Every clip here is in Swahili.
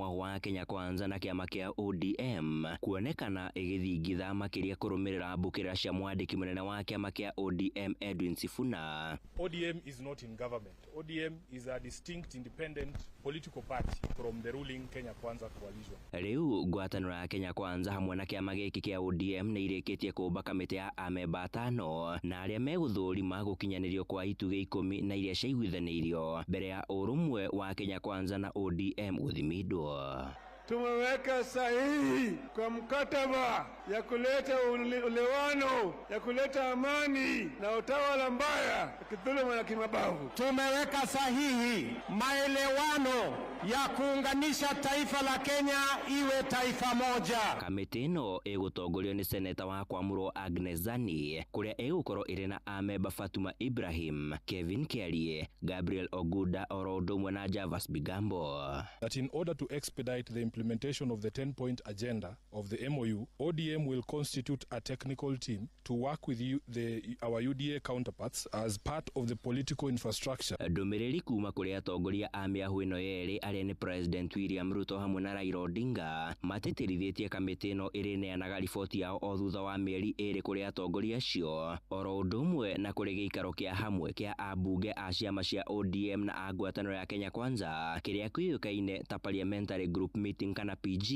mwaho wa Kenya Kwanza na kiama kia ODM kuonekana igithingitha makiria kurumirira mbukira cia mwandiki munene wa kiama kia ODM Edwin Sifuna. ODM is not in government. ODM is a distinct independent political party from the ruling Kenya Kwanza coalition. Riu ngwataniro ya Kenya Kwanza hamwe na kiama giki kia ODM ni irikitie kuumba kamiti ya amemba 5 na aria meguthurima gukinyanirio kwa ituge 10 na iria ciaiguithanirio mbere ya urumwe wa Kenya Kwanza na ODM uthimidwo. Tumeweka sahihi kwa mkataba ya kuleta ulewano, ya kuleta amani na utawala mbaya kidhuluma na kimabavu. Tumeweka sahihi maelewano ya kuunganisha taifa la Kenya iwe taifa moja. Kamiti ino igutongorio ni seneta wa Kwamuro Agnes Zani, kuria igukorwo iri na amemba Fatuma Ibrahim, Kevin Kelly, Gabriel Oguda Orodomwe na Javas Bigambo. That in order to expedite the implementation of the 10-point agenda of the MOU, ODM will constitute a technical team to work with our UDA counterparts as part of the political infrastructure. Ndumiriri kuma kuria atongoria a miahu ino yeri aria ni President William Ruto hamwe na Raila Odinga matetirithitie kamiti ino irineanaga riboti yao o thutha wa mieri iri kuria atongoria acio oro ndumwe na kuri giikaro kia hamwe kia ambunge a ciama cia ODM na a ngwataniro ya Kenya Kwanza kiria kuyukaine ta parliamentary group meeting kana PG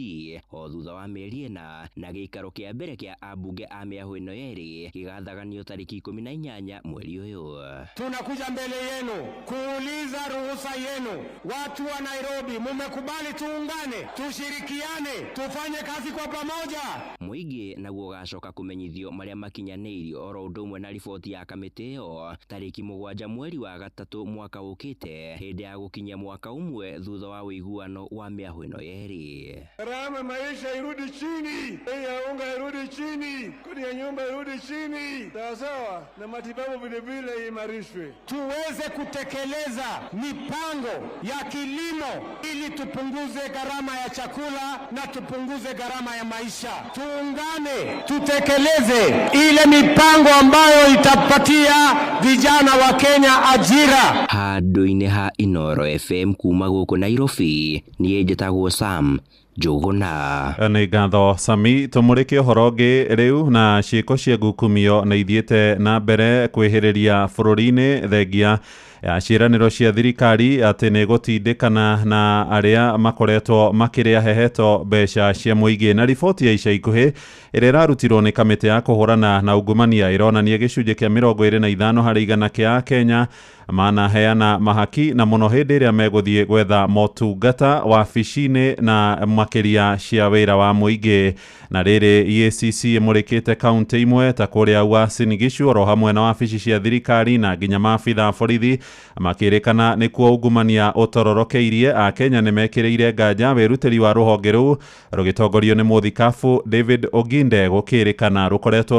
o thutha wa mieri ina na giikaro kia mbere kia ambunge a miahu ino yeri gigathaganio tariki 18 mweri uyu. Tunakuja mbele yenu kuuliza ruhusa yenu, watu wa Nairobi, mumekubali tuungane, tushirikiane, tufanye kazi kwa pamoja. Muigi naguo gacoka kumenyithio maria makinyanirio oro ndumwe na riboti ya kamiti iyo tariki 7 mweri wa gatatu mwaka ukite hindi ya gukinya mwaka umwe thutha wa uiguano wa miahu ino yeri. Gharama maisha irudi chini, bei ya unga irudi chini, kodi ya nyumba irudi chini, sawa, na matibabu vile vile imarishwe. Tuweze kutekeleza mipango ya kilimo ili tupunguze gharama ya chakula na tupunguze gharama ya maisha. Tuungane, tutekeleze ile mipango ambayo itapatia vijana wa Kenya ajira. Handu-ini ha Inoro FM kuma guku Nairobi ni njitagwo Sam Jogona. Ni ngatho Sami, tumurike uhoro ungi riu na ciiko cia ngukumio na ithiete na mbere kwihiriria bururi-ini thengia ya ciraniro cia thirikari ati ni gutindikana na aria makoretwo makiria heheto mbeca cia muingi. Na riboti ya ica ikuhi iria irarutirwo ni kamiti ya kuhurana na ungumania ironania gicunji kia 25 harĩ igana kia Kenya manaheana mahaki na muno hindi iria meguthie gwetha motungata wabici-ini na makiria cia wira wa muingi. Na riri EACC imurikite kaunti imwe ta kuria Uasin Gishu oro hamwe na wabici cia thirikari na nginya maabitha borithi makirikana ni kuo ungumania utororokeirie. a Kenya ni mekiriire nganja wirutiri wa ruhonge ru rugitongorio ni muthikabu David Oginde gukirikana rukoretwo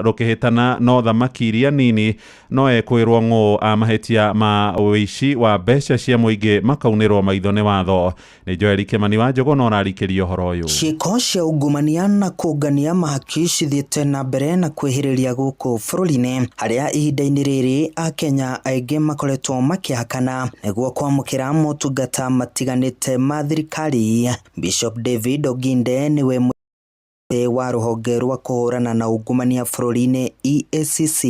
rukihitana no thamaki iria nini no ekwirwo ng'u amahetia ma wici wa mbeca cia muingi makaunirwo maitho ni watho. Ni Joel Kimani wa Njogona urarikirio horo uyu. Ciiko cia ungumania na kungania mahaki cithiete na mbere na kwihiriria guku bururi-ini haria ihinda-ini riri a Kenya aingi makoretwo makihakana niguo kwamukira motungata matiganite ma thirikari. Bishop David Oginde niwe wa ruhonge rwa kuhurana na ungumania bururi-ini EACC.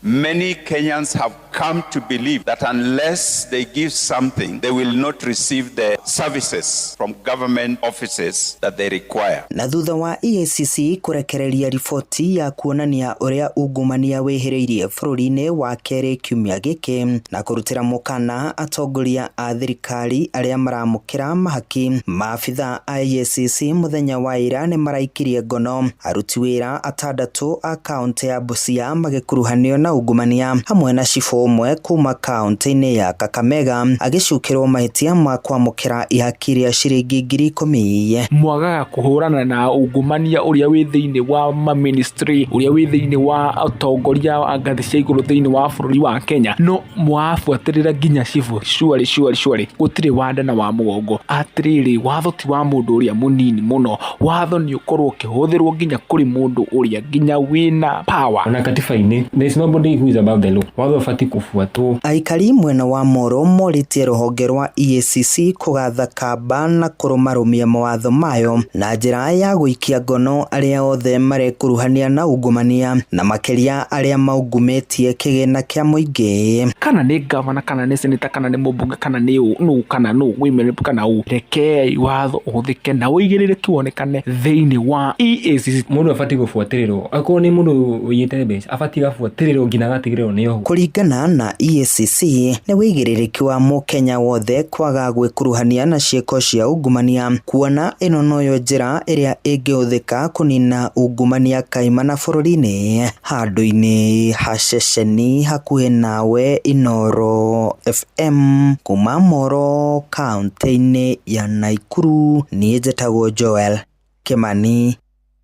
Many Kenyans have come to believe that unless they give something, they will not receive the services from government offices that they require. Na thutha wa EACC kurekereria riboti ya kuonania uria ungumania wihiriirie bururi-ini wa keri kiumia giki na kurutira mukana atongoria a thirikari aria maramukira mahaki, maabitha a EACC muthenya wa ira ni maraikirie ngono aruti wira 6 a kaunti ya Busia magikuruhanio na ungumania hamwe na cibo umwe kuma kaunti-ini ya Kakamega agicukirwo mahitia ma kwamukira ihaki ria ciringi 10,000. Mwagaga kuhurana na ungumania uria wi thiini wa ministry uria wi thiini wa atongoria a ngathi cia iguru thiini wa bururi wa Kenya no mwafuatirira ginya cibo shwari gutire wanda na wa mugongo atiriri watho ti wa mundu uria munini muno, watho ni ukorwo kihuthirwo ginya kuri mundu uria ginya wina power. Na katiba-ini there is nobody who is above the law. Watho fati kufuatwo. Aikari mwena wa Moro moritie ruhonge rwa EACC kugatha kamba na kurumarumia mawatho mayo na njira ya guikia ngono aria othe marekuruhania na ungumania na makeria aria maugumetie kigina kia muingi. Kana ni governor kana ni senator kana ni mubunge kana ni no kana no women kana u reke watho uthike na uigiriki wonekane thiini wa EACC. Mundu afati gufuatirirwo akoro ni mundu uyite bench afati gafuatirirwo ngina gatigirwo niyo. Kuringana na EACC ni wigiriki wa mukenya wothe kwaga gwikuruhania na cieko cia ungumania, kuona ino noyo njira iria ingiuthika kunina ungumania kaimana bururi-ini. Handu-ini haceceni hakuhi nawe Inoro FM kuma Moro kaunti-ini ya Naikuru. Ni njĩtagwo Joel Kimani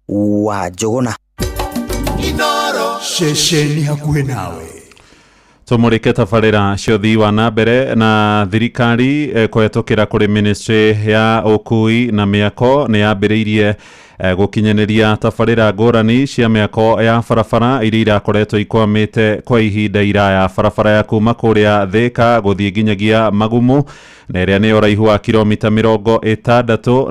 wa Njuguna. Inoro ceceni hakuhi nawe. Tumurike tabarĩra cia ũthii wa na mbere na thirikari kũhetũkĩra kũrĩ ministry ya ũkui na mĩako nĩ yambĩrĩirie gukinyanĩria tabarĩra ngũrani cia mĩako ya barabara iria irakoretwo ikwamĩte kwa ihinda iraya. Barabara ya kuma kũrĩa Thĩka gũthiĩ nginyagia Magumu na ĩrĩa nĩ ũraihu wa kilomita 68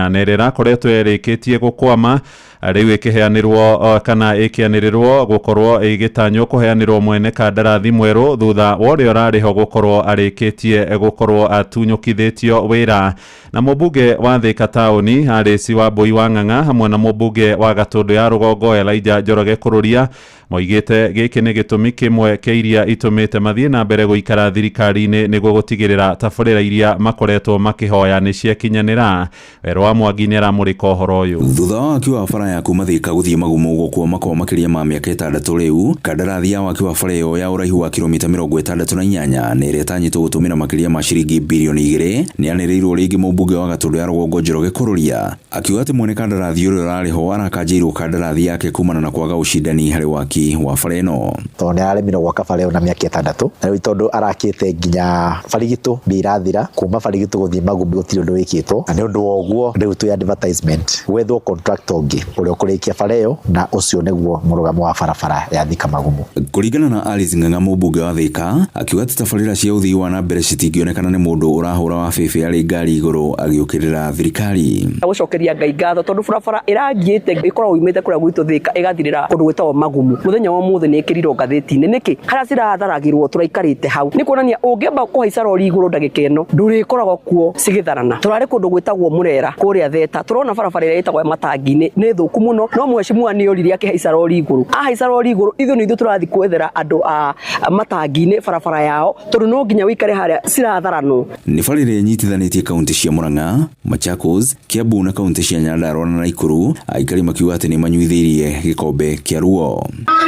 na ĩrĩa ĩrakoretwo yarĩkĩtie gũkwama rĩu ĩkĩheanĩrwo kana ĩkĩanĩrĩrwo gũkorwo ĩgĩtanywo kũheanĩrwo mwene kandarathi mwerũ thutha wa ũrĩa ũrarĩho gũkorwo arĩkĩtie gũkorwo atunyũkithĩtio wĩra. Na mũmbunge wa Thĩka taũni Harĩci Wambui wa Ng'ang'a hamwe na mũmbunge wa Gatũndũ ya Rũgongo Elijah Njoroge Kũrũria moigĩte gĩkĩ nĩ gĩtũmi kĩmwe kĩa iria itũmĩte mathiĩ na mbere gũikara thirikari-inĩ nĩguo gũtigĩrĩra tabarĩra iria makoretwo makĩhoya nĩ ciakinyanĩra. Wero wa Mwangi nĩ aramũrĩka ũhoro ũyũ. Thutha wa waki wa bara ya kuma Thĩka gũthiĩ Magumu gũkwama kwa makĩria ma mĩaka 6 rĩu, kandarathi ya waki wa bara ĩyo ya ũraihu wa kilomita 68 nĩ ĩrĩa ĩtanyĩtwo gũtũmĩra makĩria ma ciringi bilioni 2 nĩ yanĩrĩirwo rĩngĩ mũmbunge wa Gatũndũ ya Rũgongo Njoroge Kũrũria akiuga atĩ mwene kandarathi ũrĩa ũrarĩho arakanjĩirwo kandarathi yake kumana na kwaga ũcindani harĩ waki wa bara ĩno. Tondũ nĩ aremirwo gwaka bara ĩyo na mĩaka 6 na rĩu tondũ arakĩte nginya Barigitũ mbĩrathira kuma Barigitũ gũthiĩ Magumu gũtirĩ ũndũ wĩkĩtwo, na nĩ ũndũ wa ũguo rĩu twĩ advertisement gwethwo contractor ũngĩ ũrĩa ũkũrĩkia bara ĩyo na ũcio nĩguo mũrũgamo wa barabara ya Thika Magumu. Kũringana na Alice Ng'ang'a mũmbunge wa Thĩka akiuga atĩ tabarĩra cia ũthii wa na mbere citingĩonekana nĩ mũndũ ũrahũra wa bebe arĩ ngari igũrũ agĩũkĩrĩra thirikari. Gũcokeria Ngai ngatho tondũ barabara ĩrangiĩte ĩkoragwo imĩte kũrĩa gwitũ Thĩka ĩgathirĩra kũndũ gwĩtagwo Magumu. Muthenya wa mũthĩ nĩ ĩkĩrirwo ngathĩti-inĩ nĩkĩ harĩa ciratharagĩrwo tũraikarĩte hau nĩ kuonania ũngĩamba kũhaica rori igũrũ ndagĩka ĩno ndũrĩkoragwo kuo cigĩtharana. Tũrarĩ kũndũ gwĩtagwo Mũrera kũrĩa Theta, tũrona barabara ĩrĩa ĩtagwo Matangi-inĩ nĩ thũku mũno, no mheshimiwa nĩ orire akĩhaica rori igũrũ. Ahaica rori igũrũ ithuĩ tũrathiĩ kwethera andũ a Matangi-inĩ barabara yao tondũ no nginya wĩikare harĩa ciratharanwo. Nĩ bara ĩrĩa ĩnyitithanĩtie kaunti cia Murang'a, Machakos, Kiambu na kaunti cia Nyandarua na Naikuru, aikari makiuga atĩ nĩ manyuithĩirie gĩkombe kĩa ruo.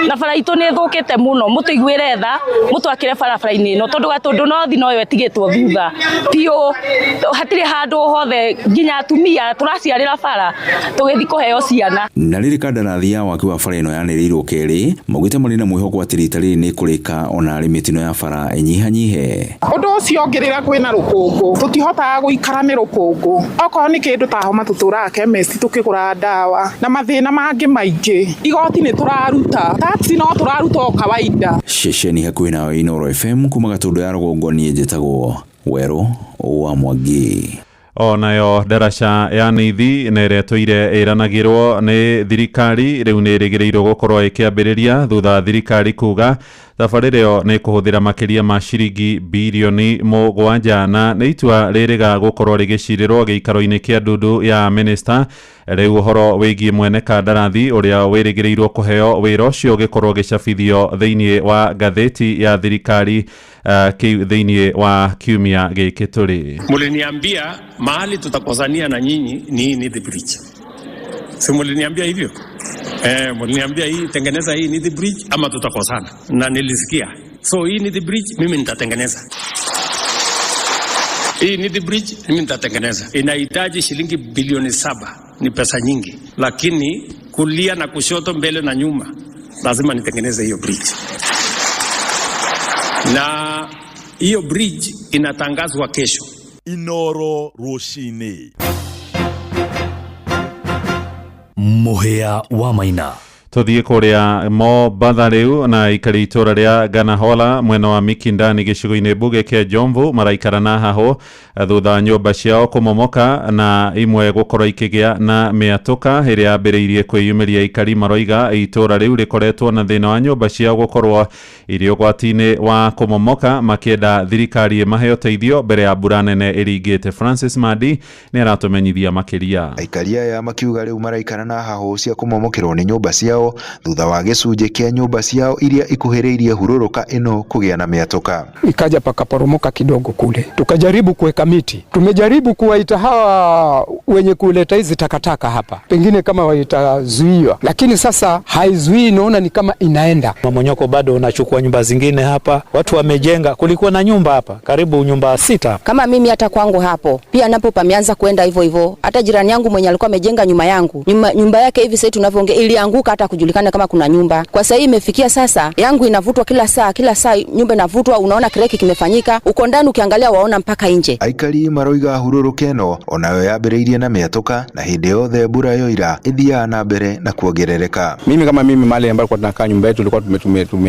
Na bara itũ nĩ thũkĩte mũno, mũtũiguĩre tha mũtwakĩre barabara-inĩ ĩno tondũ Gatũndũ no thi noyo ĩtigĩtwo thutha piũ, hatirĩ handũ hothe nginya atumia tũraciarĩra bara tũgĩthi kũheo ciana. Na rĩrĩ kandarathi ya waki wa bara ĩno yanĩrĩirwo kerĩ maugĩte marĩ na mwĩhoko atĩ rita rĩrĩ nĩ kũrĩka ona arĩ mĩtino ya bara ĩnyihanyihe. Ũndũ ũcio ngĩrĩra kwĩna rũkũngũ tũtihotaga gũikara nĩ rũkũngũ, okorwo nĩ kĩndũ ta homa tũtũraga chemist tũkĩgũra ndawa na mathĩna mangĩ maingĩ, igoti nĩ tũraruta taxi no tũraruta o kawaida. Ceceni hakuhĩ nawe Inoro FM kuma Gatũndũ ya Rũgongo niĩ njĩtagwo Wero wa Mwangi. Onayo ndaraca ya Nithi nĩ ĩretũire ĩranagĩrwo nĩ thirikari rĩu nĩ ĩrĩgĩrĩirwo gũkorwo ĩkĩambĩrĩria thutha thirikari kuga tabarĩra ĩyo nĩ kũhũthĩra makĩria ma ciringi bilioni 7 na nĩ itua rĩrĩga gũkorwo rĩgĩcirĩrwo gĩikaro-inĩ kĩa Ndundu ya Minister. Rĩu ũhoro wĩgiĩ mwene kandarathi ũrĩa wĩrĩgĩrĩirwo kũheo wĩra ũcio ũgĩkorwo gĩcabithio thĩinĩ wa ngathĩti ya thirikari thĩinĩ wa kiumia gĩkĩ tũrĩ. Muliniambia mahali tutakosania na nyinyi ni the bridge. Si muliniambia hivyo? Muliniambia hii tengeneza hii ni the bridge ama tutakosana. Na nilisikia. So hii ni the bridge mimi nitatengeneza. Hii ni the bridge mimi nitatengeneza. Inahitaji shilingi bilioni 7. Ni pesa nyingi. Lakini kulia na kushoto mbele na nyuma lazima nitengeneze hiyo bridge. Na hiyo bridge inatangazwa kesho. Inoro Roshine. Muhea wa Maina. Tuthie kuria Mombatha riu na ikari itura ria Ganahola mwena wa Mikindani gicigo-ini mbuge kia Jomvu maraikarana haho thutha nyumba ciao kumomoka na imwe gukorwo ikigia na miatuka iria yambiriirie kwiyumiria ikari maroiga itura riu rikoretwo na thina wa nyumba ciao gukorwo iri ugwati-ini wa kumomoka makienda thirikari mahe uteithio mbere ya mbura nene iringite. Francis Madi ni aratumenyithia makiria. Aikaria ya makiuga riu maraikarana haho cia kumomokirwo ni nyumba ciao thutha wa gicunje kia nyumba ciao iria ikuhiriirie hururuka ino kugia na miatoka. Ikaja pakaporomoka kidogo kule, tukajaribu kuweka miti, tumejaribu kuwaita hawa wenye kuleta hizi takataka hapa, pengine kama waitazuiwa, lakini sasa haizuii, naona ni kama inaenda. Mmonyoko bado unachukua nyumba zingine hapa, watu wamejenga, kulikuwa na nyumba hapa karibu nyumba 6. Kama mimi hata kwangu hapo pia napo pameanza kuenda hivyo hivyo. Hata jirani yangu mwenye alikuwa amejenga nyuma yangu, nyumba yake hivi sasa tunavyoongea ilianguka hata kujulikana kama kuna nyumba. Kwa sasa imefikia sasa yangu inavutwa kila saa nyumba inavutwa, unaona kireki kimefanyika uko ndani, ukiangalia waona mpaka nje. Aikari maroiga hururukeno onayo yambiriirie na miatoka na hindi yothe mbura yoira ithia na mbere na kuongerereka. Mimi kama mimi mahali ambapo tunakaa nyumba yetu tulikuwa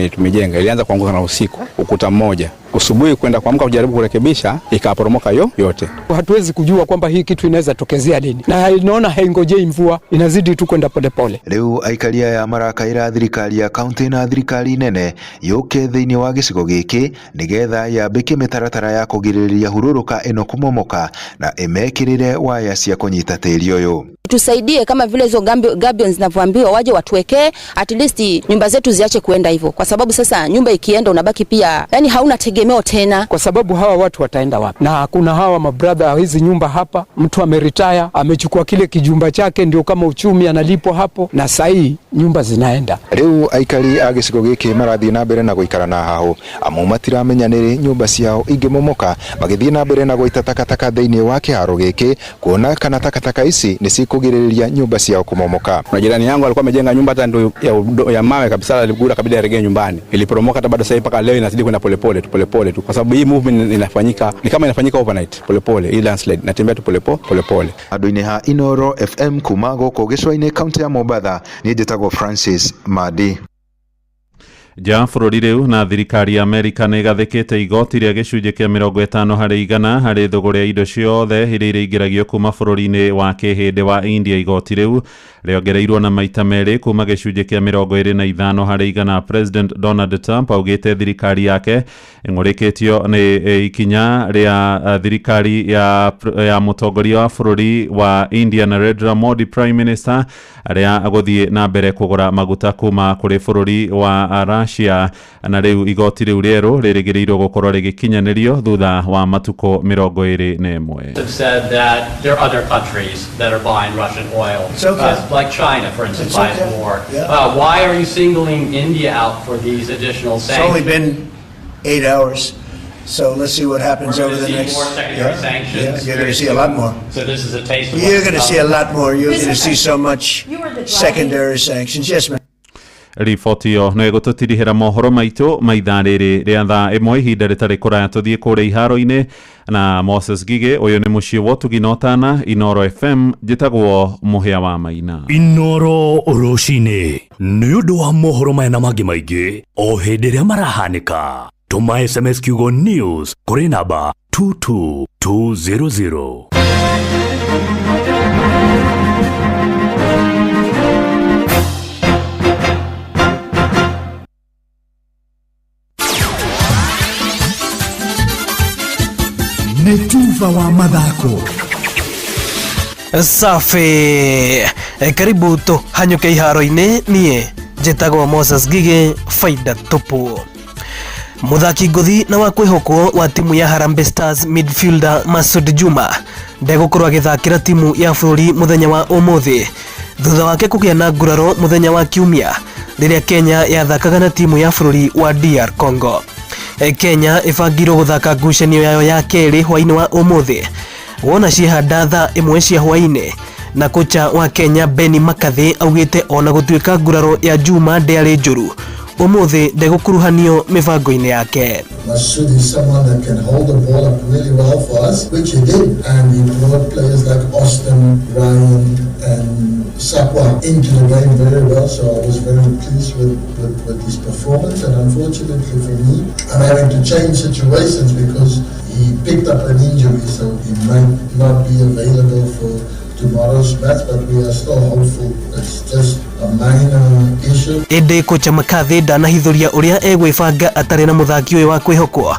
tumejenga, ilianza kuanguka na usiku ukuta mmoja, usubuhi kwenda kuamka kujaribu kurekebisha ikaporomoka yote. Hatuwezi kujua kwamba hii kitu inaweza tokezea lini, na inaona haingojei mvua, inazidi tu kwenda polepole. Riu aikaria ya marakaira thirikari ya kaunti na thirikari nene yuke thiini wa gicigo giki nigetha yambike mitaratara ya kugiriria hururuka ino kumomoka na imekirire waya cia kunyita tiri uyu. Tusaidie kama vile hizo gabions zinavyoambiwa, waje watuwekee at least nyumba zetu ziache kuenda hivyo, kwa sababu sasa nyumba ikienda unabaki pia yani hauna tegemeo tena, kwa sababu hawa watu wataenda wapi? Na kuna hawa mabrother hizi nyumba hapa, mtu ameretire amechukua kile kijumba chake ndio kama uchumi analipwa hapo, na sasa nyumba zinaenda. Riu aikari a gicigo giki marathie na mbere na guikarana haho amu matiramenya niri nyumba ciao ingimomoka, magithie na mbere na goita takataka thiini wa kiharo giki kuona kana takataka ici ni sikugiriria nyumba ciao kumomoka. Na jirani yangu alikuwa amejenga nyumba hata ndio ya mawe kabisa, aligura kabla ya rejea nyumbani, iliporomoka hata bado sasa mpaka leo inazidi kwenda polepole tu, kwa sababu hii movement inafanyika ni kama inafanyika overnight, polepole, hii landslide natembea tu polepole. Andu-ini ha Inoro FM kumago ko gicwa-ini kaunti ya Mombatha ni njitagwo Francis Madi. Ja bũrũri rĩu na thirikari ya Amerika nĩ gathĩkĩte igoti rĩa gĩcunjĩ kĩa 50% harĩ thogora ya indo ciothe iria iingĩragio kuma bũrũri-inĩ wa kĩhĩndĩ wa India. Igoti rĩu rĩongereirwo na maita merĩ kuma gĩcunjĩ kĩa 25%. President Donald Trump augĩte thirikari yake ĩng'ũrĩkĩtio nĩ ikinya rĩa thirikari ya mũtongoria wa bũrũri wa India Narendra Modi Prime Minister arĩa agũthiĩ na mbere kũgũra maguta kuma kũrĩ bũrũri wa Russia, na riu igoti riu rieru ririgiriirwo gukorwo rigikinyanĩrio thutha wa matuko 21. Have said that there are other countries that are buying Russian oil, like China, for instance, buys more. Why are you singling India out for these additional sanctions? It's only been 8 hours. So let's see what happens over the next. More secondary sanctions. You're going to see a lot more. So this is a taste of. You're going to see a lot more. You're going to see so much secondary sanctions. Yes, ma'am. Riboti yo no ĩgũtũtirihĩra mohoro maitũ maithaa rĩrĩ rĩa thaa ĩmwe ihinda rĩtarĩ kũraya tũthiĩ kũrĩa iharo-inĩ na Moses Gige. Ũyũ nĩ mũciĩ wa ũtugi na ũtana Inoro FM, njĩtagwo Mũhĩa wa Maina. Inoro rũcinĩ nĩ ũndũ wa mohoro maya na mangĩ maingĩ o hĩndĩ ĩrĩa marahanĩka. Tũma SMS kiugo news kũrĩ namba 22200. Netuva wa mathako safi. Karibu tu hanyuke iharo-inĩ, niĩ njĩtagwo Moses Gige, faida tupu. Muthaki ngũthi na wa kwĩhokwo wa timu ya Harambee Stars midfielder Masud Juma ndegũkorwo agĩthakĩra timu ya bũrũri mũthenya wa ũmũthĩ thutha wake kũgĩa na nguraro mũthenya wa Kiumia rĩrĩa Kenya yathakaga na timu ya bũrũri wa DR Congo. Kenya ĩbangirwo gũthaka ngucanio yayo ya kerĩ hwainĩ wa ũmũthĩ wona ciehanda thaa 1 cia hwainĩ, na kocha wa Kenya Benni McCarthy augĩte ona gũtuĩka nguraro ya Juma ndĩarĩ njũru umuthi ndegũkuruhanio mĩbango-inĩ yake. Masudi is someone that can hold the ball up really well for us, which he did, and he brought players like Austin, Ryan, and Sapwa into the game very well. So I was very pleased with his performance. And unfortunately for me, I'm having to change situations because he picked up an injury, so he might not be available for tomorrow's match, but we are still hopeful. It's just a minor issue. Ende kocha McCarthy ndanahithuria uria egwibanga atari na muthaki uyu wa kwihokwo,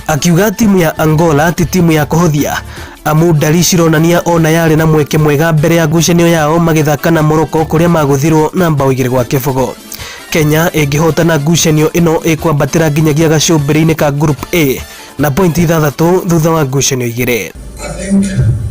akiuga timu ya Angola ti timu ya kuhuthia, amu ndari cironania ona yari na mweke mwega mbere ya ngucanio yao magithaka na Morocco kuria maguthirwo na mbao 2-0. Kenya ingihotana ngucanio ino ikwambatira nginyagia gacumbiri-ini ka group A na pointi 6 thutha wa ngucanio 2. I think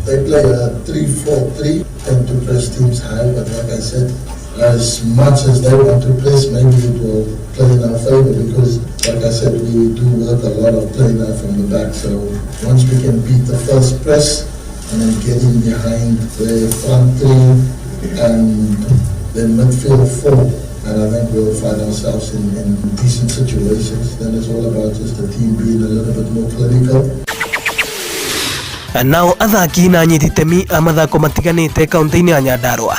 they play a 3-4-3, tend to press teams high, but like I said, as much as they want to press, maybe it will play in our favor because, like I said, we do work a lot of playing out from the back. So once we can beat the first press and then get in behind the front 3 and then midfield 4, and I think we'll find ourselves in decent situations. Then it's all about just the team being a little bit more clinical. Nao athaki na nyititemi a mathako matiganite kaunti-ini ya Nyandarua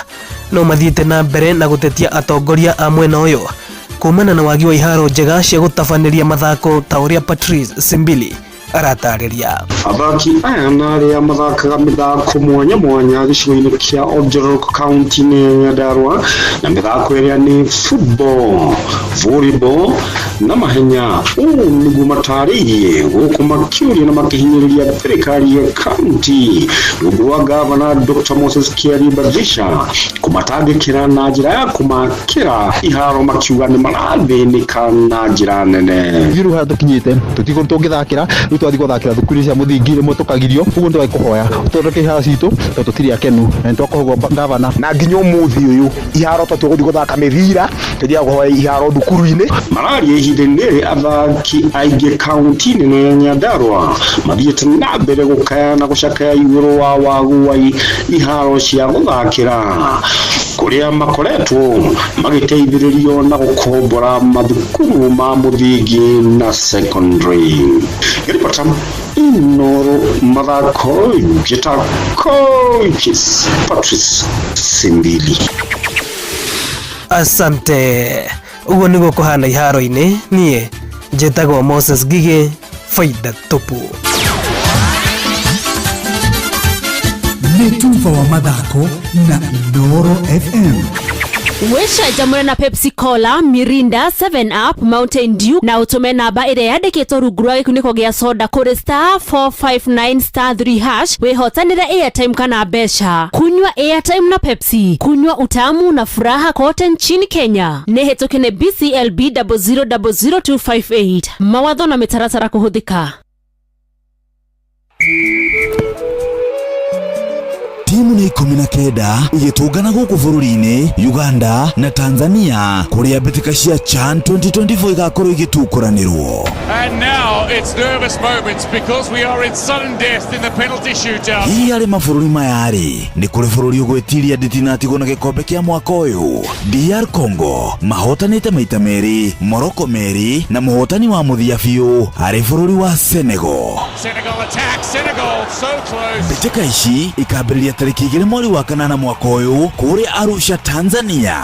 no mathiite na mbere na gutetia atongoria a mwena uyu kumana na wagi wa iharo njega cia gutabaniria mathako ta uria Patrice Simbili aratariria. Athaki aya na aria mathakaga mithako mwanya mwanya gicigo-ini kia Ororok kaunti-ini ya Nyandarua na mithako iria ni football, volleyball na mahenya niguo mataririe guku makiuria na makihinyiriria thirikari ya kaunti rungu rwa gavana Dr. Moses Kiari Badrisha kumatangikira na njira ya kumakira iharo makiuga ni marathinika na njira nene. Thiru ha tukinyite tutiko tungithakira twathi guthakira thukuru cia muthingi rimwe tukagirio uguo ndwai kuhoya tutoke iharo citu tutiri akenu na twakohwo gavana na nginyo muthi uyu iharo tuguthi guthaka mithira tuthia kuhoya iharo thukuru-ini malaria ihinda-ini athaki aingi kaunti-ini ya Nyandarua mathiite na mbere gukaya na gucakaya iguru wa wagu wa iharo cia guthakira kuria makoretwo magiteithiririo na gukombora mathukuru ma muthingi na secondary. Ripota Inoro mathako jeta coaches Patrice Simbili. Asante. Uguo niguo kuhana iharo-ini nie njitagwo Moses Gige, faida tupu. Netuva wa mathako na Inoro FM. Wesha jamura na Pepsi Cola, Mirinda, 7up, Mountain Dew na utume namba ire yandikitwo rungu rwa gikuniko gia soda kuri *459*3# wihotanire airtime kana mbeca. Kunywa airtime na Pepsi, kunywa utamu na furaha kote nchini Kenya. Nehetũke BCLB 0000258. Mawatho na mitaratara kuhuthika. Timu ni 19 igitungana guku bururi-ini Uganda na Tanzania kuria mbitika cia CHAN 2024 igakorwo igitukuranirwo. And now it's nervous moments because we are in sudden death in the penalty shootout. Hii ari mabũrũri mayari ni kuri bũrũri ugwetiria nditinatigwo na gikombe kia mwaka uyu. DR Congo mahotanite maita meri, Morocco meri na muhotani wa muthia biũ ari bũrũri wa Senegal. Senegal attack, Senegal so close. Mbitika ici ikambĩrĩria tariki 2 mweri wa kanana mwaka uyu kuria Arusha, Tanzania.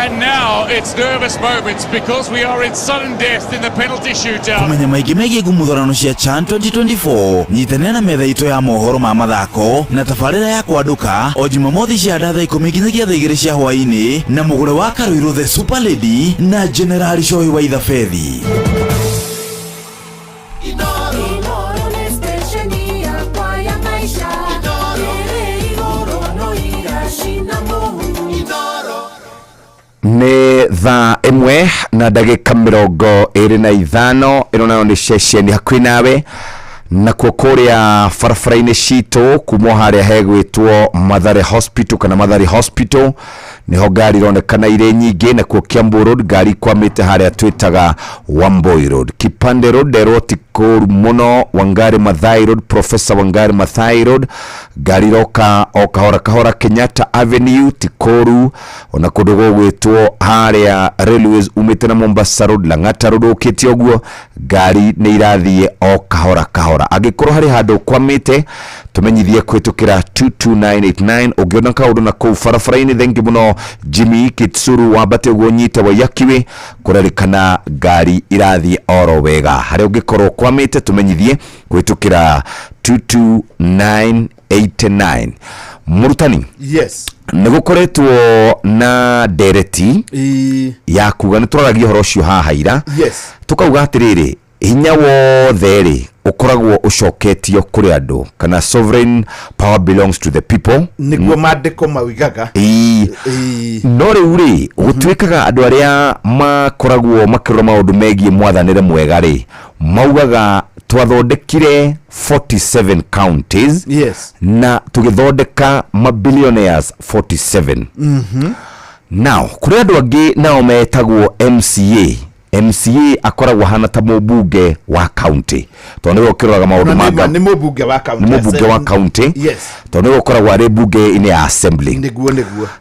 And now it's nervous moments because we are in sudden death in the penalty shootout. Kumenya maingĩ megiĩ ngumũtharano cia CHAN 2024 nyitanĩra na metha itũ ya mohoro ma mathako na tabarĩra ya kwanduka o Jumamothi cia thaa 10 nginyagia thaa 2 cia hwaĩ-inĩ na mũgũre wa Karuiru the Super Lady na General Choi wa Ithafethi. Nĩ thaa 1:25 ĩno nayo nĩ ceceni hakuhĩ nawe na kuria barabara-inĩ citũ kuma harĩa hegwĩtwo Mathare Hospital kana Mathare Hospital niho ngari ronekana ire nyingi na kuo Kiambu Road ngari kwamite haria twitaga Wamboi Road. Kipande Road deroti koru muno, Wangari Maathai Road, Professor Wangari Maathai Road ngari roka o kahora Kenyatta Avenue tikoru, ona kundu gugwitwo haria railways umite na Mombasa Road, Lang'ata Road ukiti oguo ngari ni irathie o kahora agikorwo hari handu kwamite tumenyithie kwitukira 22989 ugiona kaundu na kou farafaraini. Thengi muno Jimmy Kitsuru wambate uguo nyite wa yakiwe kurarikana ngari irathie oro wega. Hari ugikorwo kwamite tumenyithie kwitukira 22989. Murutani, yes, nigukoretwo na dereti ya kuga nituragia horo cio haha ira, yes, tukauga atiriri hinya wothe ri ukoragwo ucoketio kuri andu kana sovereign power belongs to the people niguo mandiko mawigaga no riu ri gutwikaga andu aria makoragwo makirora maundu megie mwathanire mwega ri maugaga twathondekire 47 counties, yes, na tugithondeka mabillionaires 47. Now kuri andu angi nao metagwo MCA akoragwo hana ta mubunge wa county tondu ukiroraga maundu maga ni mubunge wa county, yes, tondu ukoragwo ari bunge ine assembly niguo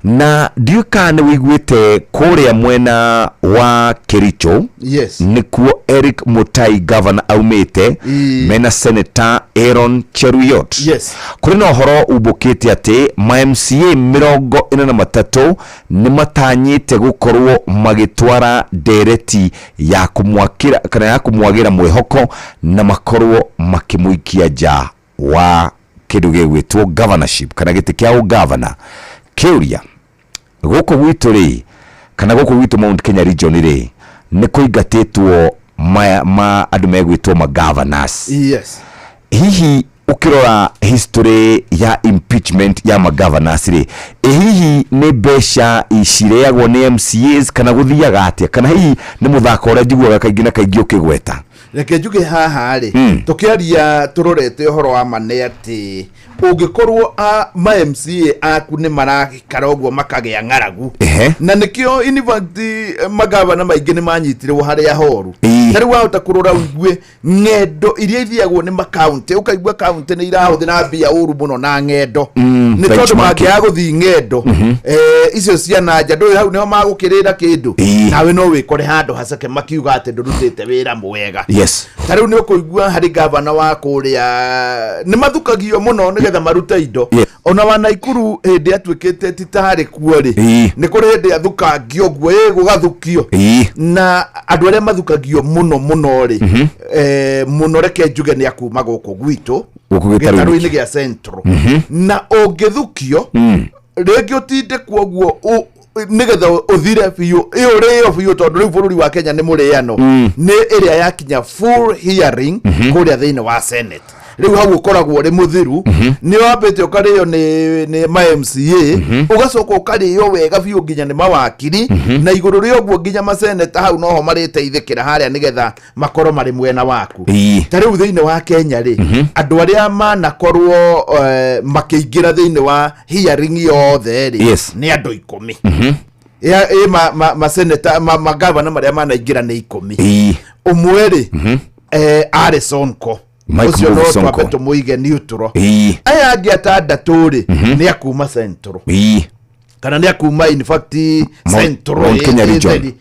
na ndiuka ni wiguite kuria mwena wa Kericho, yes, nikuo Eric Mutai governor aumite mena senator Aaron Cheruiyot, yes, kuri no horo ubukite ati ma MCA 43 ni matanyite gukorwo magitwara dereti ya kumwakira kana ya kumwagira mwihoko na makorwo makimuikia ja wa kindu gigwitwo governorship kana giti kia governor. Kiuria guko gwitu ri kana guko gwitu Mount Kenya region ri ni kuingatitwo ma andu megwitwo ma governors, yes, hihi ukirora history ya impeachment ya governors ri hihi ni besha ishireagwo ni MCAs kana guthiaga atia kana hihi ni muthako ura njiguaga kaingi na kaingi ukigweta. Reke njuge haha ri tukiaria turorete uhoro wa mane ati ungikorwo ma MCA aku ni marakara uguo makagea ng'aragu na nikio university magavana maingi ni manyitirwo haria horu tari wahota kurora uigwe ng'endo iria ithiagwo ni county ukaigwa county ni irahuthira mbia uru muno na ng'endo ni tondu mangiaga guthi ng'endo icio cia nanja ndu hau niho magukirira kindu nawe no wikore handu haceke makiuga ati ndurutite wira mwega, yes, tari ni ukuigwa hari governor wa kuria ni mathukagio muno nigetha maruta indo, ona wa Naikuru hindi atwikite titari kuori ni kuri hindi athukagio guo gugathukio na andu aria mathukagio muno ri muno reke njuge ni akuma guku gwitu gitaru-ini gia Central na ungithukio rege utinde kuoguo nigetha uthire biu iyo biu tondu riu bururi wa Kenya ni muriano ni iria yakinya full hearing kuria thiini wa Senate. Riu hau ukoragwo ri muthiru ni wambite ukario ni ma MCA ugacoka ukario wega biu nginya ni mawakiri na iguru ri oguo nginya ma senator hau noho mariteithikira haria nigetha makoro mari mwena waku. Tariu thiini wa Kenya ri andu aria manakorwo makiingira thiini wa hearing yothe ri ni andu 10 ma senator ma governor maria manaingira ni 10 umwe ri ari Sonko ucio no twabeto muige neutral aya angi atandatu ri ni akuma Central kana ni akuma in fact Central Kenya region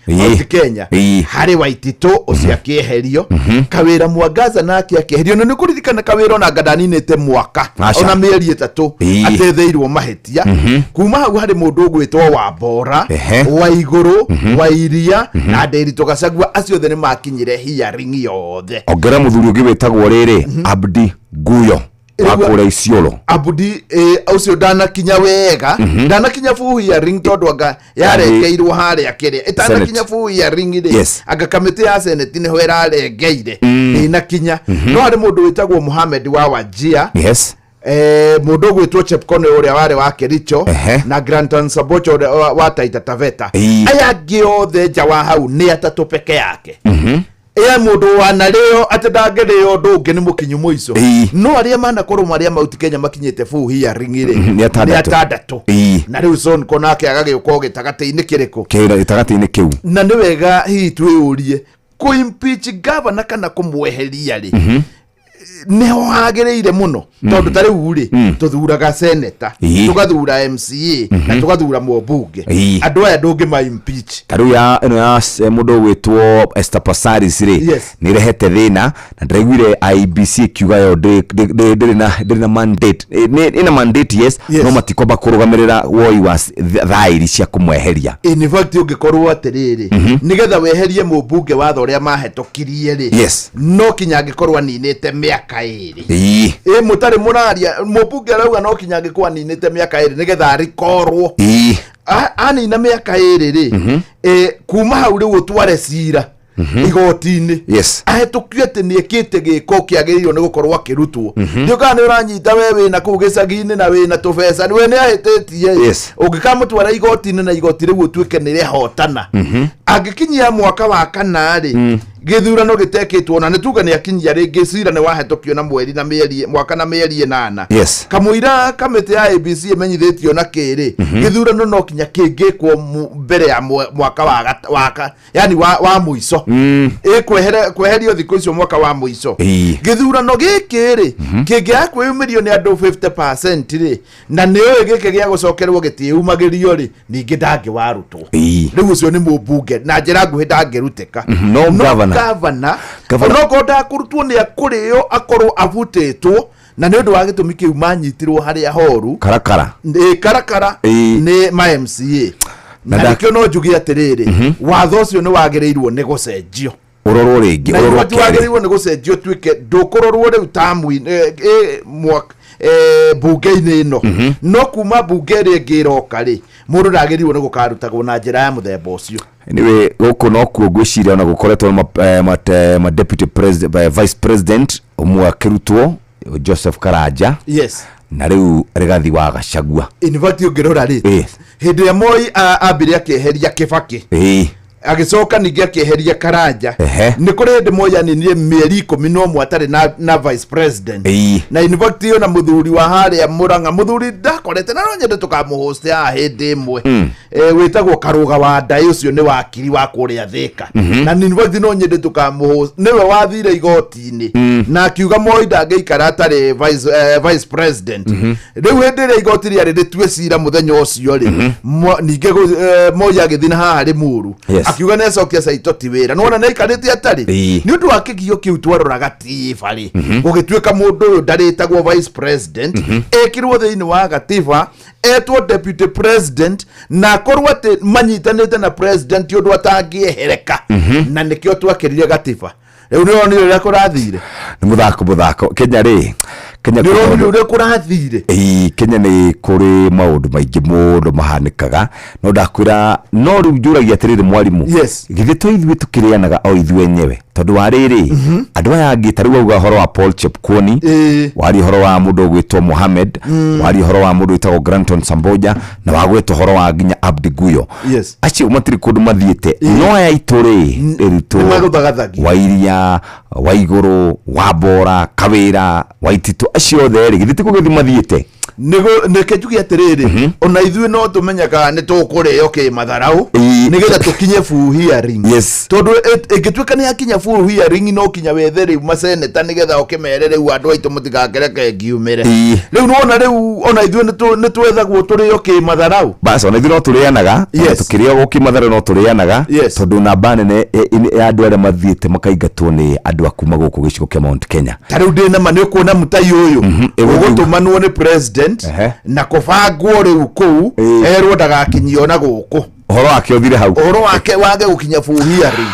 Kenya hari Waititu ucio akieherio Kawira Mwangaza nake akieherio no nikuririkana Kawira na ngadanine mwaka ona mieri 3 atetheirwo mahetia kuma hau hari mundu ugwitwo Wambora wa iguru wa iria na Nderitu Gachagua acio the ni makinyire hearing yothe ongera muthuri ungi witagwo riri Abdi Guyo wakura Isiolo Abudi ucio danakinya wega danakinya full hearing tondu anga yarekeirwo haria kiria itanakinya full hearing ri anga kamiti ya Senate ni ho irarengeire inakinya no hari mundu witagwo Mohamed wa Wajia mundu gwitwo Chepkono uria wari wa Kericho na Granton Sabocho wa Taita Taveta aya giothe nja wa hau ni atatu peke yake mundu wanareo atendangireo ndungi ni mukinyu muico no aria mana korwo maria mauti Kenya makinyite full hearing ri ni atandatu na riu son konake agagĩuka gĩtagatĩ-inĩ kĩrĩkũ gĩtagatĩ-inĩ kĩu na nĩ wega hihi twĩyũrie ku impeach governor kana kumweheria ri neho hagĩrĩire mũno tondu tari uri tuthuraga senator tugathura MCA na tugathura mũmbunge andu aya ndũngĩ ma impeach taru ya ino ya mundu gwitwo Esther Passaris ri ni rehete thina na ndĩraiguire IBC kiuga yo ndĩrĩ na mandate ina mandate yes no matikomba kũrũgamĩrĩra woi wa thaĩri cia kumweheria in fact ũngĩkorwo atĩrĩrĩ nigetha weherie mũmbunge watho ũrĩa mahetokirie ri no kinya angĩkorwo aninĩte mĩaka ĩrĩ mutari munaria mũmbunge arauga no kinya angĩkorwo aninĩte mĩaka ĩrĩ nigetha arikorwo anina mĩaka ĩrĩ ri kuma hau rĩu ũtware cira igoti-inĩ ahetũkio atĩ nĩekĩte gĩko kĩagĩrĩirwo nĩ gũkorwo akĩrutwo ndĩũkaga nĩ ũranyita we wĩna kũu gĩcagi-inĩ na wĩna tũbeca we nĩ ahĩtĩtie ũngĩkamũtwara igoti-inĩ na igoti rĩu ũtuĩke nĩ rĩahotana angĩkinyia mwaka wa kana rĩ gĩthurano gĩtekĩtwo na nĩtuga nĩ akinyia rĩngĩ cira nĩ wahetũkio na mweri na mĩeri mwaka na mĩeri 8 kamũira kamĩtĩ ya ABC ĩmenyithĩtio na kĩrĩ gĩthurano no kinya kĩngĩkwo mbere ya mwaka wa yani wa mũico kweherio thikũ icio mwaka wa mũico gĩthurano gĩkĩ rĩ kĩngĩaga kwĩyumĩrio nĩ andũ 50% rĩ na nĩ ũĩ gĩkĩ gĩa gũcokerwo gĩtiumagĩrio rĩ ningĩ ndangĩwarutwo rĩu ũcio nĩ mũmbunge na njĩra nguhĩ ndangĩrutĩka governor onokorwo ndakũrutwo nĩ akũrĩo akorwo avutĩtwo na nĩ ũndũ wa gĩtũmi kĩu manyitirwo harĩa horu karakara nĩ ma MCA na nĩkĩo no njuge atĩrĩrĩ watho ũcio nĩ wagĩrĩirwo nĩ gũcenjio ũrorwo rĩngĩ wagĩrĩirwo nĩ gũcenjio tuĩke ndũkũrorwo rĩu tamu bunge-inĩ ĩno no kuma bunge ĩrĩa ĩngĩ ĩroka rĩ mũndũ ndagĩrĩirwo nĩ gũkarutagwo na njĩra ya mũthemba ũcio anyway gũkũ no kuo ngwĩciria ona gũkoretwo ma deputy president vice president ũmwe akĩrutwo Joseph Karanja na rĩu Rigathi wa Gachagua in fact ũngĩrora rĩ hĩndĩ ya Moi ambire akĩeheria Kibaki agicoka ningĩ akĩeheria Karanja nĩ kũrĩ hĩndĩ Moi aninirie mĩeri 11 atarĩ na vice president na in fact ona mũthuri wa harĩa Mũrang'a mũthuri ndakorete na no nyende tũkamũhoste haha hĩndĩ ĩmwe wĩtagwo Karũga wa Ndai ũcio nĩ wakiri wa kũrĩa Thĩka na in fact no nyende tũkamũhoste nĩwe wathire igoti-inĩ na akiuga Moi ndangĩikara atarĩ vice president rĩu hĩndĩ ĩrĩa igoti rĩarĩ rĩtue cira mũthenya ũcio rĩ ningĩ Moi agĩthiĩ na haha Limuru akiuga nĩ acokia Saitoti wĩra nona nĩ aikarĩte atarĩ nĩ ũndũ wa kĩgio kĩu twaroraga tiba rĩ gũgĩtuĩka mũndũ ũyũ ndarĩtagwo vice president ekirwo thĩinĩ wa gatiba etwo deputy president na akorwo atĩ manyitanĩte na president ũndũ atangĩehereka na nĩkĩo twakĩrire gatiba rĩu nĩ onire ũrĩa kũrathire nĩ mũthako Kenya rĩ Kenya nĩ kũrathire Kenya nĩ kũrĩ maũndũ maingĩ mũndũ mahanĩkaga no ndakwĩra no rĩu njũragia atĩrĩrĩ mwarimũ githĩ to ithuĩ tũkĩrĩanaga o ithuĩ enyewe tondũ wa rĩrĩ andũ aya angĩ tarĩu auga ũhoro wa Paul Chepkwony wari ũhoro wa mũndũ ũgwĩtwo Mohamed wari ũhoro wa mũndũ wĩtagwo Granton Samboja na wagwĩtwo ũhoro wa nginya Abdi Guyo acio matirĩ kũndũ mathiĩte no aya itũrĩ rĩrutwo Wairia Waigũrũ Wambora Kawĩra Waititũ acio othe rĩ githĩ tĩkũgĩthi mathiĩte nĩke njuge atĩrĩrĩ ona ithuĩ no tũmenyaga nĩ tũkũrĩo kĩmatharaũ nĩgetha tũkinye full hearing tondũ ĩngĩtuĩka nĩ yakinya full hearing no kinya wethe rĩu maseneta nĩgetha ũkĩmere rĩu andũ aitũ mũtigakereke ngiumĩre rĩu nĩwona rĩu ona ithuĩ nĩ twethagwo tũrĩo kĩmatharaũ basi ona ithuĩ no tũrĩanaga tũkĩrĩo kĩmatharaũ no tũrĩanaga tondũ namba nene ya andũ arĩa mathiĩte makaingatwo nĩ andũ a kuma gũkũ gĩcigo kĩa Mount Kenya tarĩu ndĩ nama nĩ ũkuona mũtai ũyũ ũgũtũmanwo nĩ president na kũbangwo rĩu kũu erwo ndagakinyio na gũkũ ũhoro wake ũthire hau ũhoro wake wage gũkinya full hearing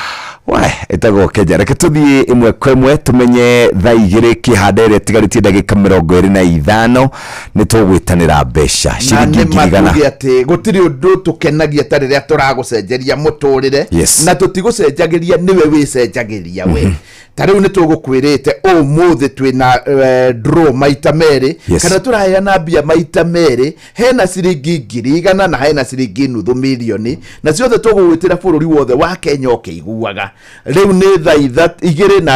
ĩtagwo Kenya reke tũthiĩ ĩmwe kwa ĩmwe tũmenye thaa igĩrĩ kĩhanda ĩrĩa ĩtigarĩtie ndagĩka 25 nĩ tũgwĩtanĩra mbeca ciringi 100 atĩ gũtirĩ ũndũ tũkenagia ta rĩrĩa tũragũcenjeria mũtũrĩre na tũtigũcenjagĩria nĩwe wĩcenjagĩria we tarĩu nĩ tũgũkwĩrĩte ũmũthĩ twĩna draw maita merĩ kana tũraheana mbia maita merĩ hena ciringi 100,000 na hena ciringi 500,000 na ciothe tũgũgwĩtĩra bũrũri wothe wa Kenya ũkĩiguaga riu ni thaa igiri na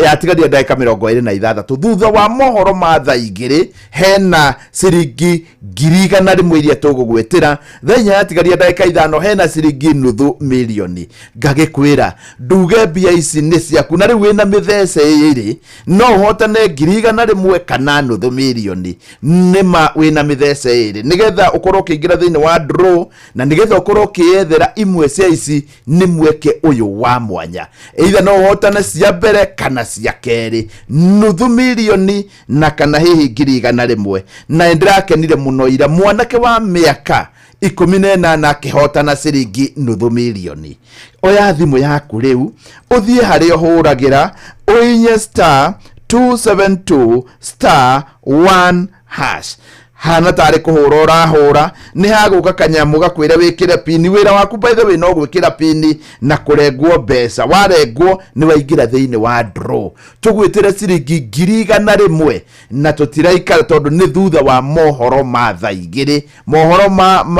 yatigaria ndagika 26 thutha wa mohoro ma thaa igiri hena ciringi 100,000 iria tugugwetira thaa inya yatigaria ndagika 5 hena ciringi nuthu milioni ngagikwira nduge mbia ici ni ciaku na riu wina mithece iri no hotane 100,000 kana nuthu milioni nima wina mithece iri nigetha ukorwo ukiingira thiini wa draw na nigetha ukorwo ukiethera imwe cia ici ni mweke uyu wa mwanya either no hotane cia mbere kana cia keri nuthu milioni na kana hihi 100,000 na ndirakenire muno ira mwanake wa miaka 18 akihotana ciringi nuthu milioni oya thimu yaku riu uthie hari huragira uinye star 272 star 1 hash hana tari kuhura urahura ni haguka kanyamu gakwira wikire pini wira waku by the way no gwikira pini na kurengwo mbeca warengwo ni waingira thiini wa draw tugwitire ciringi 100,000 na tutiraikara tondu ni thutha wa mohoro ma thaa igiri mohoro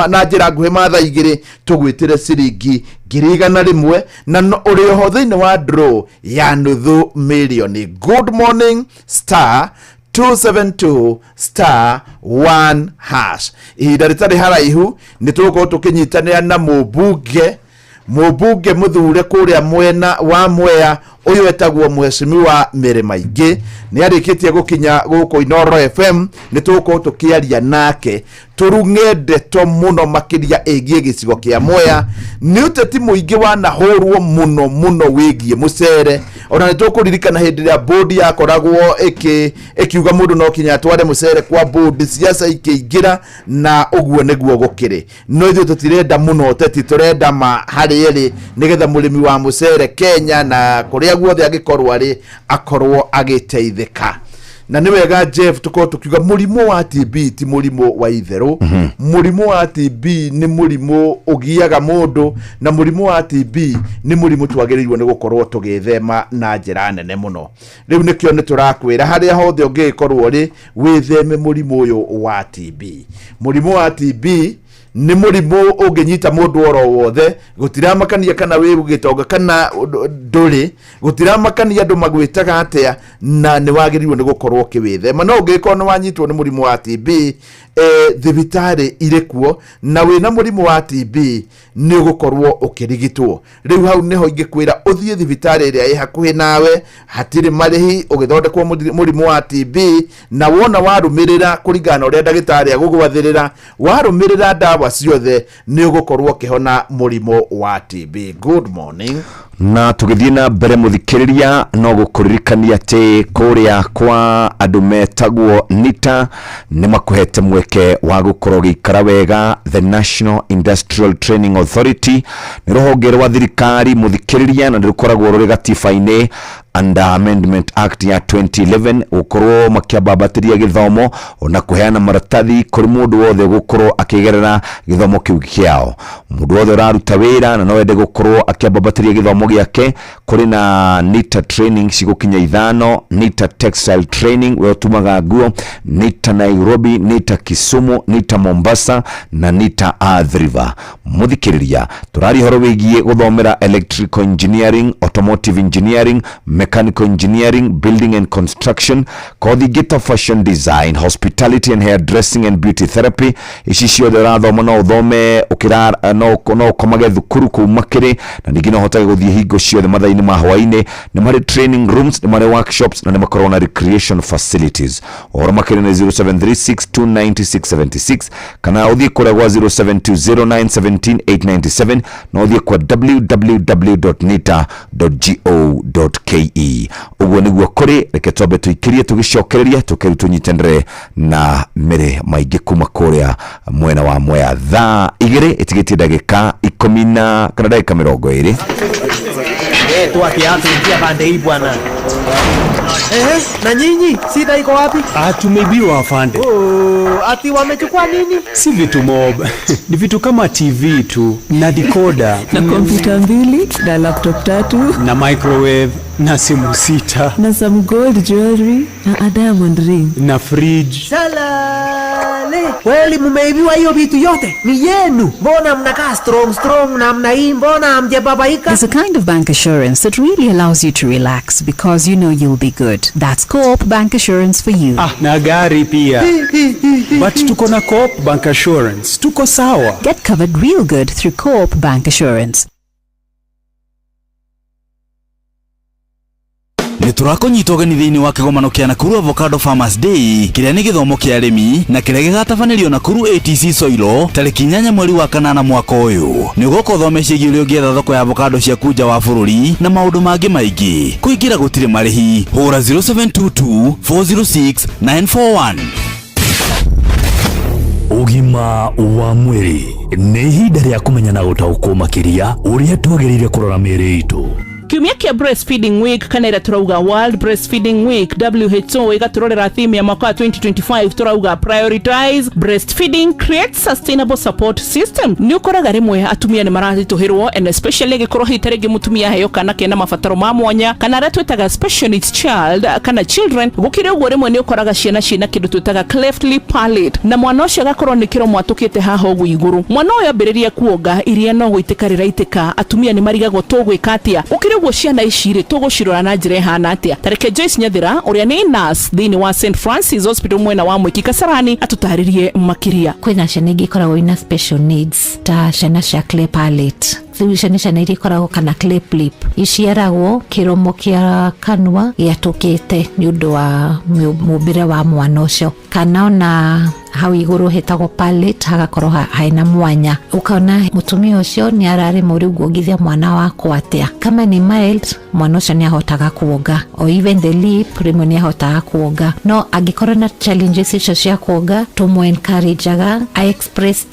na njira nguhi ma thaa igiri tugwitire ciringi 100,000 na uri ho thiini wa draw ya nuthu milioni. Good morning star 272 star 1 hash ihinda ritari haraihu nitugukorwo tukinyitanira na mubunge muthure kuria mwena wa Mwea uyu etagwo Mheshimiwa Mary Maingi ni arikitie gukinya guko Inoro FM nitugukorwo tukiaria nake turunge ndeto muno makiria egie gicigo kia Mwea ni uteti muingi wanahurwo muno wigie mucere ona nitukuririkana hindi ya bodi yakoragwo ikiuga mundu no kinya atware mucere kwa bodi siasa ikiingira na uguo niguo gukiri no ithu tutirenda muno teti turenda ma hari eri nigetha murimi wa mucere Kenya na kuria guothe agikorwo ari akorwo agiteithika na ni wega Jeff tuko tukiuga murimo wa TB ti murimo wa itherũ murimo wa TB ni murimo ugiaga mundu na murimo wa TB ni murimo twagereirwo ni gukorwo tugithema na njira nene muno riu nikio ni turakwira haria hothe ungikorwo ri witheme murimo uyu wa TB murimo wa TB ni murimu unginyita mundu oro wothe gutiramakania kana wi gugitonga kana nduri gutiramakania andu magwitaga atia na ni wagirirwo ni gukorwo kiwithema no ungikorwo ni wanyitwo ni murimu wa TB thibitari irikuo na wina murimu wa TB ni gukorwo ukirigitwo riu hau niho ingikwira uthie thibitari iria i hakuhi nawe hatiri marihi ugithondekwo murimu wa TB na wona warumirira kuringana uria ndagitari agugwathirira warumirira ndawa ciothe ni ugukorwo kihona murimo wa TB. Good morning na tugithie na mbere muthikiriria no gukuririkania ati kuria kwa andu metagwo NITA ni makuhete mweke wa gukorwo gikara wega. The National Industrial Training Authority ni ruhonge rwa thirikari muthikiriria na rukoragwo ruri gatiba-ini under Amendment Act ya 2011 ukorwo makiambambatiria githomo ona kuheana maratathi kuri mundu wothe gukorwo akigerera githomo kiu kiao. Mundu wothe uraruta wira na no wende gukorwo akiambambatiria githomo giake kuri na NITA training cigukinya 5 NITA textile training we tumaga nguo NITA Nairobi, NITA Kisumu, NITA Mombasa na NITA Athi River. Muthikiriria turari horo wigie guthomera electrical engineering, automotive engineering, mechanical engineering, building and construction, kothigita fashion design, hospitality and hairdressing and beauty therapy. Ici ciothe urathoma no uthome ukirara no komage thukuru kumakiri na ningine hotage guthie hingo ciothe mathaini ma hwaini. Ni mari training rooms, ni mari workshops na ni makorwo na recreation facilities. Ora makiri na 0736296676 kana uthie kura gwa 0720917897 na uthie kwa www.nita.go.ke. Uguo niguo kuri reke twambe tuikirie tugicokereria tukeru tunyitendere na Mary Maingi kuma kuria mwena wa Mwea. Thaa igiri itigitie ndagika 10 kana ndagika 20 tuakiatia pande hii bwana. Na nyinyi sida iko wapi? Tumeibiwa afande. Ati wamechukua nini? Si vitu mob. Ni vitu kama TV tu na decoder na kompyuta 2 na laptop 3 na microwave na simu 6 na some gold jewelry na a diamond ring na fridge. Salale. Kweli mmeibiwa hiyo vitu yote? Ni yenu. Mbona mnakaa strong namna hii? Mbona hamjababaika? There's a kind of bank assurance that really allows you to relax because you know you'll be good. That's Co-op Bank Assurance for you. Na gari pia. But tuko na Co-op Bank Assurance. Tuko sawa. Get covered real good through Co-op Bank Assurance. Niturakonyita ũgeni thĩinĩ wa kĩgomano kĩa Nakuru Avocado Farmers Day kĩrĩa nĩ gĩthomo kĩa arĩmi na kĩrĩa gĩgatabanĩrio Nakuru ATC Soilo tarĩki 8 mweri wa kanana mwaka ũyũ. Nĩgũka ũthomecirie ũrĩa ũngĩetha thoko ya avocado cia nja wa bũrũri na maũndũ mangĩ maingĩ. Kũingĩra gũtirĩ marĩhi. Hũra 0722 406 941. Ũgima wa mwĩrĩ nĩ ihinda rĩa kũmenya na gũtaũkwo makĩria ũrĩa twagĩrĩire kũrora mĩĩrĩ itũ. Kiumia kia Breastfeeding Week kana ira turauga World Breastfeeding Week, WHO igaturorera theme ya mwaka 2025 turauga prioritize breastfeeding, create sustainable support system. Ni ukoraga rimwe atumia ni maratituhirwo, and especially gikorwo hitarege mutumia heyo kana kena mabataro ma mwanya kana ara twetaga special needs child kana children, gukire uguo rimwe ni ukoraga ciana kindu twetaga cleft lip palate, na mwana ucio agakorwo ni kiro mwatukite haha ugu iguru. Mwana uyu ambiriria kuonga iria no gwitika riraitika, atumia ni marigagwo tugwika atia. Uguo ciana icire tugucirora na njira hana atia. Tareke Joyce Nyathira uria ni nurse thiini wa St Francis Hospital mwena wa Mwiki Kasarani atutaririe makiria. Kwina ciana igikoragwo ina special needs ta ciana cia cleft palate, ciana iria ikoragwo kana cleft lip, iciaragwo kiromo kia kanua giatukite ni undu wa mumbire wa mwana ucio, kana ona hau iguru hetagwo palate hagakorwo haina mwanya. Ukaona mutumia ucio ni arari muri guogithia mwana wako atia. Kama ni mild, mwana ucio ni ahotaga kuoga, or even the lip rimwe ni ahotaga kuoga. No angikorwo na challenges icio cia kuoga, tumu encourageaga a express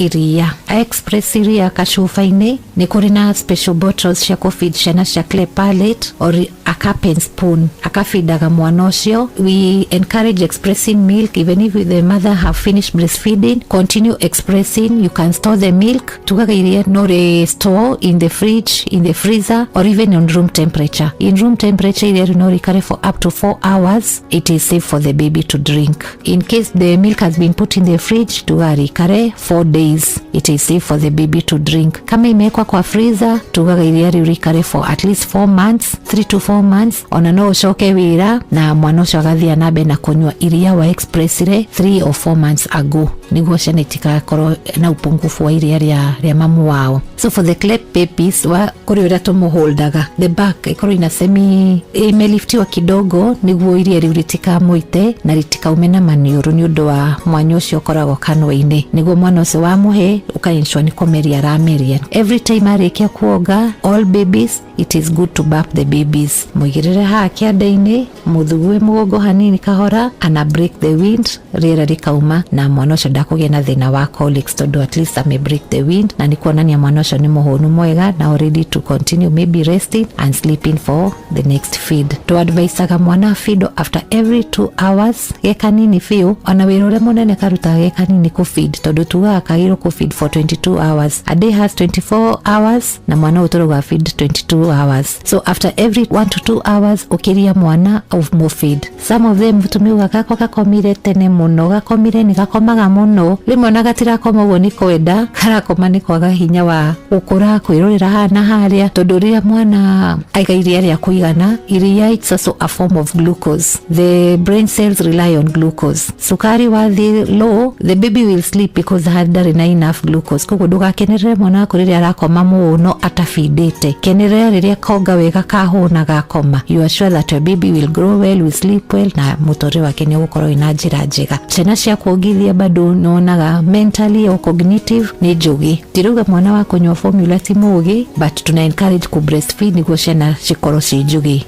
iria kacuba-ini. Ni kuri na special bottles cia kufeed ciana cia cleft palate, or a cup and spoon akafidaga mwana ucio. We encourage expressing milk even if the mother have finished breastfeeding. Continue expressing. You can store the milk tugaga iria no store in the fridge, in the freezer, or even on room temperature. In room temperature iria no carry for up to 4 hours. It is safe for the baby to drink. In case the milk has been put in the fridge tugaga carry 4 days. It is safe for the baby to drink. Kama imewekwa kwa freezer tugaga iria carry for at least 4 months, 3 to 4 months. Ona no ucoke wira na mwana ucio agathia nabe na kunywa iria wa expressire 3 or 4 months ago, niguo ciana itikakorwo na upungufu wa iria ria mamu wao. So for the cleft babies wa kuri uria tumuholdaga, the back ikorwo ina semi imeliftiwa kidogo niguo iria riu ritikamuite na ritikaume na maniuru ni undu wa mwanya ucio koragwo kanwa-ini, niguo mwana ucio wa muhe ukaensure ni komeria rameria. Every time arikia kuoga, all babies it is good to burp the babies. Muigirire ha kianda-ini, muthugue mugongo hanini kahora, ana break the wind, riera rikauma na mwana ucio ndakugia na thina wa colics, tondu at least ame break the wind na ni kuonania mwana ucio ni muhunu mwega na ready to continue maybe resting and sleeping for the next feed. To advise mwana feed after every 2 hours. Gekanini fiu ona wirore munene karuta gekanini ku feed, tondu tuga kagiro ku feed for 22 hours. A day has 24 hours na mwana utoroga feed 22 hours. So after every 1 to 2 hours ukiria mwana of more feed. Some of them tumiuga kako gakomire tene muno, gakomire ni gakomaga muno, rimwe na gatirakoma uguo ni kwenda, karakoma ni kwaga hinya wa gukura kwirorera hana haria, tondu riria mwana aiga iria ria kuigana, iria it's also a form of glucose. The brain cells rely on glucose. Sukari wathi low, the baby will sleep because there is enough glucose. Koguo ndugakenerere mwana kuriria arakoma muno atafidete. Kenerera riria konga wega kahuna gakoma. You are sure that your baby will grow well, will sleep well, na mutore wake ni gukorwo ina njira njega. Ciana cia kuongithia bado nonaga mentally or cognitive ni njugi. Tiruga mwana wa kunywa formula ti mugi, but tuna encourage ku breastfeed niguo ciana cikorwo ci njugi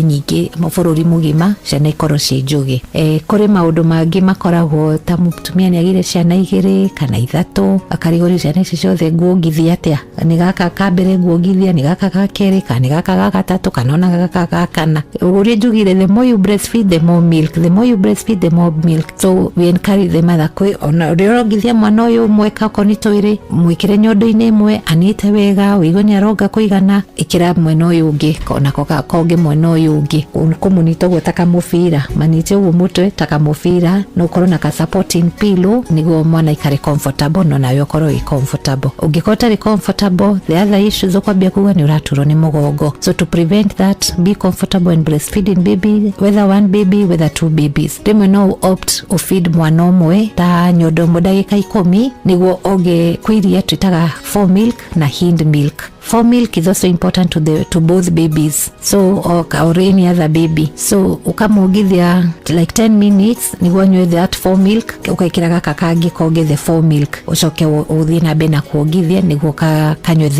nyingi mabũrũri mugima ciana ikorwo ci njugi. Kuri maundu mangi makoragwo ta mutumia ni agire ciana 2 kana 3 akarigori ciana ici ciothe nguongithia atia, ni gaka kambere nguongithia, ni gaka ga keri, kana ni gaka ga gatatu, kana ona gaka ga kana. Uria njugire, the more you breastfeed the more milk, the more you breastfeed the more milk. So we encourage the mother kwe ona uriongithia mwana uyu mweka koni twiri mwikire nyondo-ini imwe anite wega wigo ni aronga kuigana, ikira mwena uyu ungi kona koka koge mwena uyu ungi kumunito gwetaka mufira manite ugu mutwe taka mufira no korona ka supporting pillow nigo mwana ikare comfortable no nayo koro i comfortable ugikota ri comfortable the other issues okwambia kuga ni uraturo ni mugongo so to prevent that be comfortable in breastfeeding baby whether one baby whether two babies demo no opt o feed mwana umwe ta nyodo modagika 10 nigo oge kwiria twitaga for milk na hind milk. For milk is also important to both babies, so or any other baby. So ukamugithia like 10 minutes niguo nywe that for milk ukaikiraga kakagi koge the for milk ucoke uthie na bena kuogithia niguo kanywe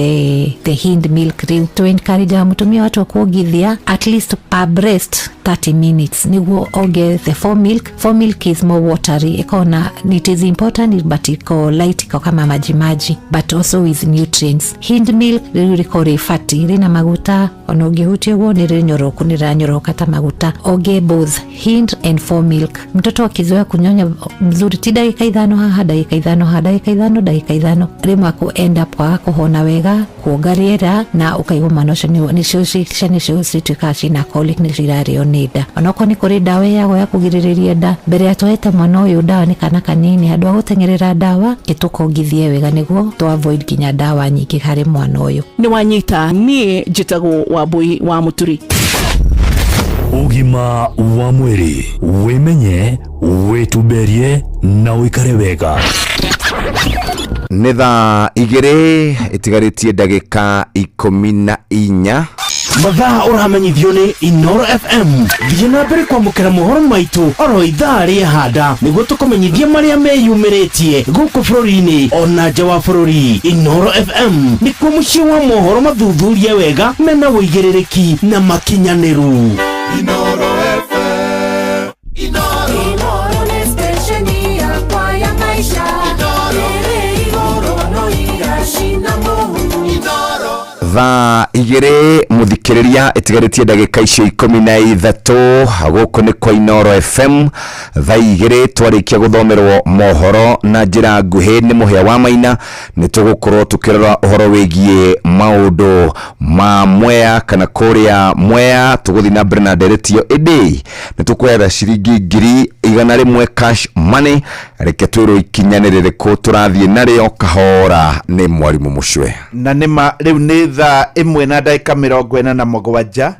the hind milk to encourage mutumia watu kuogithia at least per breast 30 minutes niguo oge the for milk. For milk is more watery, ikona it is important but iko light iko kama maji but also with nutrients. Hind milk rikore fati rina maguta onogihutie wo ni rinyoroku ni ranyoroka ta maguta oge both hind and for milk. Mtoto akizoea kunyonya mzuri ti dakika 5 haha dakika 5 rimwe ku end up kwa kuhona wega kuogariera na ukaigwa manosho ni shoshi tukashi na colic ni rirario nida onoko ni kuri dawa yago ya kugiririria nda mbere ya tweta mwana uyu dawa ni kana kanini handu ha gutengerera dawa itukogithie wega niguo to avoid kinya dawa nyingi hari mwana uyu ni wanyita ni jitago wa boy wa muturi. Ugima wa mwiri wimenye wituberie na wikare wega nĩ thaa 2 ĩtigaritie ndagĩka 14 mathaa ũramenyithio nĩ Inoro FM thiĩ na mbere kwamũkĩra mohoro maitũ oro ithaa rĩa handa nĩguo tũkũmenyithie marĩa meyumĩrĩtie gũkũ bũrũri-inĩ ona nja wa bũrũri. Inoro FM nĩkuo mũciĩ wa mohoro mathuthurie wega mena wũigĩrĩrĩki na makinyanĩru. Inoro FM Inoro nĩ station yakwa ya maisha thaa 2 muthikiriria itigaritie ndagika icio 13 gũkũ nĩ kwa Inoro FM. Thaa 2 twarikia gũthomerwo mohoro na njĩra nguhĩ nĩ mũhĩa wa Maina. Nĩ tũgũkorwo tũkĩrora ũhoro wĩgiĩ maũndũ ma Mwea kana kũrĩa Mwea tũgũthiĩ na mbere na nderetio ĩndĩ nĩ tũkwenda ciringi 100 cash money. Reke twĩrwo ikinyanĩrĩ rĩkũ tũrathiĩ narĩo kahora nĩ mwarimũ Mucwe na nĩma rĩu nĩ thaa 1:47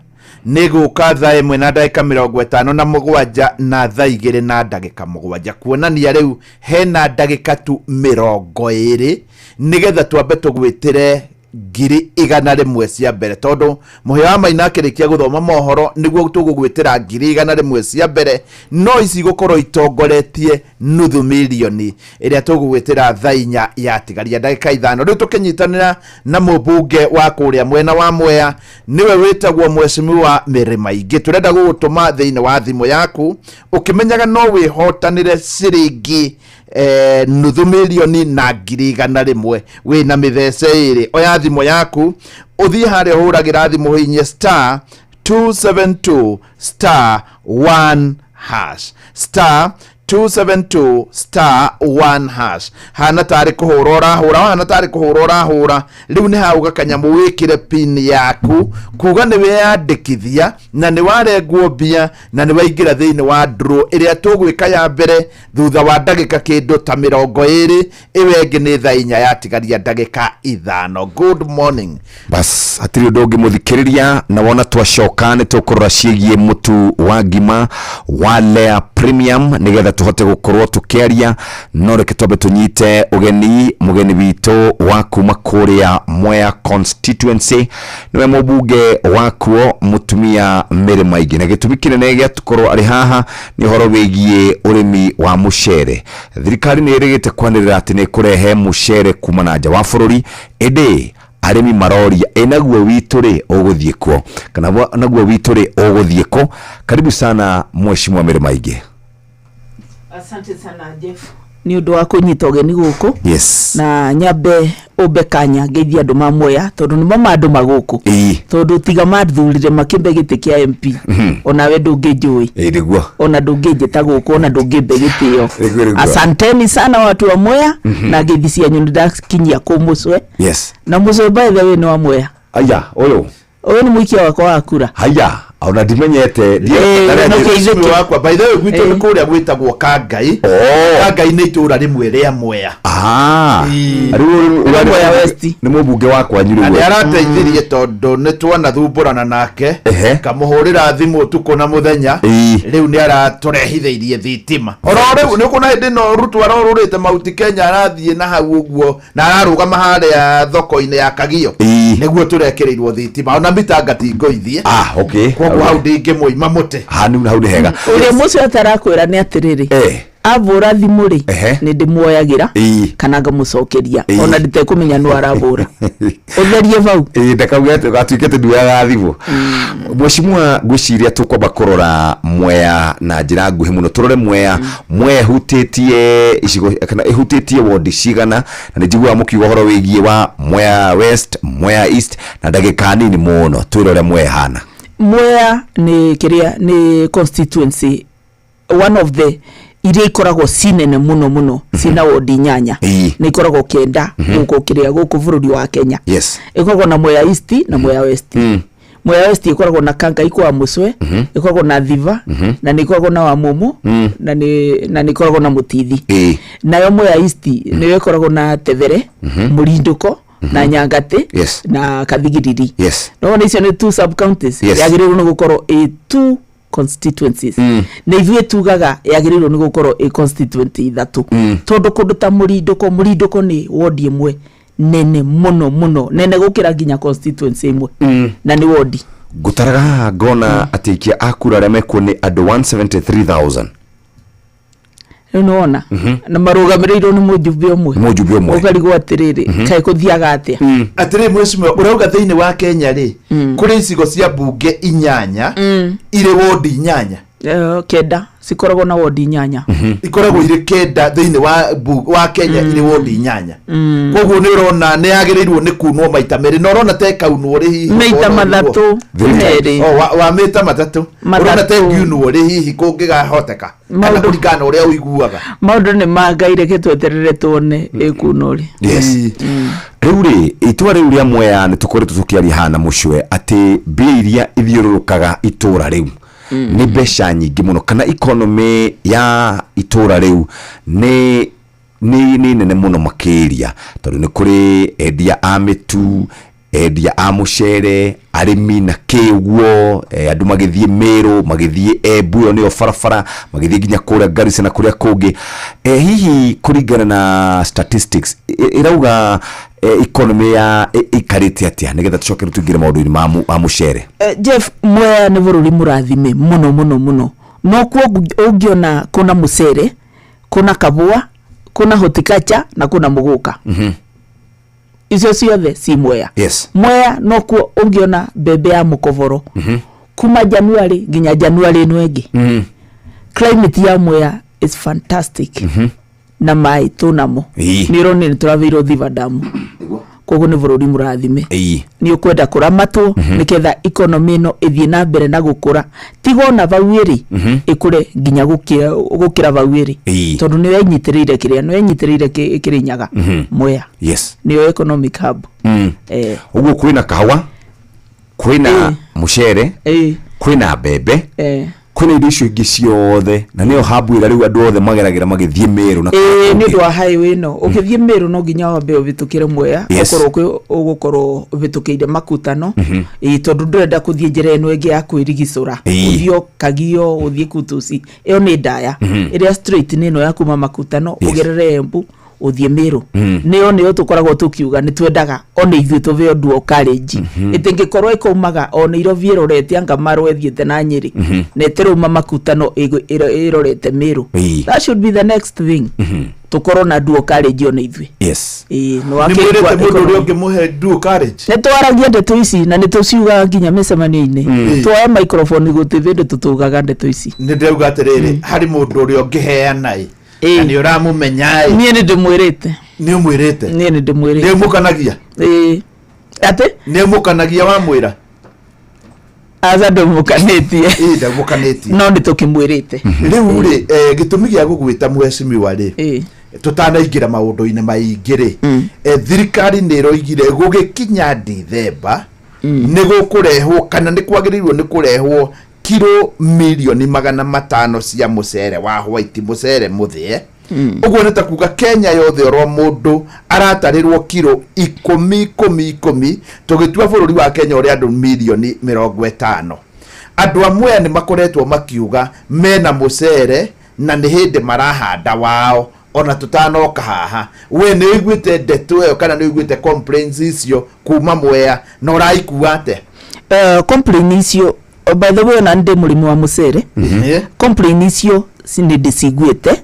nĩgũka thaa 1:57 na thaa 2:07 kuonania rĩu hena ndagĩka tu 20 nĩgetha twambe tũgwĩtĩre 100 cia mbere tondu mũhĩa wa Maina akĩrĩkia gũthoma mohoro nĩguo tũgũgwĩtĩra 100 cia mbere no ici gũkorwo itongoretie nuthu milioni ĩrĩa tũgũgwĩtĩra thaa 4 yatigaria ndagĩka 5. Rĩu tũkĩnyitanĩra na mũmbunge wa kũrĩa mwena wa Mwea niwe wĩtagwo Mheshimiwa Mary Maingĩ. Tũrenda gũgũtũma thĩinĩ wa thimũ yaku ũkĩmenyaga no wĩhotanĩre ciringi nuthu milioni na 100 wĩna mĩthece ĩrĩ. Oya thimũ yaku ũthiĩ harĩa ũhũragĩra thimũ hihinye star 272 star 1 hash star 272 star 1 hash. Hana tarĩ kũhũra ũrahũra hana tarĩ kũhũra ũrahũra rĩu nĩ hau gakanyamũ wĩkĩre pin yaku kuga nĩ weyandĩkithia na nĩ warengwo mbia na nĩ waingĩra thĩinĩ wa draw ĩrĩa tũgwĩka ya mbere thutha wa ndagĩka kĩndũ ta 20 ĩwe ĩngĩ nĩ thaa 4 yatigaria ndagĩka 5. Good morning. Bas hatirĩ ũndũ ũngĩ mũthikĩrĩria na wona twacoka nĩ tũkũrora ciĩgiĩ mũtu wa ngima wa Lea Premium nĩgetha tuhote gukorwo tukiaria no reke twambe tunyite mugeni witũ wa kuma kũrĩa Mwea constituency niwe mũbunge wakuo mutumia Mary Maingĩ na gĩtũmi kĩnene gĩa tukorwo arĩ haha nĩ ũhoro wĩgiĩ ũrĩmi wa mũcere. Thirikari nĩ ĩrĩgĩte kwanĩrĩra atĩ nĩ kũrehe mũcere kuma na nja wa bũrũri ĩndĩ arĩmi maroria naguo witũ rĩ ũgũthiĩ kũ kana naguo witũ rĩ ũgũthiĩ kũ. Karibu sana Mheshimiwa Mary Maingĩ. Asante sana Jeff ni undu wa kunyita ugeni guku. Yes. Na nyambe ubekanya ngeithia andu ma Mwea tondu nimo mandu maguku tondu tiga mathurire makimbe giti kia MP ona we ndungĩnjũĩ niguo ona ndungĩnjĩta guku ona ndungĩmbe gĩtĩo. Asanteni sana watu wa Mwea na ngeithi cianyu ndakinyia kũ Mucwe. Yes. Na Mucwe by the way ni wa Mwea. Aya uyu Oyo ni muikia wakwa wa kura. Haya, ona ndimenyete ndiye wakwa by the way gwitũ nĩ kũrĩa gwĩtagwo Kangai. Kangai nĩ itũra rĩmwe rĩa Mwea. Mwea West nĩ mũmbunge wakwa nyuru. Nĩ arateithirie tondũ nĩ twanathumbũrana nake kamũhũrĩra thimũ ũtukũ na mũthenya rĩu nĩ aratũrehithĩirie thitima. Oro rĩu nĩ kuona hĩndĩ no Ruto arorũrĩte Mount Kenya arathiĩ na hau ũguo na ararũgama harĩa thoko-inĩ ya Kagio nĩguo tũrekereirwo thitima ona mitangati ngoithie. Okay. Koguo hau ndingĩmũima mũtĩ. Hanu hau nĩ hega. Ũrĩa mũcio atarakwĩra nĩ atĩrĩrĩ. Avura thimuri ni ndimuoyagira kana ngamucokeria ona nditekũmenya no arabura utherie vau ndakauga gatwikete nduaga thimũ. Mheshimiwa ngwiciria tukwamba kurora Mwea na njira nguhi muno turore Mwea hutitie icigo kana ihutitie ward cigana na njigua mukiuga horo wigie wa Mwea West, Mwea East na ndagika nini muno twirore Mwea hana. Mwea ni constituency one of the iria ikoragwo cinene muno cina wodi nyanya ni ikoragwo kenda guko kiria guko bururi wa Kenya. Ikoragwo na Mwea East na Mwea West. Mwea West ikoragwo na Kangai kwa Muswe, ikoragwo na Thiva na ni ikoragwo na Wamumu na ni ikoragwo na Mutithi. Nayo Mwea East ni ikoragwo na Tevere, Murinduko na Nyangate na Kathigiriri. No one icio ni two sub counties yagiriru no gukorwo two constituencies. Na ithuĩ tugaga yagĩrĩirwo nĩ gũkorwo a constituency ithatu. Tondũ kũndũ ta Mũrindũko nĩ ward ĩmwe nene muno nene gũkĩra nginya constituency ĩmwe na nĩ ward. Ngũtaraga ngona atĩkia akura arĩa mekuo nĩ andũ 173,000. Unaona na marugamĩrĩirwo nĩ mũjumbe ũmwe ũkarigwo atĩrĩrĩ kaĩ kũthiaga atĩa. Atĩrĩ mheshimiwa urauga thĩinĩ wa Kenya rĩ kũrĩ icigo cia mbunge inyanya irĩ ward inyanya kenda sikoragwo na ward inyanya ikoragwo irĩ kenda thĩinĩ wa Kenya irĩ ward inyanya. Koguo nĩ urona nĩ yagĩrĩirwo nĩ kunwo maita merĩ na urona te kaunwo rĩ hihi maita mathatũ merĩ wa maita mathatũ urona te ngiunwo rĩ hihi kũngĩgahoteka kana kũringana ũrĩa ũiguaga maũndũ nĩ mangaire gĩtweterere tuone ĩkunwo rĩ. Rĩu rĩ itũra rĩu rĩa Mwea nĩ tũkoretwo tũkĩaria hana Mũcwe atĩ mbia iria ithiũrũrũkaga itũra rĩu ni mbeca nyingĩ muno kana economy ya itũra rĩu ni nene muno makĩria tondũ nĩ kũrĩ endia a mĩtu, endia a mũcere, arĩmi na kĩguo, andũ magĩthiĩ Meru, magĩthiĩ Embu, yo nĩyo barabara, magĩthiĩ nginya kũrĩa Garissa na kũrĩa kũngĩ. Hihi kũringana na statistics irauga economy ya ikarĩte atĩa nĩgetha tũcoke tũingĩre maũndũ-inĩ ma mũcere. Jeff, Mwea nĩ bũrũri mũrathime muno no kuo ũngĩona kuna mũcere, kuna kabua, kuna horticulture na kuna mũgũka. Icio ciothe si Mwea. Mwea no kuo ũngĩona mbembe ya mũkoboro kuma January nginya January ĩno ĩngĩ. Climate ya Mwea is fantastic na mai tunamo nirone nituravirwo Thiva Dam koguo ni bũrũri mũrathime ni ukwenda kũramatwo niketha economy no ithie na mbere na gũkũra tigo na bawĩri ikure nginya gũkira bawĩri tondu ni wenyitĩrĩire kĩrĩa ni wenyitĩrĩire Kĩrĩnyaga Mwea niyo economic hub. Uguo kwĩna kahũa, kwĩna mũcere, kwĩna mbembe, kwĩna indo icio ingĩ ciothe na nĩyo hub ĩrĩa rĩu andũ othe mageragĩra magĩthiĩ Meru na nĩ ũndũ wa highway no ũgĩthiĩ Meru no nginya wambe ũbĩtũkĩre Mwea ũgũkorwo ũbĩtũkĩire Makutano tondũ ndũrenda kũthiĩ njĩra ĩno ĩngĩ ya kwĩrigicũra ũthiĩ Kagio ũthiĩ Kutusi ĩyo nĩ ndaya ĩrĩa straight nĩ ĩno ya kuma Makutano ũgerere Embu uthie Meru nĩyo tũkoragwo tũkiuga nĩ twendaga ona ithuĩ tũbe Dual Carriage ĩtingĩkorwo ĩkaumaga ona Nairobi ĩrorete anga Marũ ĩthiĩte na Nyeri na ĩtĩrũma Makutano ĩrorete Meru. That should be the next thing. Tukorwo na Dual Carriage ona ithuĩ. No akĩrĩte mũndũ ũrĩa ũngĩmũhe Dual Carriage. Nĩ twaragia ndeto ici na nĩ tũciugaga nginya mĩcemanio-inĩ. Tuoya microphone gũtĩbĩ tũtugaga ndeto ici. Nĩ ndauga atĩrĩrĩ harĩ mũndũ ũrĩa ũngĩheana na nĩ ũramũmenya niĩ nĩ ndĩmwĩrĩte. Nĩ ũmwĩrĩte? Niĩ nĩ ndĩmwĩrĩte. Nĩ ũmũkanagia? Atĩ? Nĩ ũmũkanagia wamwĩra? Aza ndũmũkanĩtie. Ndamũkanĩtie. No nĩ tũkĩmwĩrĩte. Rĩu rĩ gĩtũmi gĩa gũgwĩta mheshimiwa rĩ tutanaingĩra maũndũ-inĩ maingĩ rĩ thirikari nĩ ĩroigire gũgĩkinya December nĩ gũkũrehwo kana nĩ kwagĩrĩirwo nĩ kũrehwo kilo milioni 500 cia mũcere wa white, mũcere mũthĩe. Ũguo nĩ ta kuga Kenya yothe orwa mũndũ aratarĩrwo kilo 10 tũgĩtua bũrũri wa Kenya ũrĩa andũ milioni 50. Andũ amwe nĩ makoretwo makiuga mena mũcere na nĩ hĩndĩ marahanda wao ona tutanoka haha. We nĩ wĩiguĩte ndeto ĩyo kana nĩ wĩiguĩte complaints icio kuma Mwea na ũraikua ate? Complain icio by the way na ndĩ mũrĩmi wa mũcere. Complain icio nĩ ndĩciguĩte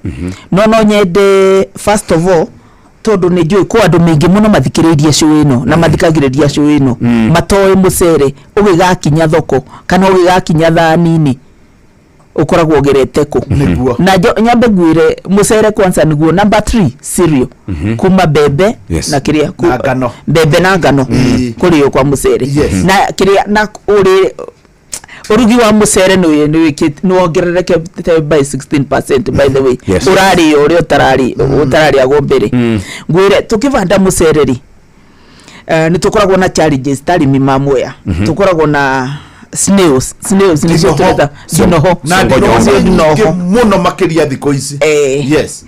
no nyende first of all tondu nĩ njũĩ kwa andũ maingĩ mũno mathikĩrĩirie show ĩno na mathikagĩrĩria show ĩno matoe mũcere ũgĩgakinya thoko kana ũgĩgakinya thani-inĩ ukoragwo gerete ko na nyambe ngwire mũcere kwanza niguo number 3 cereal kuma bebe na kiria ngano bebe na ngano kuri kwa mũcere na kiria na urugi wa mũcere nĩ wongerereke by 16% by the way urari uri utarari agombere ngwire tukivanda mũcere ri ni tukoragwo na challenges tarimi ma Mwea tukoragwo na snails ni cio tureta dinoho na muno makiria thiko ici yes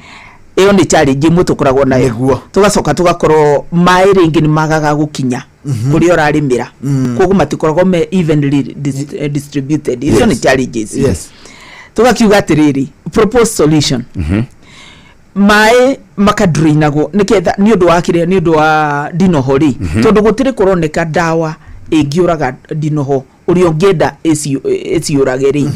iyo ni challenge mutukoragwo nayo tugacoka tugakorwo mai ringi ni magaga gukinya kuri orarimira koguo matikoragwo me evenly distributed icio ni challenges yes tugakiuga atiriri proposed solution mai makadrainago niketha ni undu wa kiria ni undu wa dinoho ri tondu gutiri kuroneka dawa ingiuraga dinoho uri ongenda eciurageri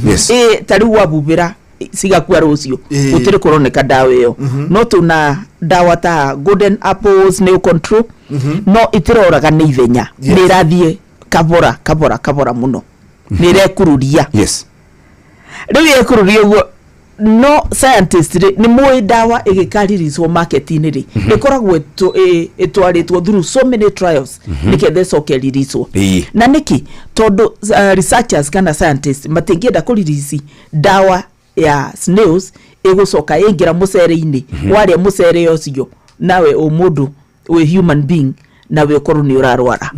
tari wabubira sigakua rucio gutiri kuroneka dawa iyo no tuna dawa ta golden apples nail control no itiroraga ni ithenya ni rathie kabora muno ni rekururia riu yekururia uguo no scientist ni moe dawa igikaririzwo market-inĩ ri ikoragwo etwaritwo through so many trials nikethe cokeririzwo na niki tondu researchers kana scientists matingienda kuririsi dawa ya snails igucoka ingira mũcere-inĩ waria mũcere ũcio nawe o mũndũ we human being nawe ukorwo ni urarwara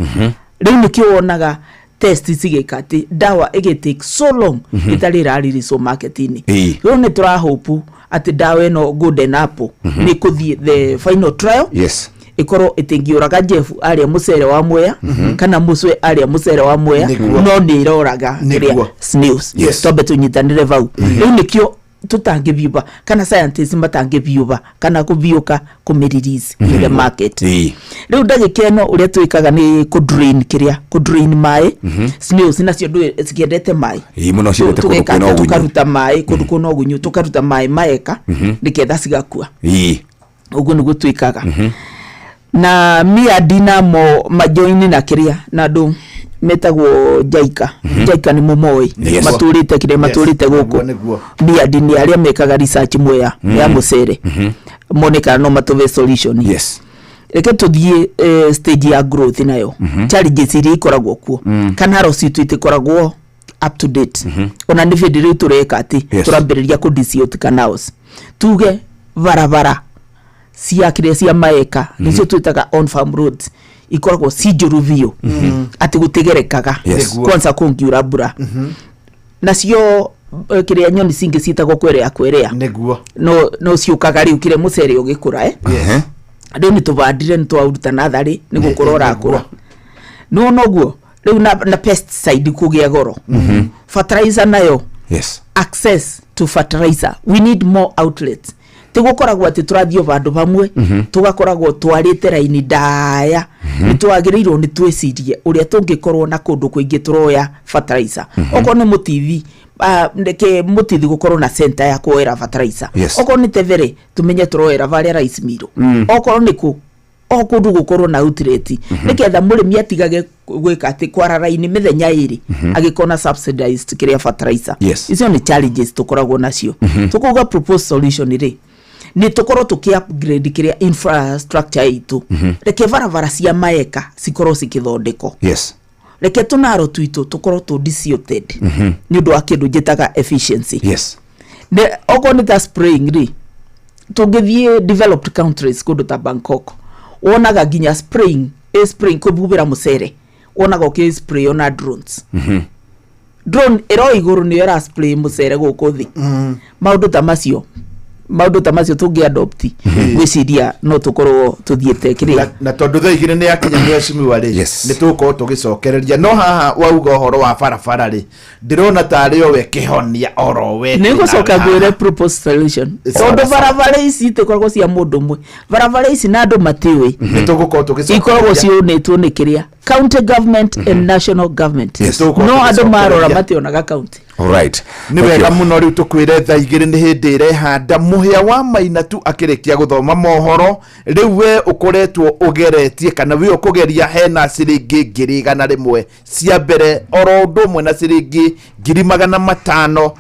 riu nikio wonaga test cigikati dawa take so long itari raririswo market-inĩ riu ni turahope ati dawa ino golden apple ni kuthie the final trial ikorwo itingiuraga Jeff aria mũcere wa Mwea kana Muswe aria mũcere wa Mwea no ni iroraga snails tobe tunyitanire vau riu nikio tutangiviuba kana scientists matangiviuba kana kuviuka kumiririze the market riu ndagikeno uria twikaga ni kudrain mai snails nacio ciendete mai muno ciendete kuno tukaruta mai kuno gunyu tukaruta mai maeka niketha cigakua uguo niguo twikaga na mia dinamo majoini na kiria na ndu metagwo jaika ni mumoi maturite kire maturite guku mia dini aria mekaga research Mwea ya mũcere monika no matuve solution reke tuthie stage ya growth nayo challenges iria ikoragwo kuo kana rosi twitikoragwo up to date ona ni video tureka ati turambiriria ku disiot canals tuge barabara cia kire cia maeka nicio twitaga on farm roads ikoragwo sijuruvio ati gutigerekaga kwanza kungiura mbura nacio kiria nyoni cingi citagwo kwerea niguo no ciukaga riu kire mũcere ugikura andu ni tubandire ni twaruta nathari ni gukorora akura no noguo riu na pesticide kugia goro fertilizer nayo access to fertilizer we need more outlets tigukoragwo ati turathio vandu vamwe tugakoragwo twarite raini ndaya nitwagirirwo ni twicirie uria tungikorwo na kundu kuingi turoya fertilizer oko ni mutithi ndeke mutithi gukorwo na center ya kuoera fertilizer oko ni tevere tumenye turoera varia rice mill oko niku okundu gukorwo na outlet niketha murimi atigage gwika ati kwara raini mithenya iri agikona subsidized kiria fertilizer icio ni challenges tukoragwo nacio tukuga propose solution ri ni tukorwo tuki-upgrade kiria infrastructure itu reke varavara cia maeka cikorwo cikithondeko reke tunaro twitu tukorwo tu disioted ni undu wa kindu njitaga efficiency ne oko ni ta spraying ri tungithie developed countries kundu ta Bangkok wonaga ginya spraying kububira mũcere wonaga ki spray ona drones drone ero iguru ni era spray mucere guku thi maundu ta macio tungi adopt gwiciria no tukorwo tuthiete kire na tondu thaigire ni akinya mweshimiwa ri ni tuko tugicokereria no haha wauga horo wa barabara ri ndirona tari o we kihonia oro we ni gucoka gwire propose solution tondu barabara ici tikoragwo cia mundu mwe barabara ici na andu matiwi ni tugukorwo tugicokereria ikoragwo cionetwo ni kiria county government and national government no andu marora mationaga county. Alright. Ni wega muno riu tukwire tha igiri ni hindi irehanda muhia wa Mainatu akirikia guthoma mohoro riu we ukoretwo ugeretie kana we ukugeria hena ciringi ngiri igana rimwe cia mbere oro ndumwe na ciringi ngiri magana matano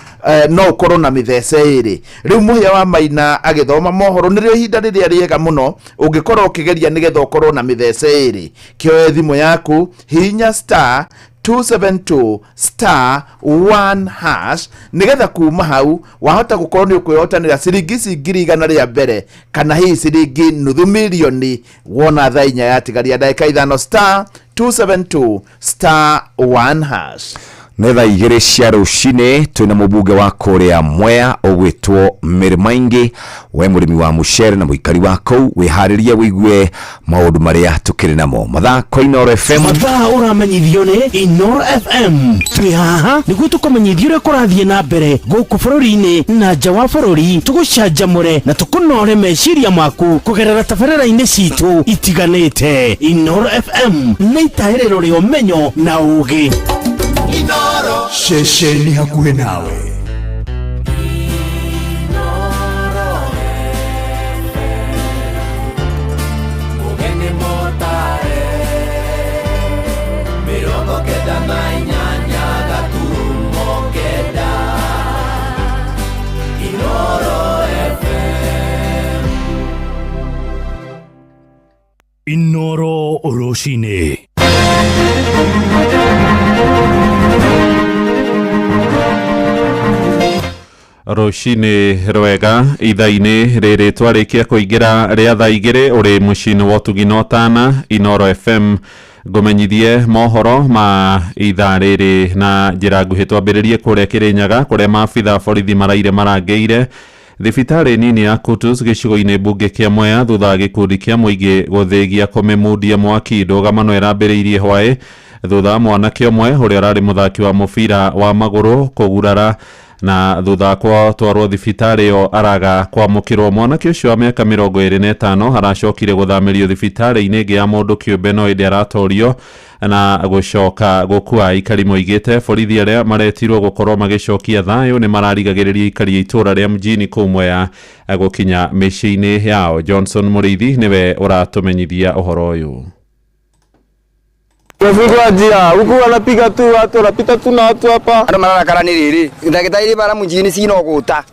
no ukorwo na mithece iri riu muhia wa Maina agithoma mohoro ni rio ihinda riria riega muno ungikorwo ukigeria nigetha ukorwo na mithece iri kioe thimu yaku hinya star 272 star 1 hash nigetha kuma hau wahota gukorwo ni ukwihotanira ciringi ngiri igana ria mbere kana hii ciringi nuthu milioni wona thaa inya yatigaria ndagika 5 star 272 star 1 hash. Netha igere cia rucine twina mubunge wa Korea Mwea ogwitwo Mirimaingi we murimi wa mucere na muikari wa kou wiharirie wigue maundu maria tukiri namo mathako Inoro FM mathaa uramenyithio ni Inoro FM twi haha niguo tukumenyithio ria kurathie na mbere guku bururi-ini na nja wa bururi tugucanjamure na tukunore meciria maku kugerera tabarĩra-inĩ citu itiganĩte. Inoro FM nĩ itaĩrĩro rĩa ũmenyo na ũũgĩ. Inoro shesheni hakuhe nawe. Inoro Oroshine. Roshine rwega itha-inĩ rĩrĩ twarĩkia kũingĩra rĩa thaa igĩrĩ ũrĩ mũciĩ-inĩ wa ũtugino tana Inoro FM ngũmenyithie mohoro ma itha rĩrĩ na njĩra nguhĩ twambĩrĩrie kũrĩa Kĩrĩnyaga kũrĩa maabitha borithi maraire marangĩire thibitarĩ nini ya Kutus gĩcigo-inĩ mbunge kĩa Mwea thutha wa gĩkundi kĩa mũingĩ gũthĩgia kũmemundia mwaki ndũgamano ĩrambĩrĩirie hwaĩ thutha mwanake ũmwe ũrĩa ararĩ mũthaki wa mũbira wa magũrũ kũgurara na thutha kwa twarwo thibitarĩ ĩyo araga kwamũkĩrwo. Mwanake ũcio wa mĩaka 25 aracokire gũthamĩrio thibitarĩ-inĩ ĩngĩ ya mũndũ kĩũmbe no ĩndĩ aratorio na gũcoka gũkua aikari moigĩte borithi arĩa maretirwo gũkorwo magĩcokia thayũ nĩ mararigagĩrĩria aikari itũra rĩa mjini kũu Mwea gũkinya mĩciĩ-inĩ yao. Johnson Mũrĩithi nĩwe ũratũmenyithia ũhoro ũyũ. Kwa njia huku wanapiga tu watu wanapita tu na watu hapa andu mararakara ni riri ndagitari bara mujini sino guta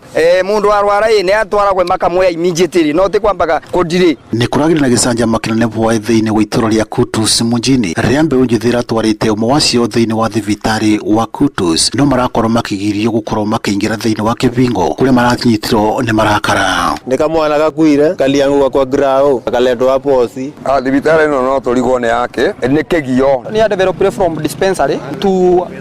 mundu arwara ni atwara gwe makamwe immediately no te kwambaga kodire ni kuragire na gicanja makinane bwa thiini wa ituro ria Kutus mujini riambe unjithira twarite umwe wacio thiini wa thibitari wa Kutus no marakorwo makigirio gukorwo makiingira thiini wa kibingo kuria marathinyitiro ni marakara ni kamwana gakuire kaliangu kwa grao akaletwo hapo osi thibitari no turigwo ni yake ni kigio ni ya develop from dispensary to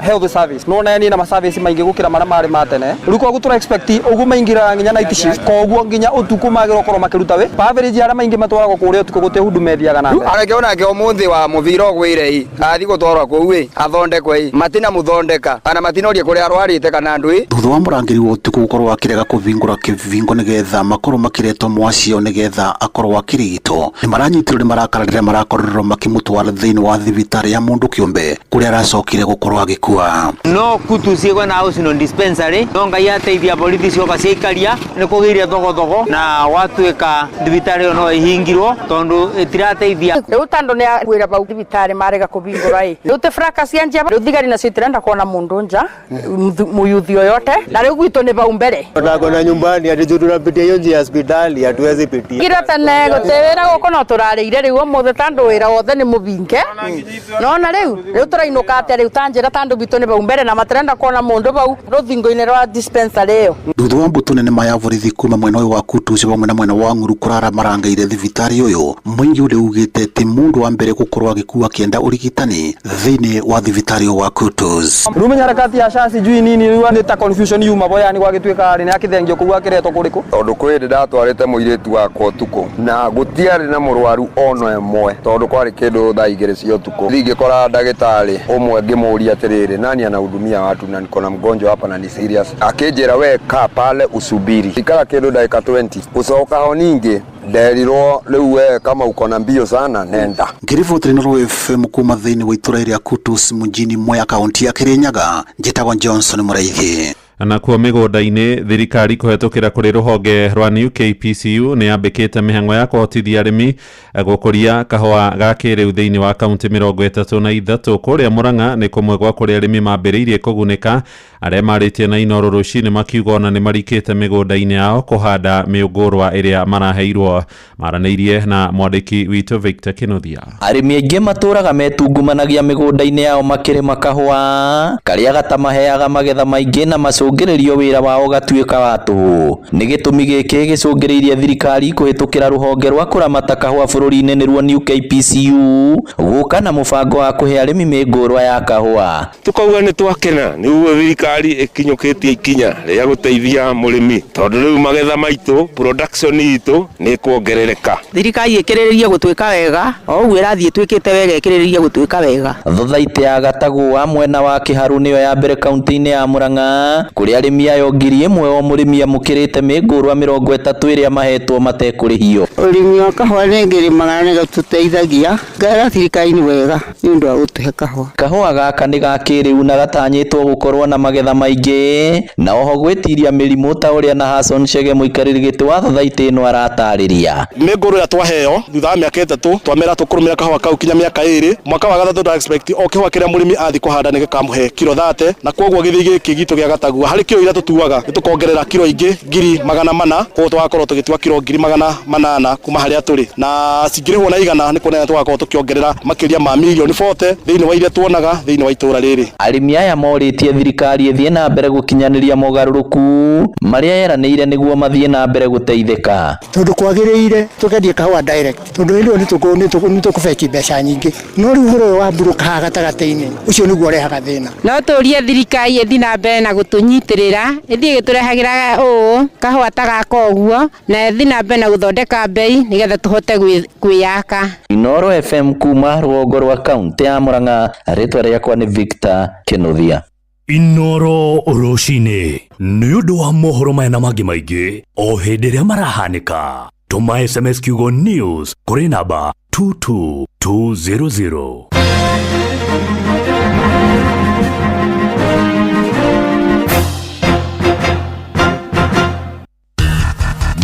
health service no na ni na service maingi gukira mara mari matene ruko gutura expect ugu maingira nginya night shift ko ugu nginya utuku magiro korwo makiruta we average ara maingi matwara kuria utuku gute hudumeria kana arakiona ke omuthi wa muviro gwire athi gutwara ku we athondekwe matina muthondeka ana matinorie kuria arwarite kana ndui thutha wa murangiri wa utuku gukorwo akirega kuvingura kivingo nigetha makorwo makiretwo mwacio nigetha akorwo akirigito ni maranyitirwo ni marakararira marakorwo makimutwara thiini wa thibitari ya mundu kiumbe kuria aracokire gukorwo agikua no kutusiegwa na house no dispensary no ngai ateithia borithi cio baciikaria ni kugiria thogo na watu eka thibitari no ihingirwo tondu itirateithia riu tando ni gwira bau thibitari marega kubingura riu te fracas ya njia riu thigari na citirenda kuona mundu nja muyuthi yoyote na riu gwitu ni bau mbere ndakona nyumbani ati tunapitia hiyo njia hospitali hatuwezi pitia gira tene gutewira guko no turarire riu muthe tando wira wothe ni mubinge no na riu turainuka ati riu tanjira tando gwitu ni bau mbere na matirenda kuona mundu bau ruthingo-ini rwa dispensary iyo thutha wa mbuto nene maya borithi kuma mwena uyu wa Kutus bamwe na mwena wa Nguru kurara marangaire thibitari uyu mwingi uri ugite ti mundu wa mbere gukorwa gikuwa kienda urigitani thini wa thibitari wa Kutus. Rumenya harakati ya SHA sijui nini ni ta confusion yuma boya ni gwagitwika ari ni akithengio kuwa kireto kuriku tondu kwiri ndatwarite muiritu wakwa utuku na gutiari na murwaru ono emwe tondu kwari kindu thaa igiri cia utuku ngikora ndagitari umwe ngimuria atiriri nani anahudumia watu na niko na mgonjwa hapa na ni serious akijera we ka pale usubiri ikara kindu dakika 20 usoka honingi nderirwo riu we kama uko na mbio sana nenda. Ngiriboti Noro FM kuma thini wa itura iria Kutus mjini Mwea kaunti ya Kirinyaga njitagwo Johnson Muraithi. Na kuo migunda-ini thirikari kuhetukira kuri ruhonge rwa KPCU ni yambikite mihango ya kuhotithia arimi gukuria kahua ga kiriu thiini wa kaunti 33 kuria Murang'a ni kumwe gwa kuria arimi mambiriirie kugunika aria maritie na Inooro rucini makiuga ona ni marikite migunda-ini yao kuhanda miungurwa iria maraheirwo. Maraniirie na mwandiki witu Victor Kinuthia. Arimi aingi maturaga metungumanagia migunda-ini yao makirima kahua karia gatamaheaga magetha maingi na macungiririo wira wao gatuika watu ni gitumi giki gicungiririe thirikari kuhitukira ruhonge rwa kuramata kahua bururi-ini nirwo KPCU guka na mubango wa kuhe arimi mingurwa ya kahua. Tukauga ni twakena niguo thirikari ikinyukitie ikinya ria guteithia murimi tondu riu magetha maitu production itu ni kuongerereka. Thirikari ikiriririe gutuika wega oguo irathie twikite wega ikiriririe gutuika wega. Thothaite ya Gatagua mwena wa Kiharu niyo ya mbere kaunti-ini ya Murang'a kuri arimi ayo ngiri imwe o murimi amukirite mingurwa 30 iria mahetwo matekurihio. Urimi wa kahua ni ngiri magana gatuteithagia ngara thirikari ni wega ni undu wa gutuhe kahua. Kahua gaka ni gakiriu na gatanyitwo gukorwo na magetha maingi na oho gwitiria mirimu ta uria na Hassan Chege muikariri giti wa thothaite ino aratariria. Minguru ya twaheo thutha wa miaka 3 twamera tukurumira kahua kau kinya miaka 2 mwaka wa gatatu da expect o kahua kiria murimi athi kuhanda ni gikamuhe kilo 30 na kwoguo githi giki gitu gia Gatagua hari kilo ira tutuaga nitukongerera kilo ingi 400 ko twakorwo tugitua kilo 800 kuma haria turi na cingirihwo na igana ni kuonera twakorwo tukiongerera makiria ma milioni 40 thiini wa iria tuonaga thiini wa itura riri. Arimi aya moritie thirikari ithie na mbere gukinyaniria mogaruruku maria yeraniire niguo mathie na mbere guteithika tondu kwagiriire tukendie kahua direct tondu ndio ni tukubeki mbeca nyingi no riu horo wa mburuka gatagati-ini ucio niguo rehaga thina. No turie thirikari ithi na mbere na gutunyitirira ithi giturehagira kahua tagaka uguo na ithi na mbere na guthondeka bei nigetha tuhote kwiyaka. Inooro FM kuma rugongo rwa kaunti ya Murang'a ritwa riakwa ni Victor Kinuthia. Inooro rucini ni undu wa mohoro maya na mangi maingi o hindi ria marahanika tuma SMS kiugo news kuri namba 22200.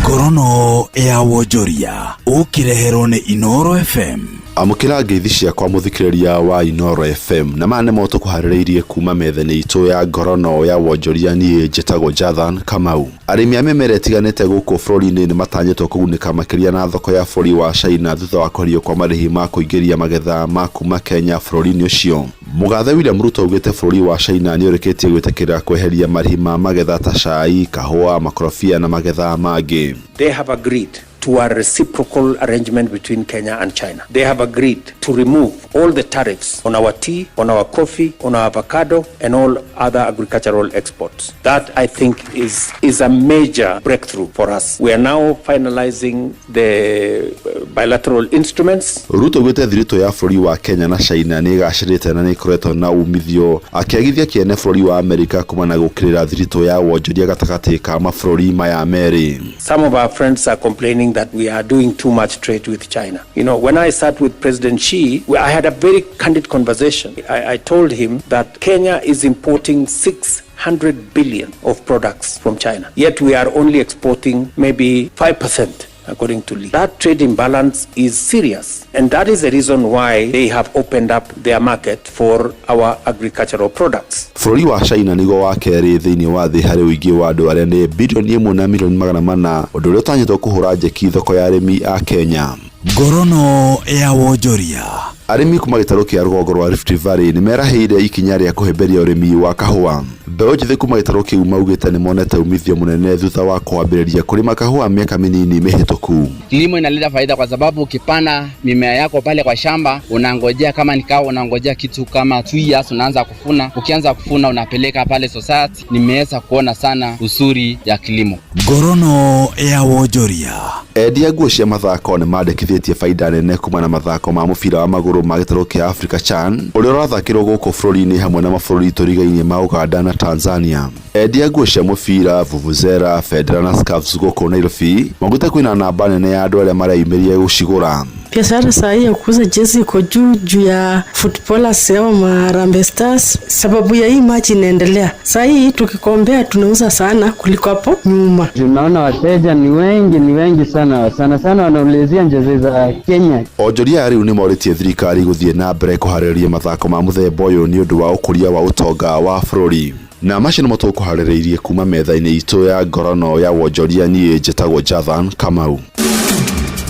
Ngorono ya wonjoria ukireherwo ni Inooro FM. Amukira ngeithi ciakwa muthikiriria wa Inooro FM na mane moto kuhaririirie kuma methene itu ya ngorono ya wonjoria nie njitagwo Jathan Kamau. Arimi a mimera itiganite guku bururi-ini ni matanyitwo kugunika makiria na thoko ya bururi wa China thutha wa kurio kwa marihi ma kuingiria magetha ma kuma Kenya bururi-ini ucio. Mugathe William Ruto ugite bururi wa China ni ureketie gwitikira kweheria marihi ma magetha ta cai, kahua, makorofia na magetha mangi. They have agreed to a reciprocal arrangement between Kenya and China. They have agreed to remove all the tariffs on our tea, on our coffee, on our avocado, and all other agricultural exports. That, I think, is a major breakthrough for us. We are now finalizing the bilateral instruments. Ruto gwete thirito ya bururi wa Kenya na China ni gacirite na ni ikoretwo na umithio akiagithia kiene bururi wa Amerika kuma na gukirira thirito ya wonjoria gatagati ka mabũrũri maya meri. Some of our friends are complaining that we are doing too much trade with China. You know, when I sat with President Xi, I had a very candid conversation. I told him that Kenya is importing 600 billion of products from China, yet we are only exporting maybe 5%. According to Lee. That trade imbalance is serious, and that is the reason why they have opened up their market for our agricultural products. Bururi wa China nigo wa keri thiini wa thi hari uingi wa andu aria ni bilioni 1 na milioni 400 undu uria utanyitwo kuhura njeki thoko ya arimi a Kenya. Ngorono ya wonjoria arimi kuma gitaru kia rugongo rwa Rift Valley ni meraheire ikinya ria kuhemberia urimi wa kahua. mbeũ njĩthĩ kuma gĩtarũ kĩu maugĩte nĩ monete umithio mũnene thutha wa kwambĩrĩria kũrĩma kahũa miaka mĩnini mĩhĩtũku. Kilimo inaleta faida kwa sababu ukipanda mimea yako pale kwa shamba unangojea kama ni kawa unangojea kitu kama 2 years unaanza kufuna. Ukianza kufuna unapeleka pale society. Nimeweza kuona sana uzuri ya kilimo. Ngorono ya wonjoria. Endia nguo cia mathako nĩ mandĩkithĩtie faida nene kuma na mathako ma mũbira wa magũrũ ma gĩtarũ kĩa Africa CHAN ũrĩa ũrathakĩrwo gũkũ bũrũri-inĩ hamwe na mabũrũri tũrigainie ma Uganda na Tanzania. Endia nguo cia mũbira, vuvuzela, federa na scarves gũkũ Nairobi maugĩte kwĩna namba nene ya andũ arĩa mareyumĩria gũcigũra. Biashara sahi ya kuuza jezi iko juu ya footballers au Harambee Stars. Sababu ya hii match inaendelea. Sahi tukikombea tunauza sana kuliko hapo nyuma. Tunaona wateja ni wengi sana wanaulizia jezi za Kenya. Onjoria rĩu nĩ morĩtie thirikari gũthiĩ na mbere kũharĩrĩria mathako ma mũthemba ũyũ nĩ ũndũ wa ũkũria wa ũtonga wa bũrũri. Na macio nĩmo tũkũharĩrĩirie kuma metha-inĩ itũ ya ngorono ya wonjoria. Niĩ njĩtagwo Jathan Kamau.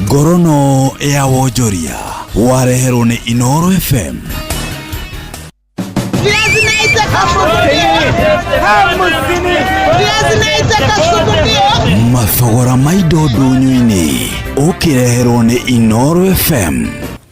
Ngorono ya wonjoria wareherwo nĩ Inoro FM. Mathogora ma indo ndũnyũ-inĩ ũkĩreherwo nĩ Inoro FM.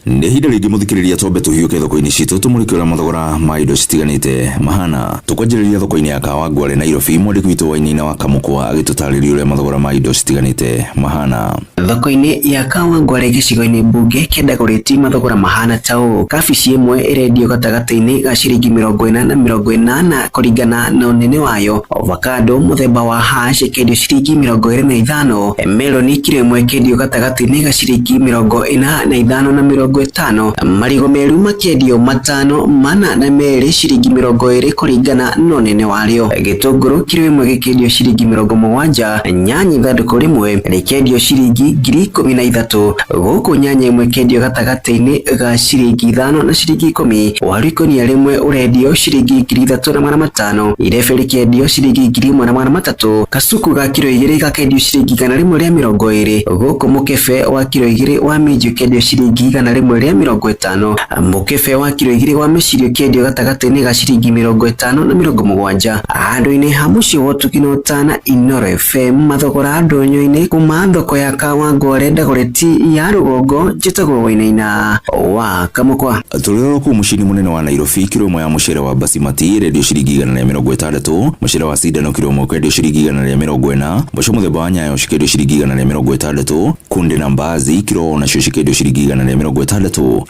Nĩ ihinda rĩngĩ mũthikĩrĩria twambe tũhiũke thoko-inĩ citũ tũmũrĩke ũrĩa mathogora ma indo citiganĩte mahana. Tũkwanjĩrĩria thoko-inĩ ya Kawangware Nairobi, mwandĩki witũ wa Wainaina wa Kamũkwa agĩtũtarĩria ũrĩa mathogora ma indo citiganĩte mahana. Thoko-inĩ ya Kawangware gĩcigo-inĩ mbunge kĩenda gũrĩti mathogora mahana ta ũũ. Kabici ĩmwe ĩrendio gatagatĩ-inĩ ga ciringi 40 na 80 kũringana na ũnene wayo. Avocado mũthemba wa hash ĩkendio ciringi 25. Meloni kilo ĩmwe ĩkendio gatagatĩ-inĩ ga ciringi 45 na 50. Marigo meru makendio 5, 4 na 2 ciringi 20 kũringana na ũnene warĩo. Gĩtũngũrũ kilo ĩmwe gĩkendio ciringi 70. Nyanya ithandũkũ rĩmwe rĩkendio ciringi 13,000. Gũkũ nyanya ĩmwe ĩkendio gatagatĩ-inĩ ga ciringi 5 na ciringi 10. Waru ikũnia rĩmwe ũrendio ciringi 3,500. Irebe rĩkendio ciringi 1,300. Kasuku ga kilo 2 gakendio ciringi 120. Gũkũ mũkebe wa kilo 2 wa minji ũkendio ciringi 150. Mũkebe wa kilo 2 wa mĩcirio ũkendio gatagatĩ-inĩ ga ciringi 50 na 70. Handũ-inĩ ha mũciĩ wa Ũtukĩ na Inoro FM mathogora ndũnyũ-inĩ kuma thoko ya Kawangware Ndagũrĩti ya Rũgongo. Njĩtagwo Wainaina wa Kamũkwa. Tũrĩrwo kũ mũciĩ mũnene wa Nairobi, kilo ĩmwe ya mũcere wa Basmati rendio ciringi 160. Mũcere wa Sidano kilo ĩmwe ũkendio ciringi 140. Mboco mũthemba wa Nyayo cikendio ciringi 160. Kunde na Mbaazi kilo nacio cikendio ciringi 160.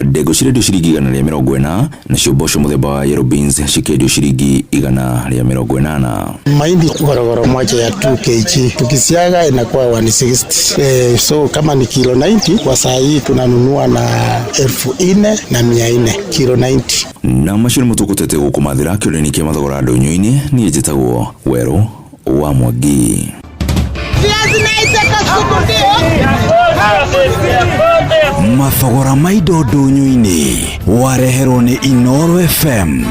Ndengũ cirendio ciringi 140. Nacio mboco mũthemba wa Yellow Beans cikendio ciringi 180. Mahindi gorogoro moja ya 2 kg tukisiaga inakuwa 160. So kama ni kilo 90 kwa saa hii tunanunua na 4,400 kilo 90. Na macio mũtukũtete gũkũ mathira kĩũrĩa-inĩ kĩa mathogora ndũnyũ-inĩ. Niĩ njĩtagwo Werũ wa Mwangi. Mathogora ma indo ndũnyũ-inĩ wareherwo nĩ Inoro FM.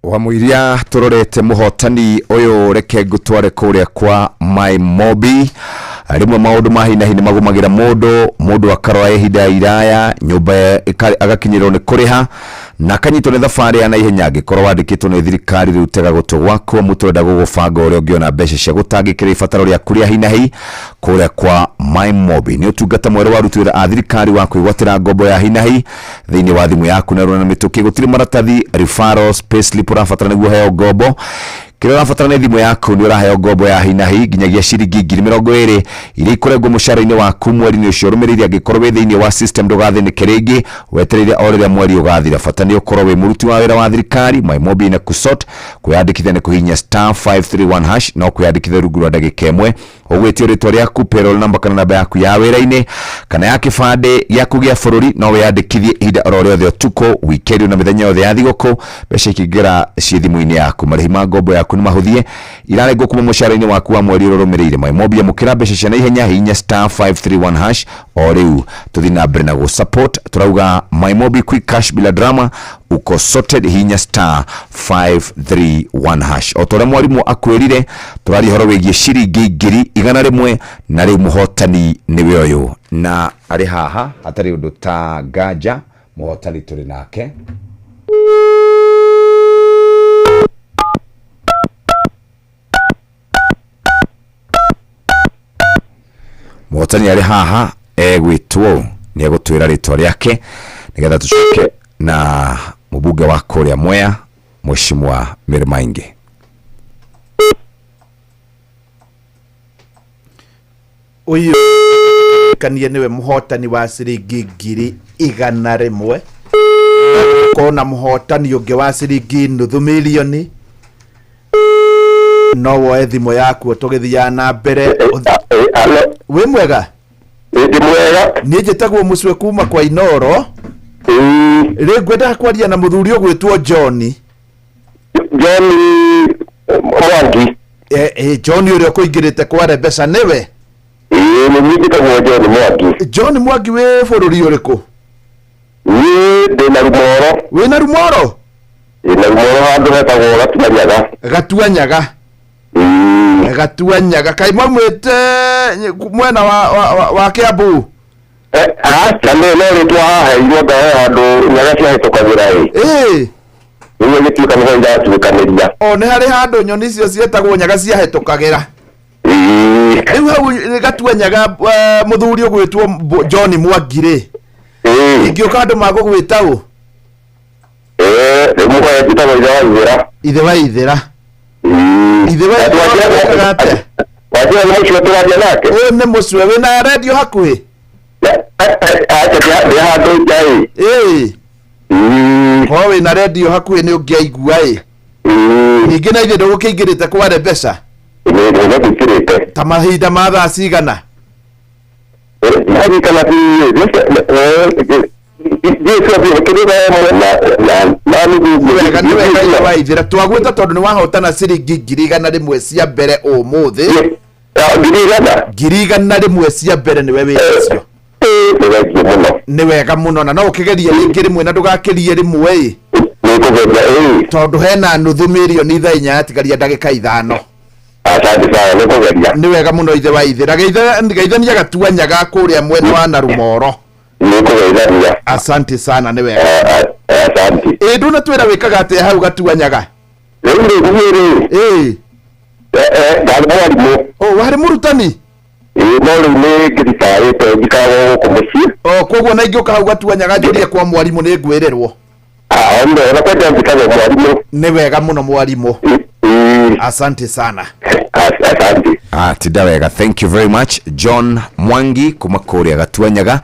Wamũiria tũrorete mũhotani ũyũ reke ngũtware kũrĩa kwa My Mobi. Rĩmwe maũndũ ma hinahi nĩ magũmagĩra mũndũ akarora ihinda iraya nyũmba agakinyĩrwo nĩ kũrĩha na kanyitwo nĩ thabarĩ ya naihenya angĩkorwo wandĩkĩtwo nĩ thirikari rĩu tega gũtũ gwaku mũtũrenda gũgũbanga ũrĩa ũngĩona mbeca cia gũtangĩkĩra ibataro rĩaku rĩa hinahi kũrĩa kwa My Mobi. Nĩ ũtungata mwerũ wa aruti wĩra a thirikari wa kwĩgwatĩra ngombo ya hinahi thĩinĩ wa thimũ yaku na rũrenda mĩtũkĩ. Gũtirĩ maratathi, referrals, payslip ũrabatara nĩguo heo ngombo. Kĩrĩa ũrabatara nĩ thimũ yaku nĩ ũraheo ngombo ya hinahi nginyagia ciringi 20,000 iria ikoragwo mũcara-inĩ waku mweri-inĩ ũcio ũrũmĩrĩire. Angĩkorwo wĩ thĩinĩ wa system ndũgathĩnĩke rĩngĩ wetereire o rĩrĩa mweri ũgathira. Bata nĩ ũkorwo wĩ mũruti wa wĩra wa thirikari. My Mobi na kusort kwĩyandĩkithia nĩ kũhihinya *531# no kwĩyandĩkithia rungu rwa ndagĩka ĩmwe. Ũgwĩtio rĩtwa rĩaku, payroll number kana namba yaku ya wĩra-inĩ kana ya kĩbandĩ gĩaku gĩa bũrũri no wĩyandĩkithie ihinda oro rĩothe ũtukũ, wikendi na mĩthenya yothe ya thigũkũ. Mbeca ikĩingĩra ciĩ thimũ-inĩ yaku. Marĩhi ma ngombo yaku nĩ mahũthie irarengwo kuma mũcara-inĩ waku wa mweri ũrũmĩrĩire. My Mobi amũkĩra mbeca cia naihenya hihinya *531# o rĩu. Tũthiĩ na mbere na gũ support. Tũrauga My Mobi quick cash bila drama uko sorted hihinya *531#. O tũrĩa mwarimũ akwĩrire tũraria horo wĩgiĩ ciringi 100,000 na rĩu mũhotani nĩwe ũyũ na arĩ haha hatarĩ ũndũ ta nganja. Mũhotani tũrĩ nake Mwotani ari haha egwitwo ni egutwira ritwa riake nigetha tucoke na mubuge wa Kuria Mwea Mheshimiwa Mary Maingi. Uyu kanie niwe muhotani wa ciringi 100,000 kona muhotani ungi wa ciringi 500,000 no woe thimu yaku tugithia na mbere. We mwega? Ndi mwega. Ni njitagwo Mucwe kuma kwa Inoro. Ri ngwenda kwaria na muthuri ugwitwo John Mwangi. John uria kuingirite kware mbeca niwe? Ni njitagwo John Mwangi. John Mwangi we bururi uriku? Ndi na Rumoro. We na Rumoro? Na Rumoro handu hetagwo Gatuanyaga. Gatuanyaga. Gatuanyaga kai mwamwete mwena wa Kiambu. No ritwa haha inyuothe handu nyaga ciahĩtũkagĩra nĩguo gĩtuĩka nĩho iratuĩkanĩria. Nĩ harĩ handũ nyoni icio ciĩtagwo nyaga ciahĩtũkagĩra. Rĩu hau Gatuanyaga mũthuri ũgwĩtwo John Mwangi-rĩ, ingĩũka andũ magũgwĩta ũ? Mũhoya njĩtagwo Ithe wa Ithĩra. Ithe wa Ithĩra. Ithe wa Ithĩra atĩa? Wajua nĩ Mũcwe tũraria nake? Nĩ Mũcwe wĩna redio hakuhĩ? Kwa wĩna redio hakuhĩ nĩ ũngĩaigua ningĩ na ithe ndũgũkĩingĩrĩte kware mbeca ta mahinda ma thaa cigana? Nĩwega wa Ithĩra twagwĩta tondũ nĩ wahotana ciringi 100,000 cia mbere ũmũthĩ. 100,000 cia mbere nĩwe wĩcio. Nĩ wega mũno na no ũkĩgerie rĩngĩ rĩmwe na ndũgakĩrie rĩmwe tondũ hena nuthu mirioni thaa 4 yatigaria ndagĩka 5. Nĩ wega mũno Ithe wa Ithĩra. Geithania Gatuanyaga kũrĩa mwena wa Narumoro. Asante sana, nĩ wega. Ndũnatwĩra wĩkaga atĩa hau Gatuanyaga? Warĩ mũrutani? No rĩu nĩ ngĩthitarĩte njikaraga gũkũ mũciĩ. Koguo na ingĩũka hau Gatuanyaga njũrie kwa mwarimũ nĩ ngwĩrĩrwo? Na kwenda njikaga mwarimũ. Nĩ wega mũno mwarimũ. Asante sana. Tida wega, thank you very much John Mwangi kuma Kuria Gatuanyaga.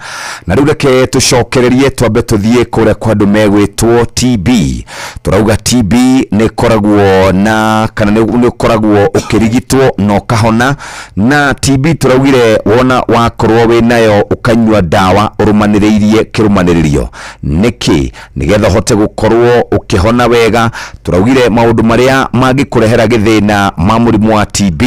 Na rĩu reke tucokererie twambe tuthie kũrĩa kwa andũ megwĩtwo TB. Turauga TB nĩ koragwo na kana nĩ koragwo ũkĩrigitwo no kahona, na TB turaugire wona wakorwo wĩnayo ũkanyua dawa ũrũmanĩrĩirie kĩrũmanĩrĩrio nĩkĩ nĩgetha hote gũkorwo ũkĩhona wega. Turaugire maũndũ marĩa mangĩkũrehera gĩthĩna ma mũrimũ wa TB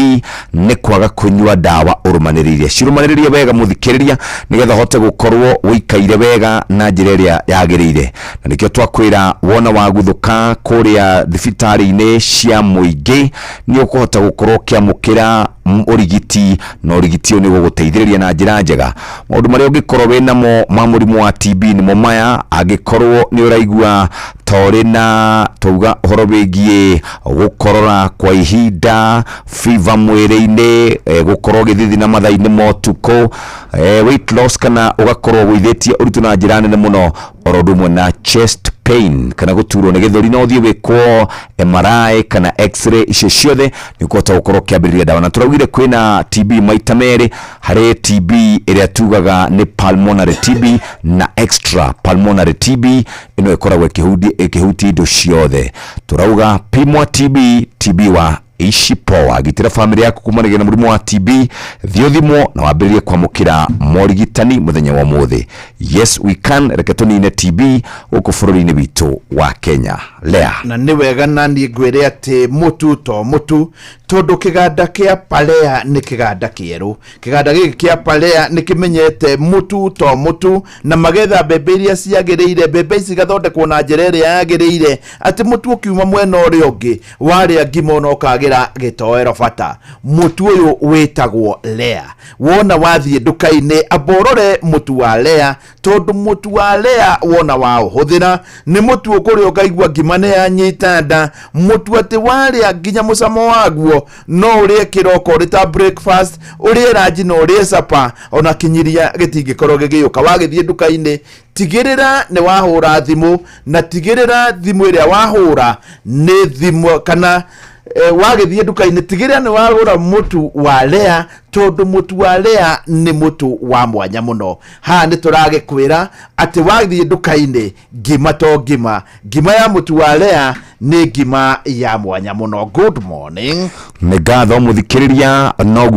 nĩ kwaga kunyua dawa ũrũmanĩrĩirie. Cirũmanĩrĩrie wega mũthikĩrĩria nĩgetha hote gũkorwo wĩikaire wega na njĩra ĩrĩa yagĩrĩire. Na nĩkĩo twakwĩra wona waguthũka kũrĩa thibitarĩ-inĩ cia mũingĩ nĩ ũkũhota gũkorwo ũkĩamũkĩra urigiti na urigiti nĩ gũgũteithĩrĩria na njĩra njega. Maũndũ marĩa ũngĩkorwo wĩnamo ma mũrimũ wa TB nĩmo maya. Angĩkorwo nĩ ũraigua torĩ na tauga ũhoro wĩgiĩ gũkorora kwa ihinda, fever mwĩrĩ-inĩ, gũkorwo gĩthithi na mathaa-inĩ ma ũtukũ, weight loss kana ũgakorwo wĩithĩtie ũritũ na njĩra nene mũno, oro ũndũ ũmwe na chest pain kana guturwo ni githuri no thie wikwo MRI kana X-ray icio ciothe ni kuhota gukorwo kiambiriria dawa. Na turaugire kwina TB maita meri, hari TB iria tugaga ni pulmonary TB na extra pulmonary TB ino ikoragwo ikihuti indo ciothe. Turauga pimwa TB wa ishi poa gitira family yako kumanegena murimu wa TB thiothimo na wambiririe kwamukira morigitani muthenya wa muthi. Yes we can reketoni TB uko bururi-ini witu wa Kenya. Lea na ni wega na ni ngwire ati mutu tondu kiganda kia Palea ni kiganda kieru. Kiganda giki kia Palea ni kimenyete mutu na magetha mbembe iria ciagiriire, mbembe ici gathondekwo na njĩra ĩrĩa yagĩrĩire, ati mutu ukiuma mwena ũrĩa ũngĩ warĩa ngima no kage kwĩkĩra gĩtoero bata. Mũtu ũyũ wĩtagwo Lea. Wona wathiĩ nduka-inĩ aborore mũtu wa Lea, tondũ mũtu wa Lea wona waũhũthĩra nĩ mũtu ũkũrĩa ũkaigua ngima nĩ yanyita nda, mũtu atĩ warĩa nginya mũcamo waguo no ũrĩe kĩroko ũrĩ ta breakfast, ũrĩe ranji na ũrĩe supper, ona kinyiria gĩtingĩkorwo gĩgĩũka. Wagĩthiĩ nduka-inĩ tigĩrĩra nĩ wahũra thimũ, na tigĩrĩra thimũ ĩrĩa wahũra nĩ thimũ kana wagĩthiĩ nduka-inĩ tigĩrĩra nĩ wagũra mũtu wa Lea, tondũ mũtu wa Lea nĩ mũtu wa mwanya mũno. Haha nĩ tũragĩkwĩra atĩ wathiĩ nduka-inĩ ngima to ngima, ngima ya mũtu wa Lea nĩ ngima ya mwanya mũno. Good morning. Nĩ ngatho mũthikĩrĩria,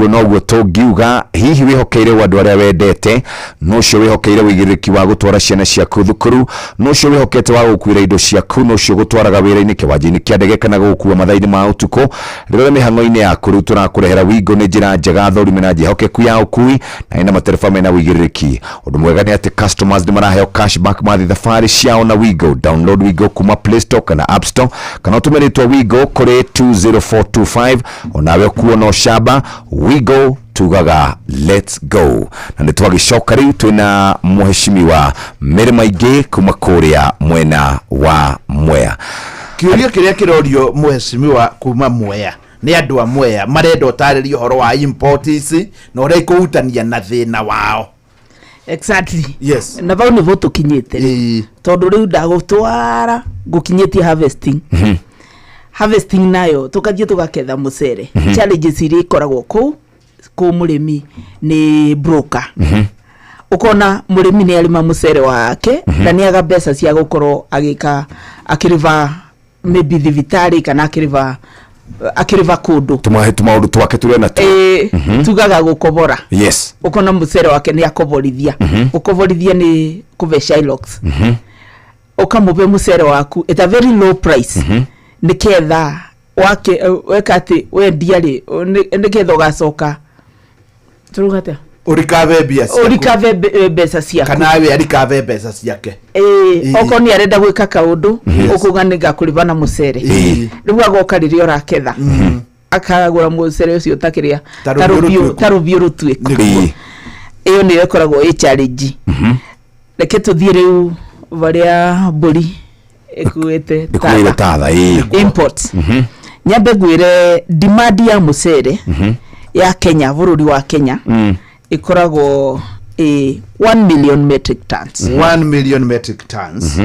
noguo tũngiuga. Hihi wĩhokeire andũ arĩa wendete, nocio wĩhokeire wĩigĩrĩrĩki wa gũtwara ciana ciaku thukuru, nocio wĩhokete wa gũkuĩra indo ciaku, nocio gũtwaraga wĩra-inĩ kĩwanja-inĩ kĩa ndege kana gũkua mathaa-inĩ ma ũtukũ. Rĩrĩa mĩhang'o-inĩ yaku rĩu tũrakũrehera Wigo nĩ njĩra njega, thũrime na njĩhokeku ya ũkui na ina matereba mena wĩigĩrĩrĩki. Ũndũ mwega nĩ atĩ customers nĩ maraheo cashback mathi thabarĩ ciao na Wigo. Download Wigo kuma Play Store kana App Store, kana ũtũme rĩtwa Wigo kũrĩ 20425. Onawe kuona ũcamba Wigo tugaga let's go. Na nĩ twagĩcoka rĩu twĩna mũheshimiwa Mary Maingĩ kuma kũrĩa mwena wa Mwea. Kĩũria kĩrĩa kĩrorio mũheshimiwa kuma Mwea nĩ andũ a Mwea marenda ũtarĩrie ũhoro wa import ici na ũrĩa ikũhutania na thĩna wao. Exactly. Yes. Na vau nĩ tũkinyĩte. Tondũ rĩu ndagũtwara gũkinyĩtie harvesting. Harvesting nayo tukathiĩ tugaketha mũcere. Challenges iria ikoragwo kũu mũrĩmi nĩ broker. Ukona mũrĩmi nĩ arĩma mũcere wake na nĩ aga mbeca cia gũkorwo agĩka akĩriva maybe thibitari kana akĩriva kũndũ tumaũndũ twake tũrĩa na tugaga gũkobora. Yes. Ukona mũcere wake nĩ akoborithia. Gũkoborithia nĩ kũve Shylock's. Ukamũve mũcere waku at a very low price. Nĩketha wake weka atĩ wendia-rĩ nĩketha ũgacoka turugate urikave mbeca ciaku kana we arikave mbeca ciake. Oko nĩ arenda gwĩka kaũndũ ukuga nĩ ngakũriva na mũcere, rĩu agoka rĩrĩa ũraketha akagũra mũcere ũcio takĩrĩa tarũbiũ rũtuĩku. Ĩyo nĩyo ĩkoragwo ĩ challenge. Reke tũthiĩ rĩu varĩa mbũri ĩkuĩte tatha import. Nyambe ngwĩre demand ya mũcere ya Kenya, bũrũri wa Kenya ikoragwo 1 million metric tons. 1 million metric tons.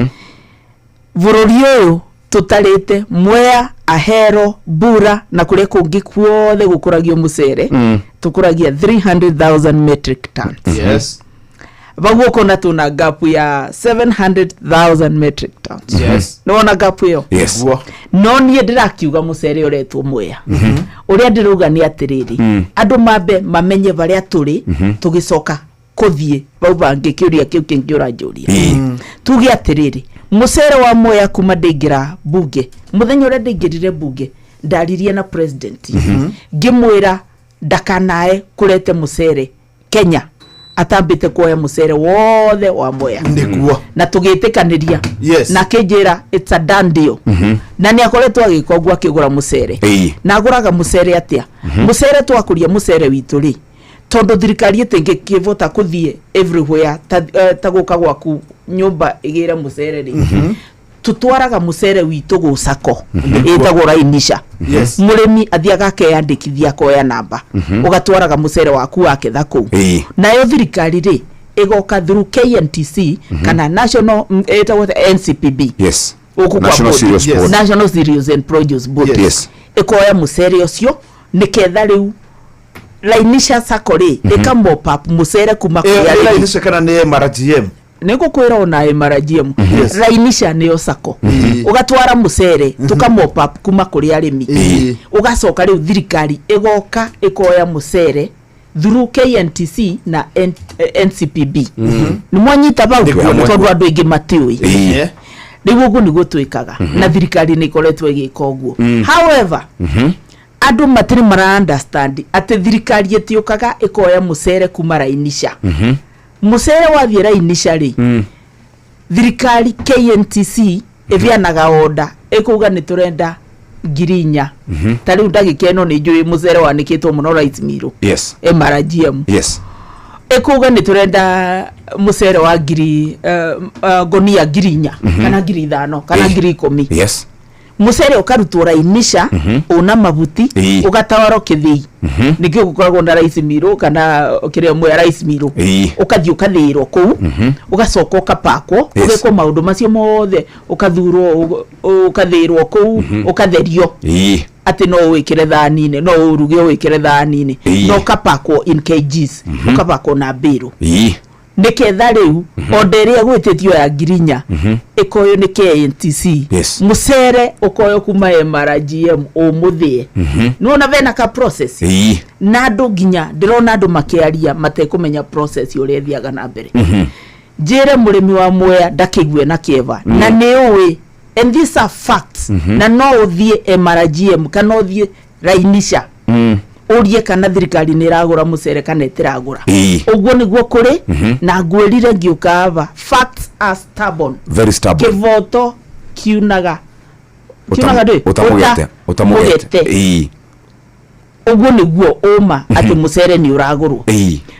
Bũrũri ũyũ tutarĩte Mwea, Ahero, Bura na kũrĩa kũngĩ kuothe gũkũragio mũcere tukũragia 300,000 metric tons. Yes. Baguo kona tuna gap ya 700,000 metric tons. Yes. Nona gap yo. Yes. No niĩ ndĩrakiuga mũcere ũretwo Mwea. Ũrĩa ndĩrauga nĩ atĩrĩrĩ, andũ mambe mamenye barĩa tũrĩ tũgĩcoka kũthiĩ bau bangĩ kĩũria kĩu kĩngĩ ũranjũria. Tuge atĩrĩrĩ, mũcere wa Mwea kuma ndĩngĩra bunge, mũthenya ũrĩa ndĩngĩrire bunge ndaririe na president ngĩmwĩra ndakanae kũrete mũcere Kenya atambite kuoya mũcere wothe wa Mwea. Nĩguo. Na tũgĩtĩkanĩria. Yes. Na kĩnjĩra it's a done deal. Na nĩ akoretwo agĩka ũguo akĩgũra mũcere. Na agũraga mũcere atĩa? Mũcere twakũria mũcere witũ rĩ, tondũ thirikari ĩtĩngĩkĩvota kũthiĩ everywhere ta gũka gwaku nyũmba ĩgĩre mũcere rĩ. Tutwaraga mũcere witũ gũcako ĩtagwo Rainisha. Yes. Mũrĩmi athiaga akeyandĩkithia koya namba ũgatwaraga mũcere waku waketha kũu. Nayo thirikari rĩ ĩgoka through KNTC kana national ĩtagwo NCPB. Yes. National Cereals and Produce Board. Yes. Ĩkoya mũcere ũcio nĩketha rĩu Rainisha Sacco rĩ ĩkamop up mũcere kuma kũrĩa Rainisha kana nĩ MRGM. Nĩgũkwĩra ona MRGM. Rainisha nĩyo Sacco. Ugatwara mũcere tukamop up kuma kũrĩ arĩmi. Ugacoka rĩu thirikari ĩgoka ĩkoya mũcere through KNTC na NCPB. Nĩ mwanyita bau tondũ andũ aingĩ matiũĩ. Rĩu ũguo nĩguo twĩkaga na thirikari nĩ ĩkoretwo ĩgĩka ũguo. However, andũ matirĩ mara understand atĩ thirikari ĩtiũkaga ĩkoya mũcere kuma Rainisha. Mũcere wathiĩ Rainisha rĩ, thirikari KNTC ĩvianaga order ĩkuga nĩ tũrenda Girinya tari ndagikeno ni njui mucere wanikitwo muno rice mill yes MRGM yes ekuga ni turenda mucere wa gonia girinya kana giri 5 kana giri 10 yes mucere ukarutwo rainisha una mabuti ugatawaro kithii nikio gukoragwo na rice mill kana kiria mwe rice mill ukathii ukathirwo ku ugacoka ukapakwo ugekwo maundu macio mothe ukathurwo ukathirwo ku ukatherio ati no wikire thani-ini no uruge wikire thani-ini no kapakwo in kgs ukapakwo na biru niketha riu onderia gwititio ya Girinya ikoyo ni KNTC mucere ukoyo kuma MRGM umuthie nona vena ka process na andu nginya ndirona andu makiaria matekumenya process uria thiaga na mbere njire murimi wa Mwea ndakigwe na kieva na niuwi and these are facts na no uthie MRGM kana uthie Rainisha urie kana thirikari ni iragura mucere kana itiragura uguo niguo kuri na ngwirire ngiukava facts are stubborn very stubborn kivoto kiunaga utamugete uguo niguo uma ati mucere ni uragurwo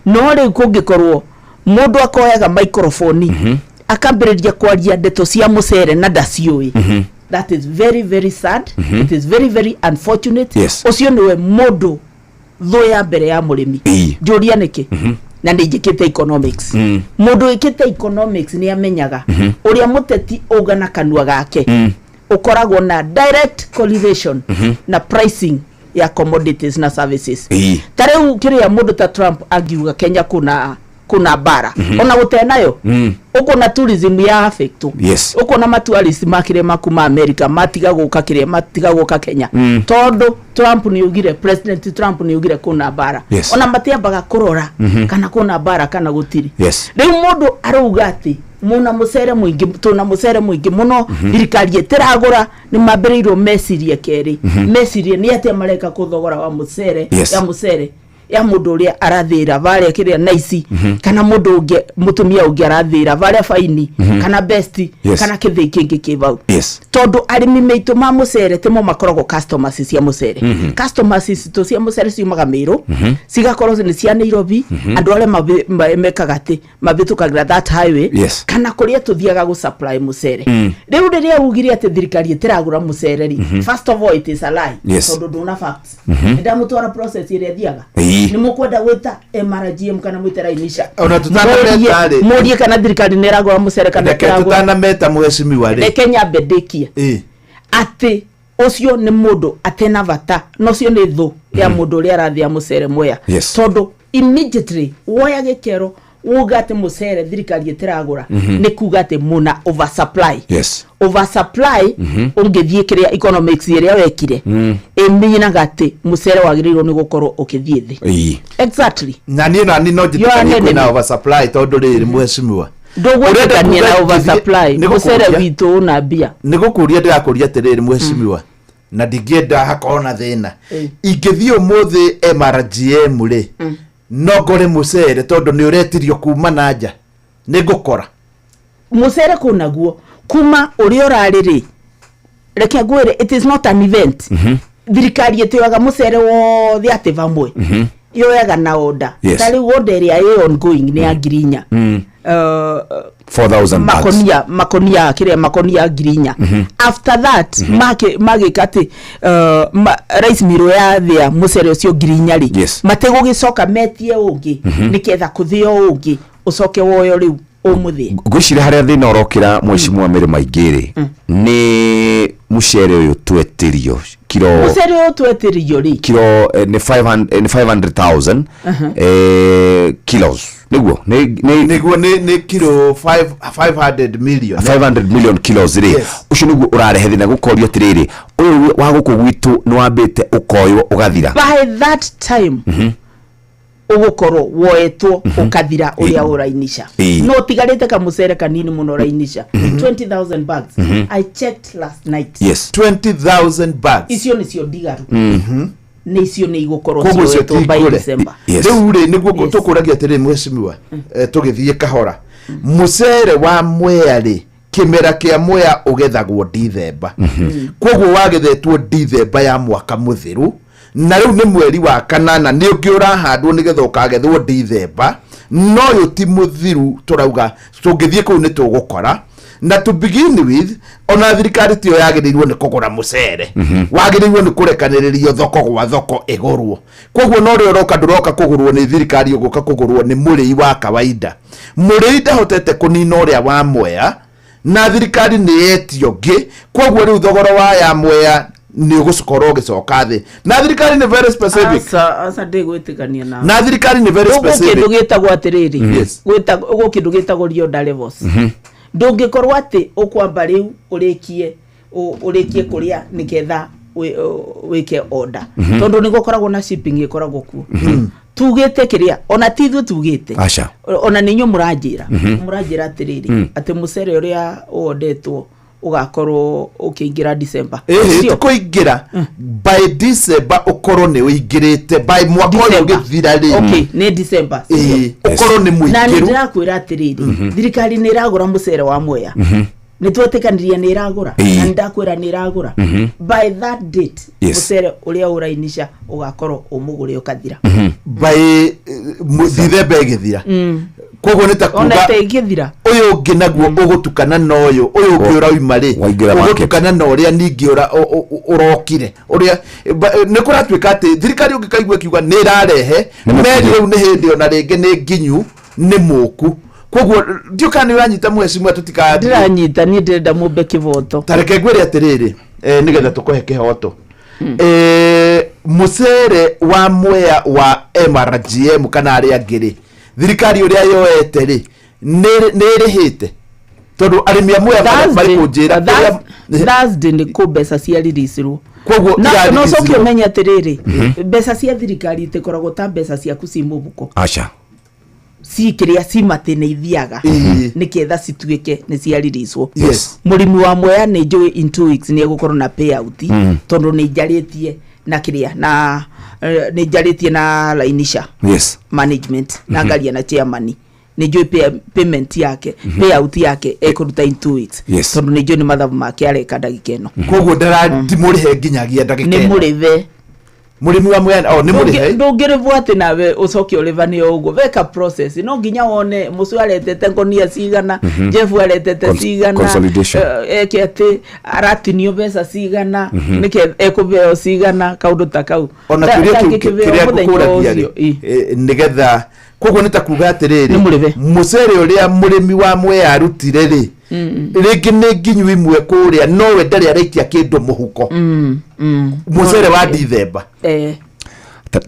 no ri kungikorwo mundu akoyaga microphone akambiriria kwaria ndeto cia mucere na ndaciui that is very very sad it is very very unfortunate ucio niwe mundu thoya mbere ya murimi njuria niki na ndijikite economics mundu ikite economics ni amenyaga uria muteti ugana kanua gake ukoragwo na direct correlation na pricing ya commodities na services tareu kiria mundu ta Trump agiuga Kenya kuna bara ona gutenayo uko na tourism ya affect uko na matualist makire makuma America matiga guka Kenya todo Trump ni ugire president Trump ni ugire kuna bara ona matiambaga kurora kana kuna bara kana gutiri riu mundu aruga ati muna mucere muingi tuna mucere muingi muno thirikari itiragura ni mambiriirwo mecirie keri mecirie ni ati mareka kuthogora wa mucere ya mucere ya mundu uria arathira varia kiria nice kana mundu unge mutumia unge arathira varia faini kana best kana kithii kingi kivau tondu arimi meitu ma mucere timo makoragwo customers cia mucere customers to cia mucere ciumaga Meru cigakorwo ni cia Nairobi andu aria mekaga ati mabitukagira that highway kana kuria tuthiaga gu supply mucere riu riria ugire ati thirikari itiragura mucere ri first of all it is a lie tondu nduna facts ndamutwara process iria thiaga ni mukwenda gwita MRGM kana mwita Rainisha ona tutanameta ri murie kana thirikari ni iragura mucere kana tutanameta muheshimiwa ri Kenya bedekia ati ucio ni mundu atena vata no cio ni thu ya mundu ria arathia mucere Mwea tondu immediately woya gikero ugate mucere thirikari itiragura ni kuga ati muna oversupply oversupply ungithie kiria economics iria wekire emina gati mucere wagirirwo ni gukorwo ukithie thi exactly na ni no jitukanie na oversupply tondu riri muheshimiwa ndugutania na oversupply mucere witu na bia nigukuria ndirakuria atiriri muheshimiwa na ndigienda hakorwo na thina ingithie umuthi MRGM ri no ngore mucere tondu ni uretirio kuma na nja ni ngukora mucere kunaguo kuma uri urariri reke ngwire it is not an event thirikari etiwaga mucere wothe ati vamwe yoyaga na order tari order ria ongoing ni ya Girinya 4,000 makonia kiria makonia Girinya after that magikati rice mill ya thia mucere ucio Girinya ri matego gicoka metie ungi niketha kuthio ungi ucoke woyo riu umuthi gwicira haria thina urokira mweshimwa mere maingiri ni mucere uyu twetirio kilo mucere uyu twetirio ri kilo ni 500,000 kilos niguo ni kilo 500 million kilos ri ucio niguo urarehe thina gukorio tiriri uyu wa guku gwitu ni wambite ukoywo ugathira by that time ugukorwo woetwo ukathira uria urainisha no tigarite ka mucere kanini muno rainisha 20,000 bags I checked last night 20,000 bags icio ni cio digaru ni icio ni igukorwo cio by December riu ri niguo tukuragia atiriri mweshimiwa tugithie kahora mucere wa Mwea ri kimera kia Mwea ugethagwo Dithemba koguo wagethetwo Dithemba ya mwaka muthiru na riu ni mweri wa kanana ni ungiura handwo nigetha ukagethwo Dithemba no yo ti muthiru turauga tungithie kuu ni tugukora na to begin with ona thirikari tio yagirirwo ni kugura mucere wagirirwo ni kurekaniririo thoko gwa thoko igurwo koguo no rio roka nduroka kugurwo ni thirikari uguka kugurwo ni murei wa kawaida murei ndahotete kunina uria wa Mwea na thirikari ni etio ngi koguo riu thogora wa ya Mwea ni ugucukora ugicoka thi na thirikari ni very specific asa ndigwitikania na thirikari ni very specific kindu gitagwo atiriri gwitagwo kindu gitagwo Rionda levels ndungikorwo ati ukwamba riu urikie kuria niketha wike order tondu nigukoragwo na shipping ikoragwo ku tugite kiria ona tithu tugite acha ona ninyo muranjira atiriri ati mucere uria wondetwo ugakorwo ukiingira December sio kuingira by December ukorwo ni uingirite by mwaka uyu githira ri ni December ukorwo ni muingiru na ndirakwira atiriri thirikari ni iragura mucere wa Mwea ni twetikaniriye ni iragura na ndakwira ni iragura by that date mucere uria urainisha ugakorwo umugure ukathira by December githira koguo nitakuga ona tegithira uyu ungi naguo ugutukana na uyu ungi urauma ri ugutukana na uria ningi urokire uria ni kuratwika ati thirikari ungikaigua kiuga ni irarehe meri riu ni hindi ona ringi ni nginyu ni muku koguo ndiukani uranyita mwecimu tutika ndiranyita ni ndenda mumbe kivoto tareke gwire atiriri nigetha tukohe kihoto mucere wa Mwea wa MRGM kana ari angiri thirikari uria yoete ri nirihite tondu arimi amwe bari kunjira Thursday ni ku mbeca cia ririsirwo koguo no soki umenya atiriri mbeca cia thirikari itikoragwo ta mbeca ciaku ci mubuko acha sikiria simatene ithiaga niketha situike ni cia ririswo murimi wa Mwea ni njui in 2 weeks ni egukorwo na payout tondu ni njaritie na kiria na ni njaritie na lainisha management na ngaria na chairman ni njui payment yake payout yake ekuruta in 2 weeks tondu ni njui ni mathabu make areka ndagika ino koguo ndaramurihe nginyagia ndagika ni murive murimi wa Mwea ni murihe ndungirivwo ati nawe ucoke ulivani uguo veka process no nginya wone mucu aretete ngonia cigana Jeff aretete cigana eke ati aratinio mbeca cigana nike ekuveo cigana kaundu ta kau ona kiria gukuragia nigetha koguo nitakuga atiriri mucere uria murimi wa Mwea arutire ri ringi ni nginyu imwe kuria no we ndari araikia kindu muhuko mucere wa Dithemba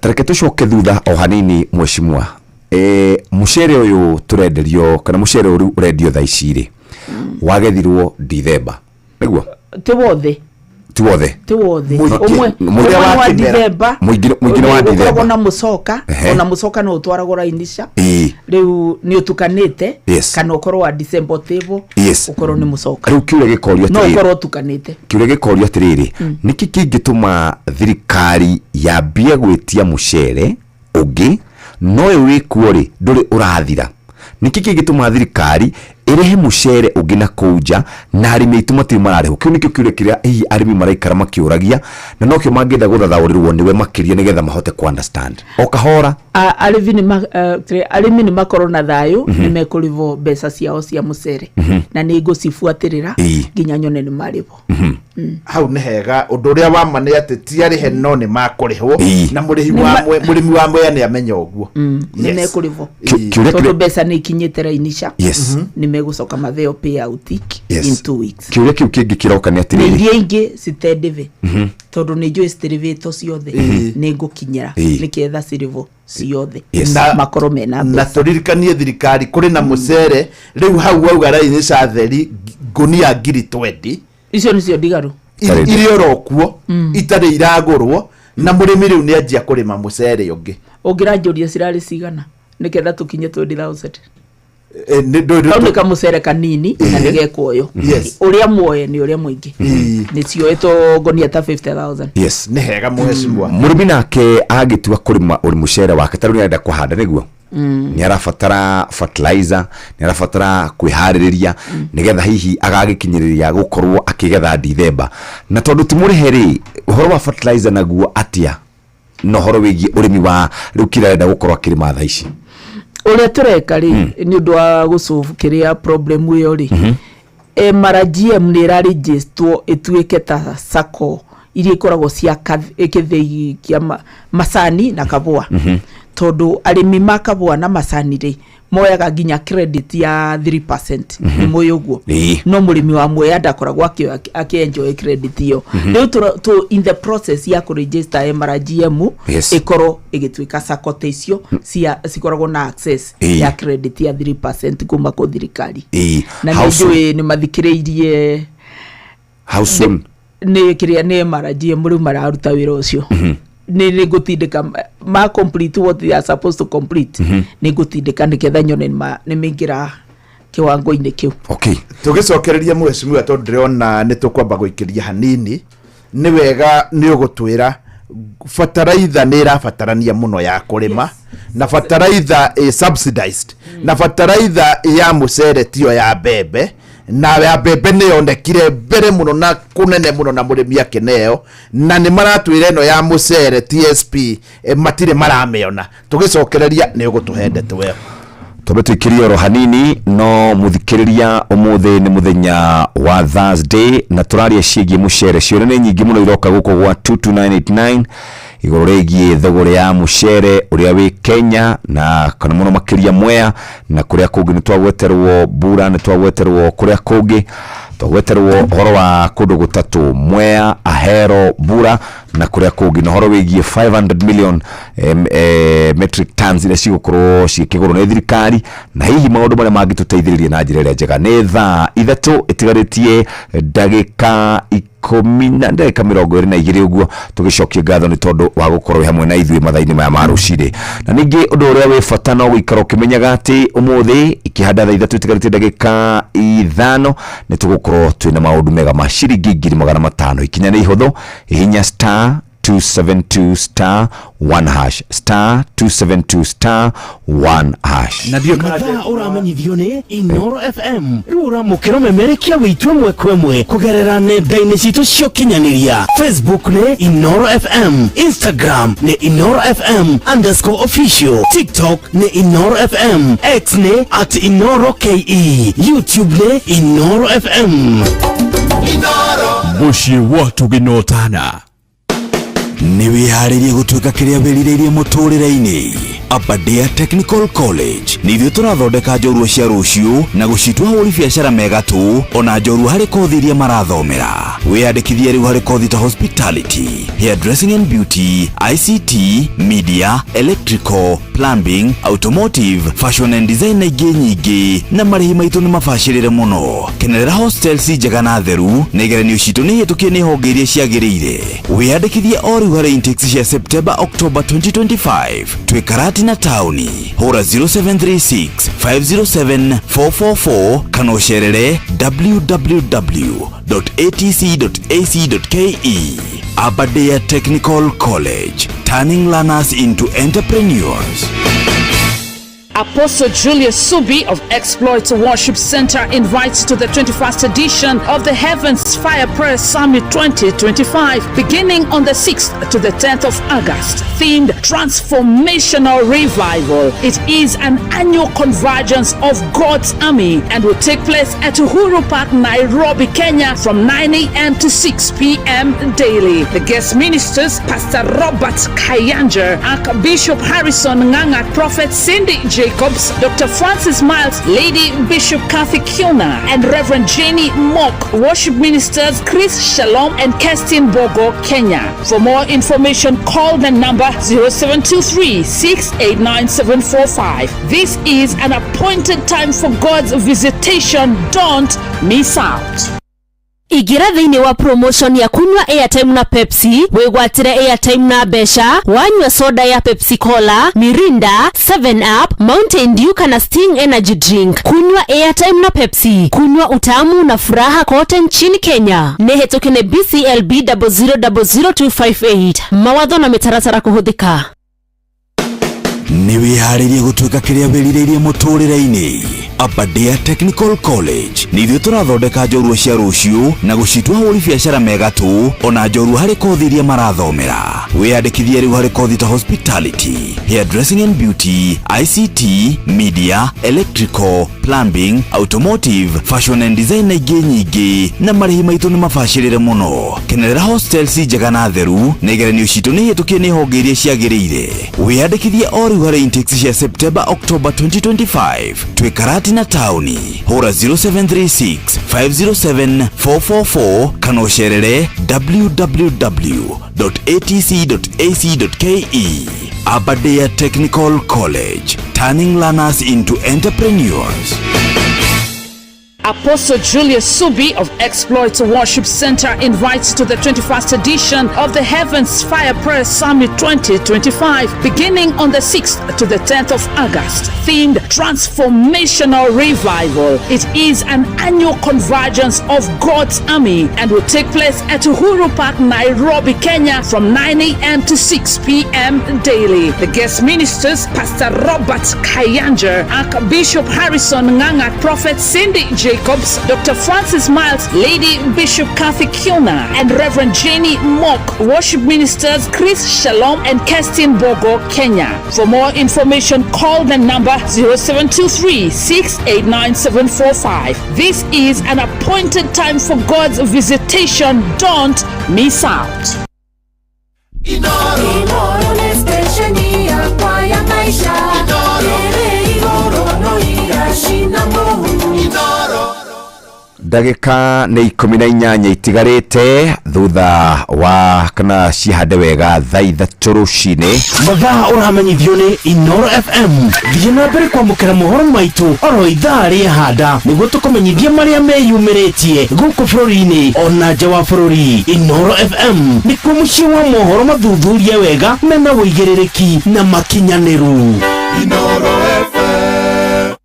tareke tucoke thutha o hanini mweshimwa mucere uyu turenderio kana mucere uru urendio tha iciri wagethirwo Dithemba niguo ti wothe umwe wa Dithemba mwingine wa Dithemba ona mucoka no utwaragwo rainisha riu ni utukanite kana ukorwo wa December table ukorwo ni mucoka riu kiure gikorio no ukorwo utukanite kiure gikorio atiriri niki kingituma thirikari yambie gwitia mucere ungi noe wikuori nduri urathira niki kingituma thirikari irehe mucere ungi na kuja na arimi ituma ti marareho kiu nikio kiure kiria hii arimi maraikara makiuragia na nokio mangenda guthathaũrirwo niwe makiria nigetha mahote ku understand okahora arimi ni makorwo na thayu ni mekurivo mbeca ciao cia mucere na ni ngucibuatirira nginya nyone ni marivo hau ni hega undu uria wa mane ati ti arihe no ni makurihwo na murimi wa Mwea ni amenya uguo ni mekurivo tondu mbeca ni ikinyite rainisha ni megucoka matheo payout in 2 weeks kiuria kiu kingi kiroka ni atiriri ni ingi citendeve tondu ni njui citiriveto ciothe ni ngukinyira niketha cirivo ciothe makoro mena na turirikanie thirikari kuri na mucere riu hau auga rainisha theri ngunia ngiri 20 icio nicio ndigaru irio rokuo itari iragurwo na murimi riu ni anjia kurima mucere ungi ungiranjuria cirari cigana niketha tukinye 20,000 ndio kamucere kanini na nigekuoyo uria muoye ni uria mwingi ni cioetwo ngonia ta 50,000 ni hega mweshimwa murimi nake agitua kurima uri mucere wake taru ni enda kuhanda niguo ni arabatara fertilizer, ni arabatara kwihariria nigetha hihi agagikinyiriria gukorwo akigetha December. Na tondu timuriheri uhoro wa fertilizer naguo atia no horo wigi urimi wa riu kirenda gukorwo akirima tha ici uria tureka ri ni undu wa gusolve kiria problem iyo ri MRGM ni ra register etuike ta sako iria ikoragwo cia ikithei kia macani na kabua tondu arimi makabua na macani ri moyaga nginya credit ya 3% ni moyo guo no murimi wa moya ndakoragwo akienjoy credit iyo riu to in the process ya ku register MRGM ikoro igitwika sako tecio cia sikoragwo na access ya credit ya 3% kuma ku thirikari na ndio ni mathikireirie house ni kiria ni MRGM riu mararuta wira ucio ni gutindika ma complete what they are supposed to complete ni gutindika niketha nyone ni mingira kiwango-ini kiu. Okay, tugicokereria mweshimiwa tondu ndiriona ni tukwamba guikiria hanini ni wega ni ugutwira fertilizer ni irabatarania muno ya kurima na fertilizer subsidized na fertilizer ya mucere tio ya bebe na ya bebe ni onekire mbere muno na kunene muno na murimi akeneo na ni maratwire no ya mucere TSP matire marameona tugicokereria ni ugutuhendete we tobetikiria ro hanini no muthikiriria umuthi ni muthenya wa Thursday na turaria ciigi mucere cio ni nyingi muno iroka guko gwa 22989 igoro regie thogore ya mucere uria wi Kenya na kana muno makiria Mwea na kuria kungi ni twagweterwo Bura ni twagweterwo kuria kungi twagweterwo horo wa kundu gutatu Mwea Ahero Bura na kuria kungi no horo wigie 500 million metric tons ile cigukoro cikigoro ni thirikari na hihi maundu maria mangituteithiriria na njira njega ni thaa ithatu itigaritie ndagika 12 uguo tugicokia ngatho ni tondu wa gukorwo hamwe na ithui mathaini maya ma ruciri na ningi undu uria wi bata no guikara ukimenyaga ati umuthi ikihanda thaa ithatu itigarite ndagika 5 ni tugukorwo twina maundu mega ma ciringi 500 ikinya ni ihuthu hinya *272*1# *272*1#. Na ndio mathaa uramenyithio ni Inoro FM rura mukiro memerekia witwe mwekwemwe kugerera nenda-ini citu cio kinyaniria Facebook ni Inoro FM, Instagram ni Inoro FM_official, TikTok ni Inoro FM, X ni @InoroKE, YouTube ni Inoro FM. Mushi watu ginotana ni wiharirie gutuika kiria wirireirie muturire-ini. Aberdare Technical College nithio turathondeka njorua cia ruciu na gucitua huri biacara mega tu ona njorua hari kothi iria marathomera. Wiyandikithie riu hari kothi ta hospitality, hairdressing and beauty, ICT, media, electrical, plumbing, automotive, fashion and design na ingi nyingi na marihi maitu ni mabacirire muno. Kenerera hostels njega na theru na igeranio citu ni hitukie ni honge iria ciagirire. Wiyandikithie o riu hari intakes cia September October 2025 twikarati na tauni hura 0736 507 444 kana ucerere www.atc.ac.ke. Aberdare Technical College, turning learners into entrepreneurs. Apostle Julius Subi of Exploits Worship Center invites to the 21st edition of the Heavens Fire Prayer Summit 2025, beginning on the 6th to the 10th of August, themed Transformational Revival. It is an annual convergence of God's army and will take place at Uhuru Park, Nairobi, Kenya from 9 a.m. to 6 p.m. daily. The guest ministers, Pastor Robert Kayanja, Archbishop Harrison Nganga, Prophet Cindy Jacobs, Dr. Francis Miles, Lady Bishop Kathy Kiona, and Reverend Jenny Mock. Worship ministers Chris Shalom and Kestin Bogo, Kenya. For more information, call the number 0723-689-745. This is an appointed time for God's visitation. Don't miss out. Igira thiini wa promotion ya kunywa airtime na Pepsi, wigwatire airtime na besha, wanywa soda ya Pepsi Cola, Mirinda, 7up, Mountain Dew kana Sting Energy Drink. Kunywa airtime na Pepsi, kunywa utamu na furaha kote nchini Kenya. Nehetokene BCLB 0000258. Mawatho na mitaratara kuhuthika. ni wiharirie gutuika kiria wirireirie muturire-ini. Aberdare Technical College ni ithuĩ tũrathondeka njorua cia rũciũ na gũcitua ahũri biacara mega tu, ona njorua harĩ kothi iria marathomera. Wĩyandĩkithie rĩu harĩ kothi ta hospitality, hairdressing and beauty, ICT, media, electrical, plumbing, automotive, fashion and design na ingĩ nyingĩ, na marĩhi maitũ nĩ mabacĩrĩre mũno. Kenerera hostels njega na theru, na igeranio citũ nĩ hĩtũkie nĩ honge iria ciagĩrĩire. Wĩyandĩkithie o rĩu harĩ intakes cia September October 2025. Twĩ Karati na tauni. Hũra 0736 507 444 kana ũcerere www.atc.ac.ke. Aberdare Technical College, turning learners into entrepreneurs. Apostle Julius Subi of Exploits Worship Center invites to the 21st edition of the Heavens Fire Prayer Summit 2025, beginning on the 6th to the 10th of August, themed Transformational Revival. It is an annual convergence of God's army and will take place at Uhuru Park, Nairobi, Kenya from 9 a.m. to 6 p.m. daily. The guest ministers, Pastor Robert Kayanja, Archbishop Harrison Nganga, Prophet Cindy Jacobs, Dr. Francis Miles, Lady Bishop Kathy Kiona, and Reverend Jenny Mock. Worship ministers Chris Shalom and Kestin Bogo, Kenya. For more information, call the number 0723-689-745. This is an appointed time for God's visitation. Don't miss out. Ndagĩka nĩ 18 itigarĩte thutha wa kana cihande wega thaa ithatũ rũcinĩ. Mathaa ũramenyithio nĩ Inoro FM. Thiĩ na mbere kwamũkĩra mohoro maitũ oro ithaa rĩahanda nĩguo tũkũmenyithia marĩa meyumĩrĩtie gũkũ bũrũri-inĩ ona nja wa bũrũri. Inoro FM nĩkuo mũciĩ wa mohoro mathuthurie wega mena wũigĩrĩrĩki na makinyanĩru. Inoro FM.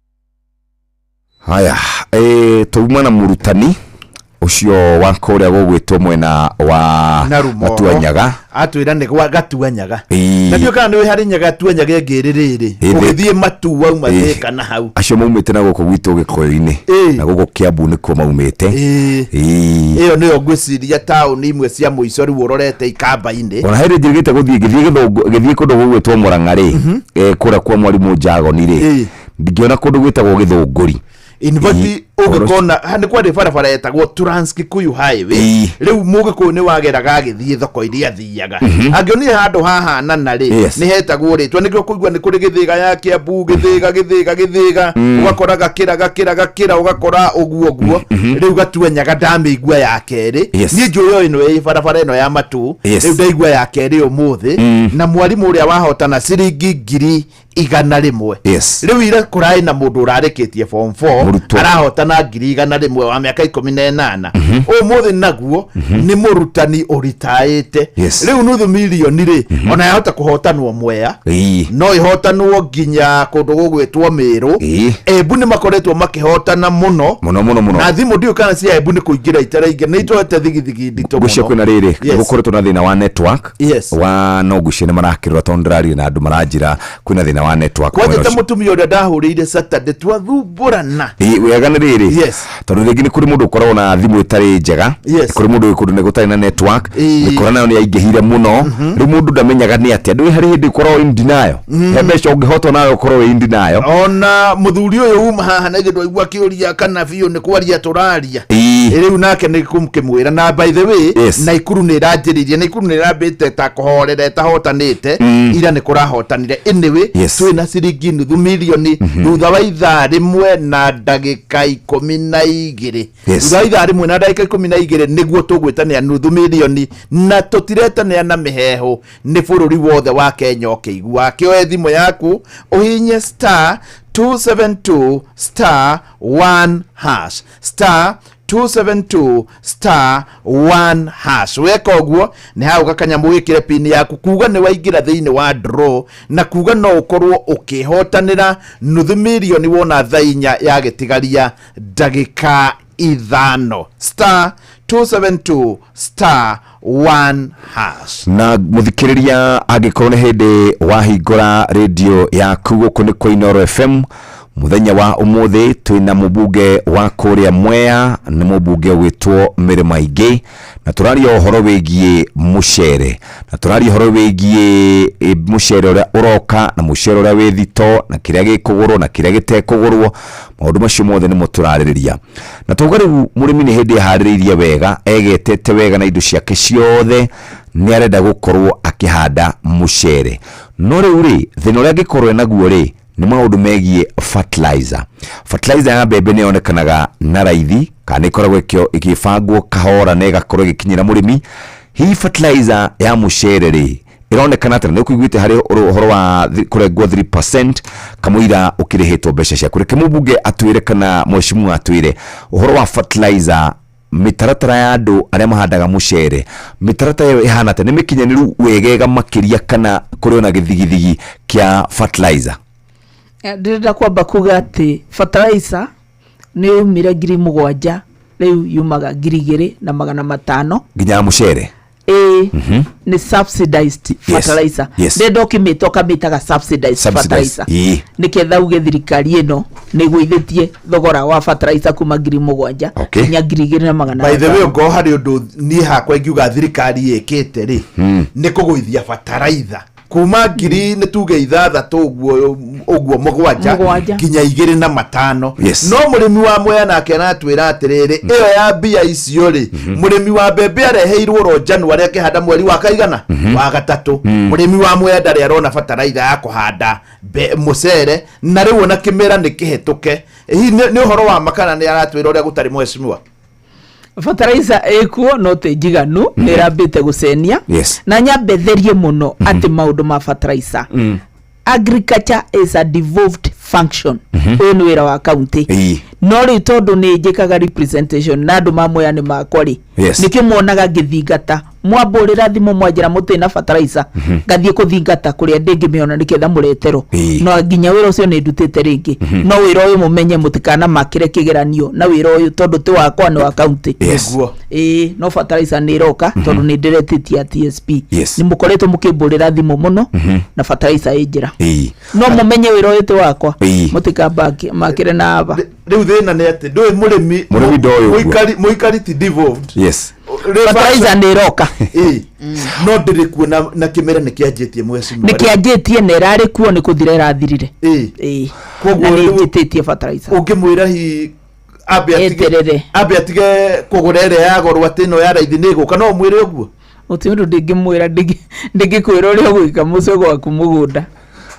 Haya, tuuma na mũrutani ucio wa kũrĩa gũgwĩtwo mwena wa Gatuanyaga atwĩra nĩ gwa Gatuanyaga na ndio kana nĩ harĩ Nyaga Gatuanyaga ngĩrĩrĩrĩ ũgĩthiĩ matu wau mathĩka na hau acio maumĩte na gũkũ gwitũ Gĩkũyũ-inĩ na gũkũ Kiambu nĩkuo maumĩte ĩyo nĩyo ngwĩciria taũni imwe cia mũico rĩu ũrorete ikamba-inĩ ona hĩndĩ njĩrĩgĩte gĩthiĩ kũndũ gũgwĩtwo Mũrang'a-rĩ kũrĩa kwa mwarimũ Njagoni-rĩ ndingĩona kũndũ gwĩtagwo Gĩthũngũri Invati ugikona hani kwa barabara yetagwo Trans-Kikuyu Highway riu Mũgĩkũyũ nĩ wageraga gĩthiĩ thoko iria thiaga angĩonire handũ haha na rĩ nĩ hetagwo rĩtwa nĩkĩo kũigua nĩ kũrĩ Gĩthĩga ya Kiambu Gĩthĩga ugakora gakĩra ugakora ũguo riu Gatuanyaga ndamĩigua ya kerĩ niĩ njũĩ ĩno ĩ barabara ĩno ya matu riu ndaigua ya kerĩ ũmũthĩ na mwarimũ ũrĩa wahotana ciringi ngiri 100 riu ira kũraĩ na mũndũ ũrarĩkĩtie form 4 arahotana ngiri 100 wa mĩaka 18 ũmũthĩ naguo nĩ mũrutani ũritaĩte riu nuthu milioni rĩ ona yahota kũhotanwo Mwea no ihotanwo nginya kũndũ gũgwĩtwo Mĩrũ Embu nĩ makoretwo makĩhotana mũno na thimũ ndiũ kana cia Embu nĩ kũingĩra itaraingĩ nĩ itwete thigithigi nditũ mũno kwĩna rĩrĩ gũkoretwo na thĩna wa network wa no ngucie nĩ marakĩrora tondũ ndĩraria na andũ maranjĩra kwĩna thĩna wa network kwajĩte mũtumia ũrĩa ndahũrĩire Saturday twathumburana wega nĩ rĩrĩ tondũ rĩngĩ nĩ kũrĩ mũndũ ũkoragwo na thimũ ĩtarĩ njega kũrĩ mũndũ wĩ kũndũ nĩ gũtarĩ na network nĩkora nayo nĩ yaingĩhire mũno rĩu mũndũ ndamenyaga nĩ atĩa ndũĩ harĩ hĩndĩ ũkoragwo in denial he mbeca ũngĩhotwo nayo ũkorwo in denial ona mũthuri ũyũ uma haha na gĩndũ aigua kĩũria kana biũ nĩ kwaria tũraria rĩu nake nĩ kũmkĩmwĩra na by the way Naikuru nĩ ĩranjĩrĩirie Naikuru nĩ ĩrambĩte ta kũhorera ĩtahotanĩte ira nĩ kũrahotanire anyway twĩna ciringi nuthu milioni thutha wa ithaa rĩmwe na ndagĩka 12 thutha wa ithaa rĩmwe na ndagĩka 12 nĩguo tũgwĩtanĩra nuthu milioni na tũtiretanĩra na mĩheho nĩ bũrũri wothe wa Kenya ũkĩigua kĩoe thimũ yaku ũhinye *272*1# *272*1# weka ũguo nĩ hau gakanyamũ gĩkĩre pin yaku kuga nĩ waingĩra thĩinĩ wa draw na kuga no ũkorwo ũkĩhotanĩra nuthu milioni wona thaa 4 ya gĩtigaria ndagĩka 5 272 *1#. Na muthikiriria agikorwo ni hindi wahingura radio yaku guku ni kwa Inoro FM muthenya wa umuthi twina mubunge wa kuria Mwea ni mubunge witwo Mirima Ingi na turaria uhoro wigie mucere na turaria uhoro wigie mucere uria uroka na mucere uria withito na kiria gikugurwo na kiria gitekugurwo maundu macio mothe ni muturariria na tugari murimi ni hindi hariririe wega egetete wega na indo ciake ciothe ni arenda gukorwo akihanda mucere no riu ri thina uria gikorwo naguo ri ni maundu megie fertilizer ya mbembe ni onekanaga na raithi kana ikoragwo ikibangwo kahora na igakorwo ikinyira murimi hi fertilizer ya mucere ri ironekana atĩ nĩ kuiguite hari uhoro wa kurengwo 3% kamuira ukirihetwo mbeca cia kureke mubunge atwire kana mheshimiwa atwire uhoro wa fertilizer mitaratara ya andu aria mahandaga mucere mitaratara iyo ihana atĩ nĩ mikinyaniru wegega makiria kana kuri ona githigithigi kia fertilizer. Ndirenda kwamba kuga ati fertilizer ni umire 7,000 riu yumaga 2,500 nginya mucere ni subsidized fertilizer ni document okamitaga subsidized fertilizer ni ketha uge thirikari ino ni gwithitie thogora wa fertilizer kuma 7,000 nginya 2,500. By the way go hari undu ni hakwa ngiuga thirikari yekete ri ni kugwithia fertilizer kuma ngiri ni tuge 6 uguo mugwanja kinya 2,500 no murimi wa Mwea nake aratwira atiriri iyo ya bia icio ri murimi wa mbembe areheirwo ro January akihanda mweri wa kaigana wa gatatu murimi wa Mwea ndari arona fertilizer ya kuhanda mucere na riu ona kimera ni kihituke hi ni uhoro wa makana ni aratwira uria gutari mheshimiwa fertilizer ekuo no te jiganu nerambite gucenia na nyambetherie muno ati maundu ma fertilizer agriculture is a devolved function ni wira wa county no ri tondu ni njikaga representation na andu ma Mwea ni makwa ri nikimonaga ngithingata mwamburira thimo mwanjira mutina fertilizer ngathie kuthingata kuria ndingimiona niketha muretero no nginya wira ucio ni ndutite ringi no wira uyu mumenye mutikana makire kigeranio na wira uyu tondu ti wakwa ni wa county no fertilizer ni roka tondu ni ndiretĩtie TSP ni mukoretwo mukimburira thimo muno na fertilizer injira no mumenye wira uyu ti wakwa mutikambaki makire na aba riu thina ni ati ndui murimi muikari ti devolved fertilizer ni roka no ndiri kuona na kimera ni kianjitie mheshimiwa ni kianjitie na irari kuo ni kuthira irathirire koguo ni njititie fertilizer ungimwira hi abe atige kugurere ya gorwa tino ya raithi ni guka no mwire uguo utindu ndingimwira ndingikwira uria gwika muco gwaku mugunda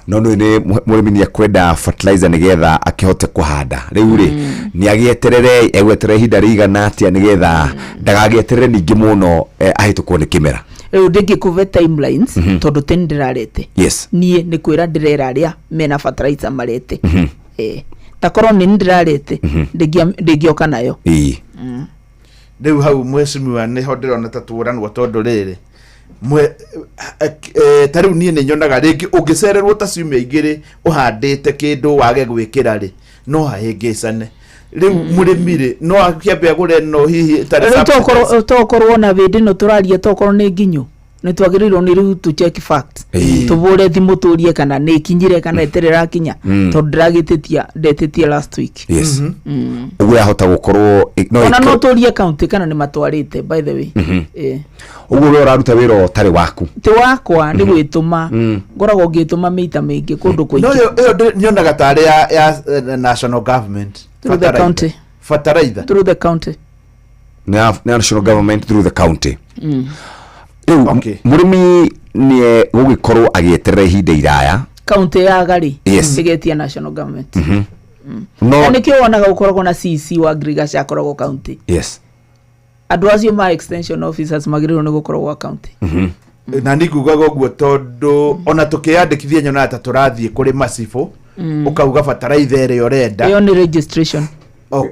no ni murimi ni akwenda fertilizer nigetha akihote kuhanda riu ri ni agieterere egweterere hinda rigana atia nigetha ndagagieterere ningi muno ahitukwo ni kimera riu ndingikuve timelines tondu tindirarete nie ni kwira ndirera aria mena fertilizer marete takorwo ni ndirarete ndingioka nayo riu hau mheshimiwa ni ho ndirona taturanwo tondu riri tariu nie ni nyonaga ringi ungicererwo ta ciumia igiri uhandite kindu wage gwikira ri no hahingicane riu murimi ri no akiambe agure no hihi tokorwo na vindi no turaria tokorwo ni nginyu ni twagirirwo ni riu tu check facts tubure thimu turie kana ni kinyire kana eterera kinya tondu ndiragititia last week uwe ahota gukorwo no turie county kana ni matwarite by the way uguo we uraruta wira tari waku ti wakwa ni gwituma ngoragwo ngituma meita mingi kundu kuingi no yo nyonaga tari ya national government through the county fertilizer through the county national government through the county murimi ni gugikorwo agieterera ihinda iraya county ya gari igetia national government no ni kio wonaga gukoragwo na CC wa agriculture akoragwo county andu acio ma extension officers magirirwo ni gukoragwo wa county na nikugaga uguo tondu ona tukiandikithia nyona ta turathie kuri masifu ukauga fertilizer ere yorenda yo ni registration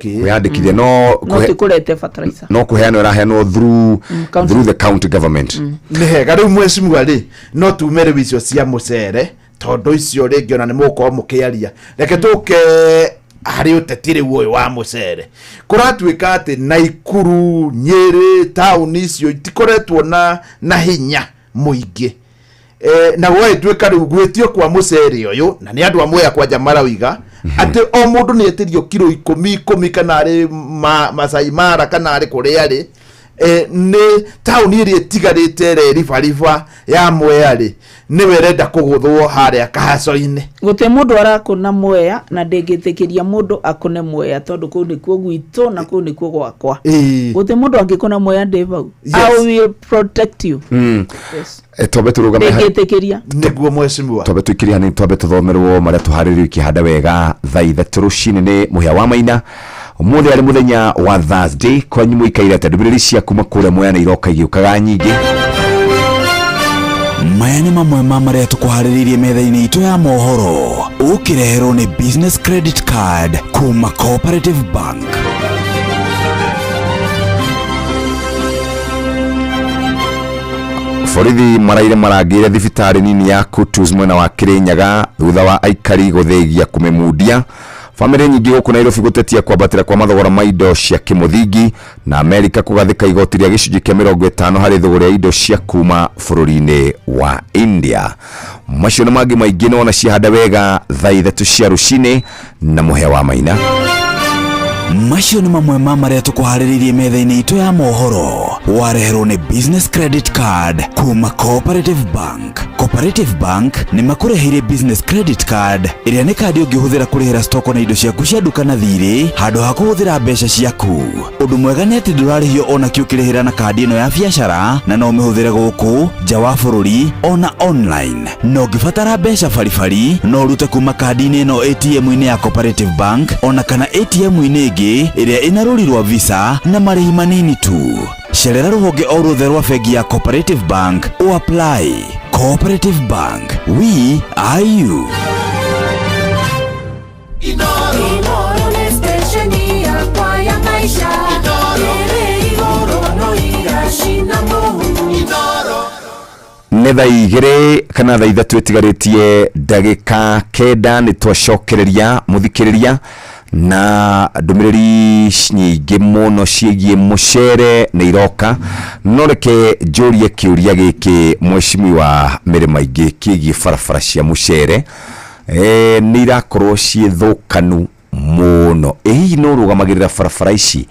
kuyandikithia no tikurete fertilizer no kuheana iraheanwo through the county government ni hega riu mheshimiwa ri no tumere wicio cia mucere tondu icio ringi ona ni muko mukiaria reke tuke hari utetire uyo wa mucere kuratuika ati Naikuru Nyeri town icio itikoretwo na hinya muingi na gwe twika riu gwitio kwa mucere uyu na ni andu amwe akwa jamara wiga ati o mundu ni etirio kilo 10 kana ari Masai Mara kana ari kuria ari ni town iri tigarite rifa ya Mwea-ri ni werenda kuguthwo haria kahaco-ini gute mundu arakuna Mwea na ndengitikiria mundu akune Mwea tondu kuu ni kuo gwito na kuu ni kuo gwakwa gute mundu angikuna Mwea ndivau I will protect you tobe turugame ndengitikiria niguo mweshimiwa tobe tukiria ni tobe tuthomerwo maria tuhariririo kihanda wega thaa 3 rucini ni Muhia wa Maina umuthi ari muthenya wa Thursday kwanyu muikaire ati ndumĩrĩri cia kuma kũrĩa Mwea na iroka igiũkaga nyingĩ. Maya nĩ mamwe ma marĩa tũkũharĩrĩirie metha-inĩ itũ ya mohoro ũkĩreherwo nĩ business credit card kuma Cooperative Bank. Borithi maraire marangĩire thibitarĩ nini ya Kutus mwena wa Kirinyaga thutha wa aikari gũthĩgia kũmĩmundia. Family nyingi huku Nairobi gutetia kwambatira kwa mathogora ma indo cia kimuthingi na Amerika kugathika igoti ria gicunji kia 50 hari thogora ya indo cia kuma bururi-ini wa India. Macio na mangi maingi no na ciahanda wega thaa 3 cia rucini na Muhia wa Maina. Macio nĩ mamwe ma marĩa tũkũharĩrĩirie metha-inĩ itũ ya mohoro wareherwo nĩ business credit card kuma Cooperative Bank. Cooperative Bank nĩ makũreheire business credit card ĩrĩa nĩ kandi ũngĩhũthĩra kũrĩhĩra stoko na indo ciaku cia nduka na thirĩ handũ ha kũhũthĩra mbeca ciaku. Ũndũ mwega nĩ atĩ ndũrarĩhio ona kĩ ũkĩrĩhĩra na kandi ĩno ya biacara na no ũmĩhũthĩre gũkũ nja wa bũrũri ona online. No ũngĩbatara mbeca baribari no ũrute kuma kandi-inĩ ĩno ATM-inĩ ya Cooperative Bank ona kana ATM-inĩ ĩngĩ ĩrĩa ĩna rũri rwa visa na marĩhi manini tu. Cerera rũhonge o ruothe rwa bengi ya Cooperative Bank o apply. Cooperative Bank, we are you. Nĩ thaa 2 kana thaa 3 ĩtigarĩtie ndagĩka 9 nĩ twacokereria mũthikĩrĩria na ndũmĩrĩri nyingĩ mũno ciĩgiĩ mũcere nĩ iroka. No reke njũrie kĩũria gĩkĩ mheshimiwa Mĩrĩma ingĩ kĩgiĩ barabara cia mũcere nĩ irakorwo ciĩ thũkanu mũno. Hihi no ũrũgamagĩrĩra barabara ici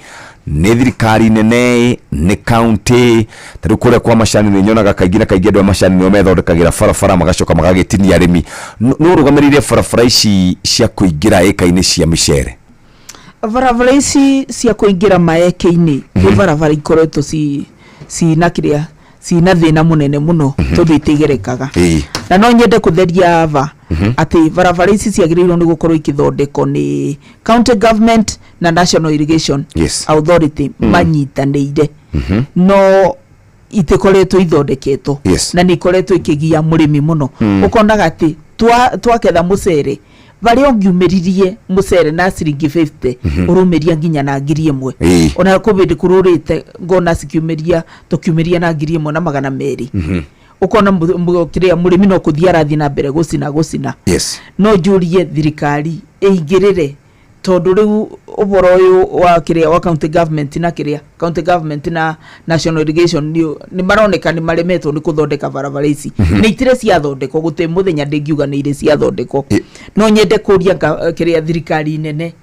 nĩ thirikari nene nĩ county tarĩ kũrĩa kwa macani nĩ nyonaga kaingĩ na kaingĩ andũ a macani nĩo methondekagĩra barabara magacoka magagĩtinia arĩmi. No ũrũgamĩrĩire barabara ici cia kũingĩra ĩka-inĩ cia mĩcere? Barabara ici cia kũingĩra maeke-inĩ nĩ barabara ikoretwo cina kĩrĩa cina thĩna mũnene mũno tondũ itigerekaga na no nyende kũtheria ava atĩ barabara ici ciagĩrĩirwo nĩ gũkorwo ikĩthondekwo nĩ county government na National Irrigation Authority manyitanĩire no itikoretwo ithondeketwo na nĩ ikoretwo ikĩgia mũrĩmi mũno. Ũkonaga atĩ twaketha mũcere bari ongiumĩririe mũcere na ciringi 50 ũrũmĩria nginya na 1,000 ona kũbĩndĩ kũrũrĩte ngona cikiumĩria tũkiumĩria na 1,000 na 200 ukona kĩrĩa mũrĩmi no kũthia arathi na mbere gũcina no njũrie thirikari ĩingĩrĩre tondu riu uboro uyu wa kiria wa county government na kiria county government na National Irrigation ni maroneka ni maremetwo ni kuthondeka barabara ici ni itire cia thondeko gute muthenya ndingiuga ni ire cia thondeko no nyende kuria kiria thirikari nene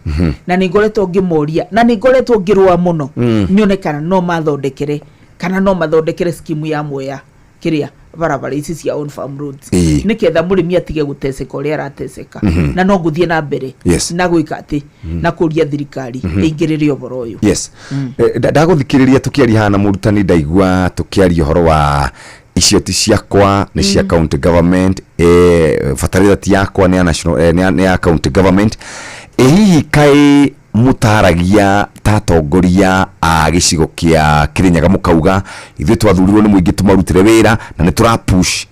na ni ngoretwo ngimoria na ni ngoretwo ngirwa muno nyonekana no mathondekere kana no mathondekere skimu ya Mwea kiria barabara ici cia on farm roads niketha mũrĩmi atige gũteceka ũrĩa arateceka na no ngũthie na mbere na gwĩka atĩ na kũria thirikari ĩingĩrĩre ũhoro ũyũ. Ndagũthikĩrĩria tũkĩaria hana mũrutani ndaigua tũkĩaria ũhoro wa icio ti ciakwa nĩ cia county government bataraitha ti yakwa nĩ ya national nĩ ya county government. Hihi kaĩ mutaragia tatongoria a gicigo kia Kirinyaga mukauga ithuĩ twathurirwo nĩ mũingĩ tumarutire wĩra na nĩ tũrapush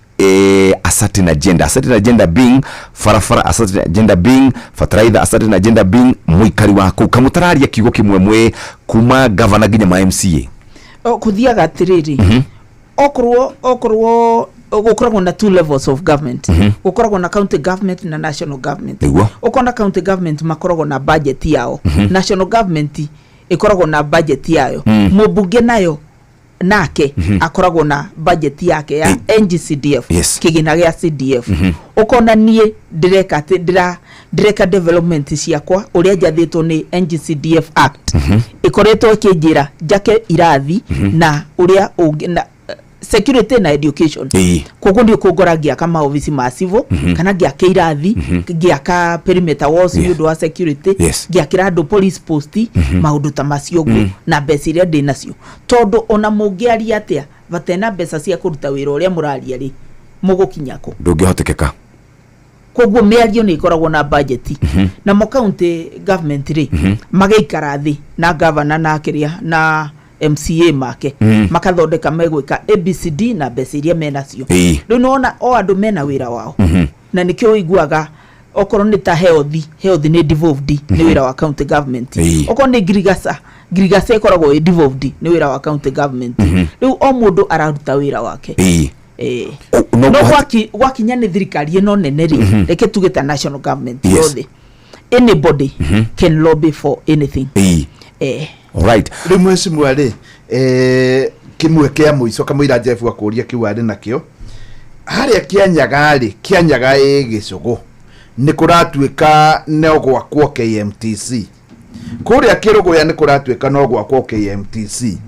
a certain agenda being farafara, a certain agenda being fataraitha, a certain agenda being muikari wako kamutararia kiugo kimwe mwe kuma governor nginya ma MCA kuthiaga atiriri okorwo gukoragwo na two levels of government gukoragwo na county government na national government ukona county government makoragwo na budget yao national government ikoragwo na budget yayo mubunge nayo nake akoragwo na budget yake ya NGCDF kigina gya CDF ukona nie direka development ciakwa uria jathitwo ni NGCDF Act ikoretwo kijira jake irathi na uria na security na education koguo ndio kugoragia kama office massive kana gya irathi gya ka perimeter walls yudo wa security gya kirado police post maundu ta macio na besiria ndi nacio tondu ona mungiaria atia batena besa cia kuruta wira uria muraria ri mugukinyako ndungihotekeka koguo miario ni ikoragwo na budget na mo county government ri magaikara thi na governor na kiria na MCA make makathondeka megwika ABCD na besiria menacio riu nona o andu mena wira wao na nikio iguaga okorwo ni ta health ni devolved ni wira wa county government okorwo ni grigasa ikoragwo devolved ni wira wa county government riu o mundu araruta wira wake no gwakinya ni thirikari no nene ri reke tugeta national government yothe anybody can lobby for anything right rimwe simwari kimwe kia muico kamwira Jeff akuria kiwari nakio haria kianyaga gicugu ni kuratuika no gwakwo KMTC kuria kiruguya ni kuratuika no gwakwo KMTC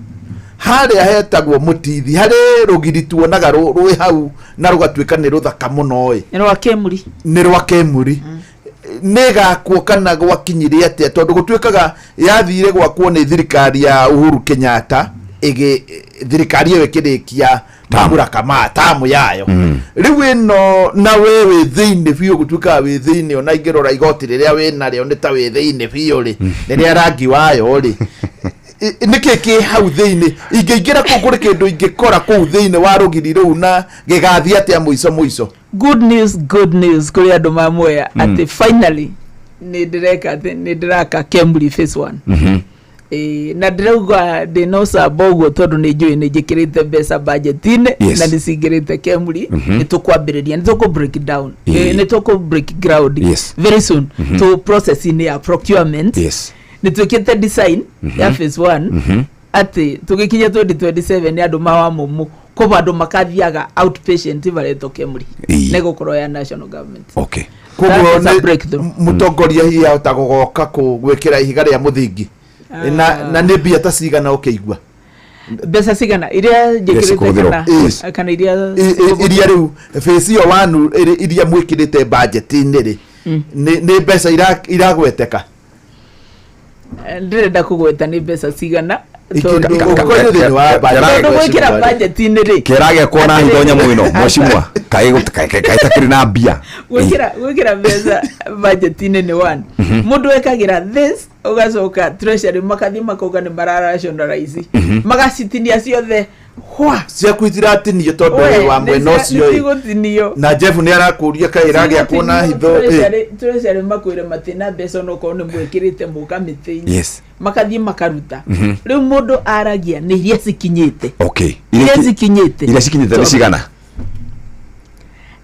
haria hetagwo mutithi hari rugiri tuonaga rwi hau na rugatuika ni ruthaka muno ni rwa Kemuri nega kuokana gwakinyire atia tondu gutuikaga yathire gwakwo ni thirikari ya Uhuru Kenyatta thirikari yo ikirikia tamura kama tamu yayo riu ino na wewe thiini biu gutuika we thiini ona ingirora igoti riria we na rio nita we thiini biu ri riria rangi wayo ri nikiki hau thiini ingeingira kugure kindu ingikora ku thiini wa rugiri riu na gigathi atia muico good news kuri andu mamwe ati finally ni diraka Kemri phase 1 na dirauga dinosa bogo tondu ni njui ni njikirite mbeca budget-ine na nisingirite Kemri ni tukwambiriria ni tuku break down ni tuku break ground very soon to process in ya procurement ni tukite design ya phase 1 ati tugikinya 2027 ni andu mawa mumu ko andu makathiaga outpatient bareto Kemri nego koro ya national government koguo mutongoria hi utagogoka gwikira ihiga ria muthingi na ni bia ta cigana ukiigua besa cigana iria njikirite kana iria riu phase yo 1 iria mwikirite budget-ini ri ni besa iragweteka ndirenda kugweta ni besa cigana gwikira budget-ini ri kirage kuona hithonya mwino mwashimwa kaitakiri na bia gwikira besa budget-ini ni 1 mundu wekagira this ugacoka treasury makathi makoga ni mararationalize magacitinia ciothe cia kwitira atinio tondu wa mwena ucio na Jeff ni arakuria kairage akuona hitho treasury makwire matina mbeca no ko ni mwikirite muka miti makathi makaruta riu mundu aragia ni iria cikinyite iria cikinyite ni cigana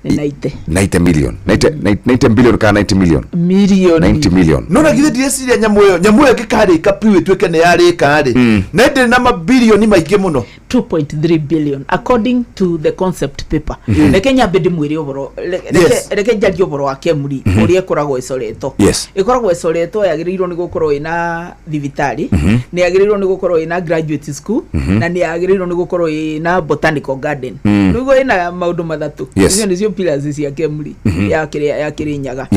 90 million 90 billion ka 90 million 90 million no na githe direciria nyamu yo gikarika piwe tweke ne yarika ri na ndi na mabilioni maingi muno 2.3 billion according to the concept paper Kenya bidi mwiri oboro reke jari oboro wa Kemri uri ekoragwo icoretwo ikoragwo icoretwo yagirirwo ni gukorwo ina thibitari ni yagirirwo ni gukorwo ina graduate school na ni yagirirwo ni gukorwo ina botanical garden nigo ina maundu mathatu icio nicio pillars cia Kemri ya Kirinyaga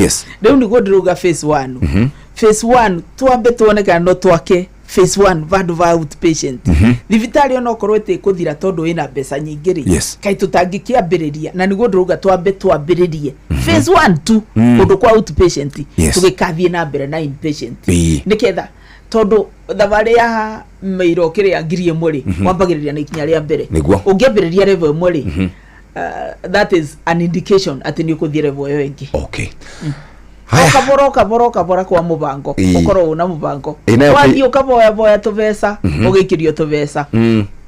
riu nigo ndiruga phase 1 phase 1 twambe tuoneka no twake phase 1 vandu va outpatient thibitari ono korwo ite kuthira tondu ina mbeca nyingi ri kai tutangikiambiriria na nigo ndiruga twambiririe phase 1 tu kundu kwa outpatient tugikathie na mbere na inpatient niketha tondu thavari ya meiro kiria ngirie muri wambagiriria na ikinya ria mbere ungiambiriria level imwe ri that is an indication ati ni kuthire level yo ingi kabora kwa mubango ukoro una mubango wathi ukaboya tubeca ugikirio tubeca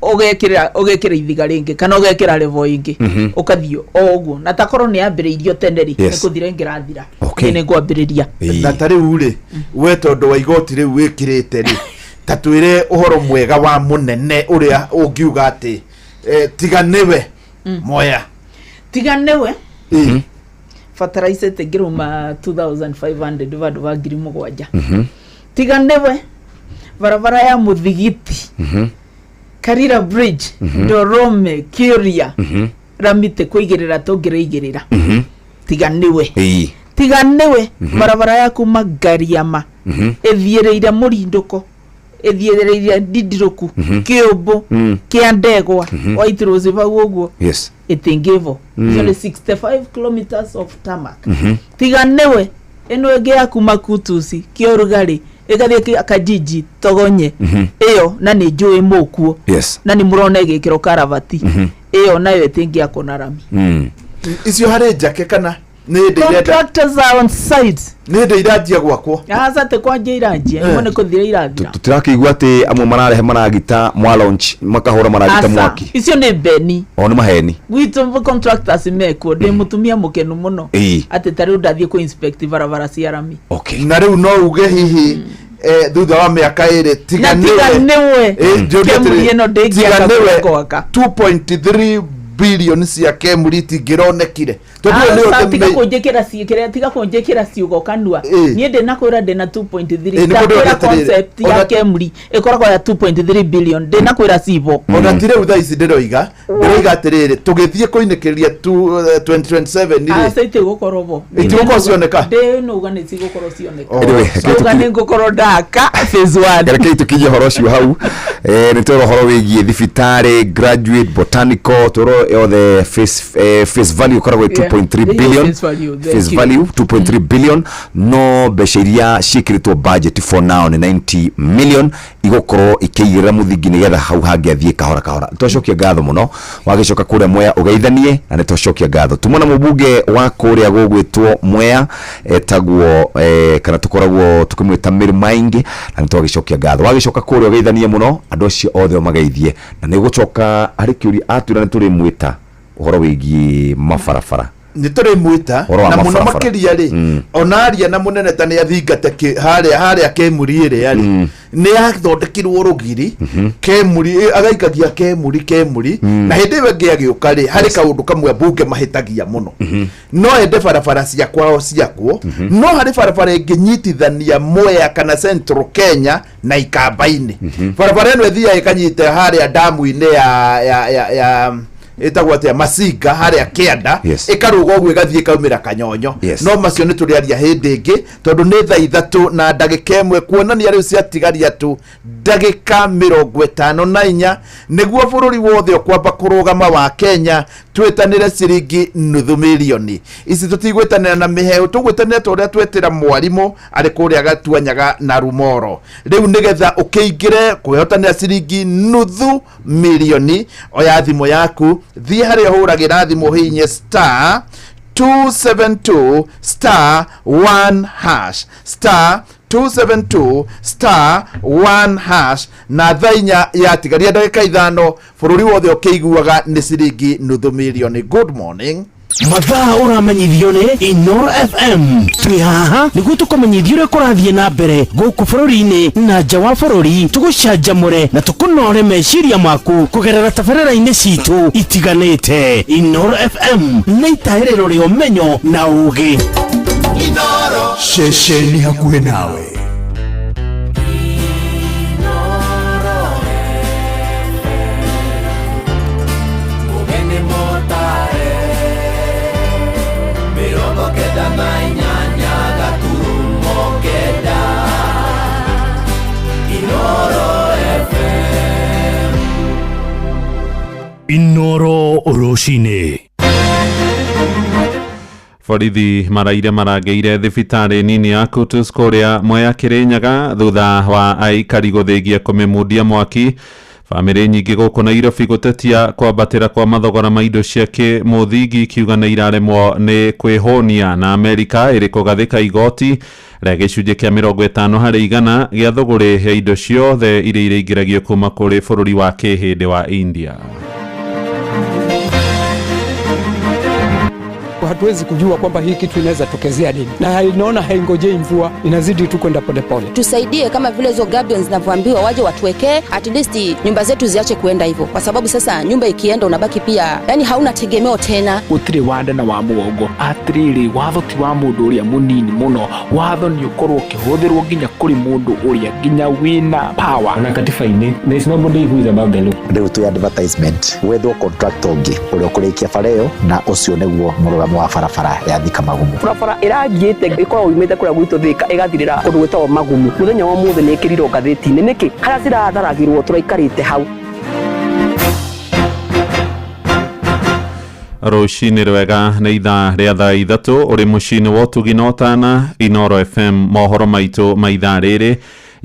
ogekira ithiga ringi kana ogekira level ingi ukathio oguo na takoro ni ambiriirio teneri ni kuthira ngirathira ni ngwambiriria na tari ure we tondu wa igoti riu wikirite ri tatwire uhoro mwega wa munene uria ungiuga ati tiganiwe moya tiganiwe fertilizer tegiruma 2500 vadu vagiri mugwanja tiganiwe barabara ya muthigiti Karira Bridge Dorome Kiria ramite kuigirira tungirigirira tiganiwe barabara ya kuma Gariama ethiereire murinduko ethiereire didiruku kiubu kiandegwa waithiruzi bau uguo itingivo so 65 kilometers of tarmac tiganiwe eno ege ya kuma Kutusi kiorugari egathie akajiji togonye iyo na ni njui mukuo na ni murona igikiro karavati iyo nayo itingia konarami icio hari njake kana contractors are on site nende irajia gwakwo asate kwa irajia imone kuthira irathira tutirakigwa ati amwe mararehe maragita mwa launch makahora maragita mwaki icio ni beni oni maheni gwitu contractors meko de mutumia mukenu muno ati tari ndathie ku inspect barabara cia rami na riu no uge hihi thutha wa miaka iri tiganiwe 2.3 billion cia kemuriti gironekire tiga kunjekera ciugo kanua nie de nakwira de na 2.3 concept ya kemuri ikoragwo ya 2.3 billion de nakwira cibo ona tire utha ici ndiroiga atiriri tugithie kuinekeria 2027 ni saite gukorobo itigukorwo cioneka de no ugane cigukorwo cioneka ugane ngukoro daka phase 1 reke tukije horo cio hau ni toro horo wigie thibitari graduate botanical toro the face value koragwo 2.3 billion face value 2.3 billion no besheria shikritwo budget for now ni 90 million igokoro ikigira muthingi nigetha hau hangiathie kahora twacokia ngatho muno wagicoka kuria Mwea ugeithanie na ni twacokia ngatho tumona mubunge wa kuria gugwitwo Mwea etagwo kana tukoragwo tukimwita Maingi na ni twagicokia ngatho wagicoka kuria ugeithanie muno andu acio othe mageithie na ni gucoka hari kiuri atwira ni turi mwita uhoro wigie mafarafara ni turi mwita na muno makiria ri onaria na munene tani athingate haria kemuri ri ari ni athondekirwo rugiri kemuri agaikagia kemuri na hindi wengi agiuka ri hari kaundu kamwe bunge mahitagia muno no ende barabara cia kwao ciakwo no hari barabara inginyitithania Mwea kana Central Kenya na Ikamba-ini barabara eno ethia ikanyite haria damu-ini ya etagwo atia Masinga haria Kianda ikaruga ogwe gathie kaumira Kanyonyo no macio ni turiaria hindi ingi tondu ni thaa 3 na ndagika imwe kuonania riu ciatigaria tu ndagika 54 niguo bururi wothe kwamba kurugama wa Kenya twetanire ciringi nuthu milioni ici tutigwetanira na miheo tugwetanira toria twetira mwarimu ari kuria Gatuanyaga na Rumoro riu nigetha ukiingire kwehotanira ciringi nuthu milioni oya thimo yaku thie haria huragira thimo hinye star 272 star 1 hash star 272 star 1 hash na thainya ya tigaria ndagika 5 bururi wothe ukiguaga ni ciringi nuthu milioni. Good morning. mathaa uramenyithio ni Inoro FM twi haha niguo tukumenyithio ria kurathie na mbere guku bururi-ini na nja wa bururi tugucanjamure na tukunore meciria maku kugerera tabarĩra-inĩ citu itiganĩte. Inoro FM nĩ itaĩrĩro rĩa ũmenyo na ũũgĩ. Inoro ceceni hakuhĩ nawe. Inoro Oroshine. Borithi maraire marangeire thibitari nini ya Kutus kuria Mwea Kirinyaga thutha wa aikari guthigia kumimundia mwaki. Bamĩrĩ nyingĩ gũkũ Nairobi gũtetia kwambatĩra kwa mathogora ma indo cia kĩmũthingi ikiuga nĩ iraremwo nĩ kwĩhũnia na Amerika ĩrĩ kũgathĩka igoti rĩa gĩcunjĩ kĩa 50% gĩa thũgũrĩ ya indo ciothe iria ireingĩragio kuma kũrĩ bũrũri wa kĩhĩndĩ wa India. Hatuwezi kujua kwamba hii kitu inaweza tokezea lini, na inaona haingojei mvua, inazidi tu kwenda polepole. Tusaidie kama vile hizo guardians zinavyoambiwa, waje watuwekee at least nyumba zetu ziache kuenda hivyo, kwa sababu sasa nyumba ikienda unabaki pia, yani hauna tegemeo tena. Utire wanda na wa muongo atiriri watho ti wa mundu uria munini muno, watho ni ukorwo ukihũthĩrwo nginya kuri mundu uria nginya wina power. Na katiba-inĩ there is nobody who is above the law. Rĩu tu advertisement wethwo contractor ũngĩ ũrĩa ũkũrĩkia bara ĩyo, na ũcio nĩguo mũrũgamo wa barabara ya Thika Magumu. Barabara ĩrangiĩte ĩkoragwo yumĩte kũrĩa gwitũ Thika ĩgathirĩra kũndũ gwĩtagwo Magumu. Mũthenya wa mũthĩ nĩ ĩkĩrirwo ngathĩti-inĩ, nĩkĩ harĩa ciratharagĩrwo tũraikarĩte hau. Rũcinĩ rwega nĩ ithaa rĩa thaa ithatũ ũrĩ mũciĩ-inĩ wa ũtugi na ũtana Inooro FM, mohoro maitũ ma ithaa rĩrĩ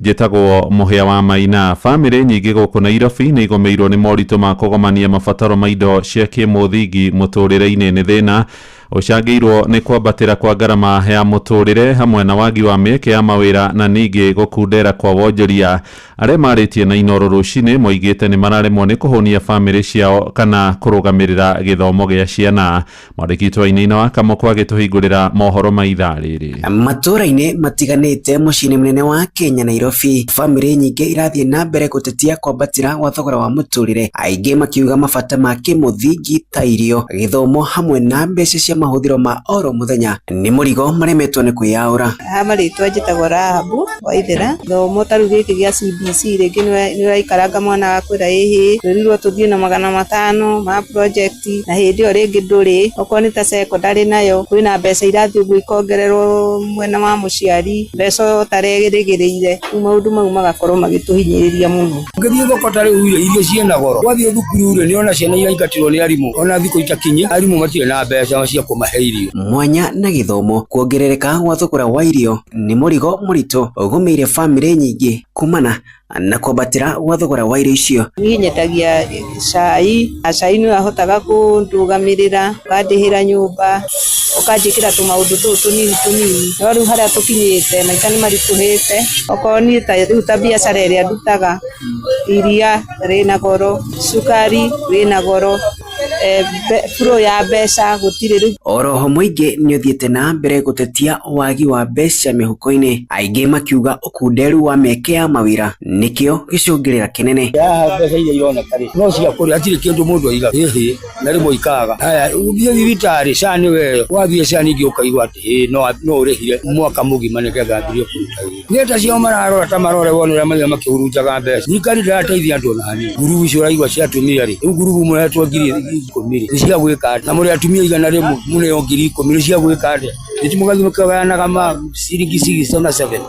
njĩtagwo Mũhĩa wa Maina. Bamĩrĩ nyingĩ gũkũ Nairobi nĩ igũmĩirwo nĩ moritũ ma kũgomania mabataro ma indo cia kĩmũthingi mũtũrĩre-inĩ. Nĩ thĩna ũcangĩirwo nĩ kwambatĩra kwa ngarama ya mũtũrĩre hamwe na wagi wa mĩeke ya mawĩra na ningĩ gũkundera kwa wonjoria. Arĩa marĩtie na Inooro rũcinĩ moigĩte nĩ mararemwo nĩ kũhũnia bamĩrĩ ciao kana kũrũgamĩrĩra gĩthomo gĩa ciana. Mwandĩki twainĩ wa Kamũkwa agĩtũhingũrĩra mohoro ma ithaa rĩrĩ. Matũra-inĩ matiganĩte mũciĩ-inĩ mũnene wa Kenya Nairobi, bamĩrĩ nyingĩ irathiĩ na mbere gũtetia kwambatĩra wa thogora wa mũtũrĩre, aingĩ makiuga mabata ma kĩmũthingi ta irio, gĩthomo hamwe na mbeca cia mahũthĩro ma oro mũthenya nĩ mũrigo maremetwo nĩ kwĩyaũra. Marĩtwa njĩtagwo Rahabu Waithera. Gĩthomo ta rĩu gĩkĩ gĩa CBC rĩngĩ nĩ ũraikaranga mwana waku ĩra ĩhĩ twĩrirwo tũthiĩ na 500 ma project, na hĩndĩ ĩyo rĩngĩ ndũrĩ. Okorwo nĩ ta secondary nayo kwĩna mbeca irathiĩ ũguo ikongererwo mwena wa mũciari, mbeca ũtarerĩgĩrĩire. Maũndũ mau magakorwo magĩtũhinyĩrĩria mũno. Ũngĩthiĩ thoko ta rĩu irio ciĩna goro, wathiĩ thukuru rĩ nĩona ciana iraingatĩrwo nĩ arimũ, ona thikũ itakinye arimũ matirĩ na mbeca cia kũmahe irio. Mwanya na gĩthomo, kuongerereka gwa thogora wa irio nĩ mũrigo mũritũ ũgũmĩire bamĩrĩ nyingĩ kumana na kwambatĩra gwa thogora wa irio icio. Niĩ nyetagia cai, na cai nĩ ahotaga kũndũgamĩrĩra, ũkandĩhĩra nyũmba, ũkanjĩkĩra tũmaũndũ tũu tũnini. No rĩu harĩa tũkinyĩte maita nĩ maritũhĩte. Okorwo niĩ rĩu ta biacara ĩrĩa ndutaga, iria rĩna goro, cukari wĩna goro, flow ya mbeca gũtirĩ rĩu. Oroho mũingĩ nĩ ũthiĩte na mbere gũtetia wagi wa mbeca mĩhuko-inĩ, aingĩ makiuga ũkunderu wa mĩeke ya mawĩra nĩkĩo gĩcũngĩrĩra kĩnene. Mbeca iria ironeka rĩ no cia kũrĩa, hatirĩ kĩndũ mũndũ aiga hĩhĩ na rĩmwe ikaga. Haya ũthiĩ thibitarĩ ca nĩ weyo, wathiĩ ca ningĩ ũkaigua atĩ no ũrĩhire mwaka mũgima nĩgetha ambĩrĩrie kũruta wĩra. Nĩ ta cio mararora ta marore wone ũrĩa mathiĩ makĩhurunjaga mbeca. Thirikari ndĩrateithia andũ na hanini. Ngurubu icio ũraigua cia atumia rĩ, rĩu ngurubu mũretwo 10,000 nĩ cia gwĩka, na mũrĩ atumia igana rĩmwe mũneo 10,000 nĩ cia gwĩka atĩa? Mũkagayanaga ciringi 6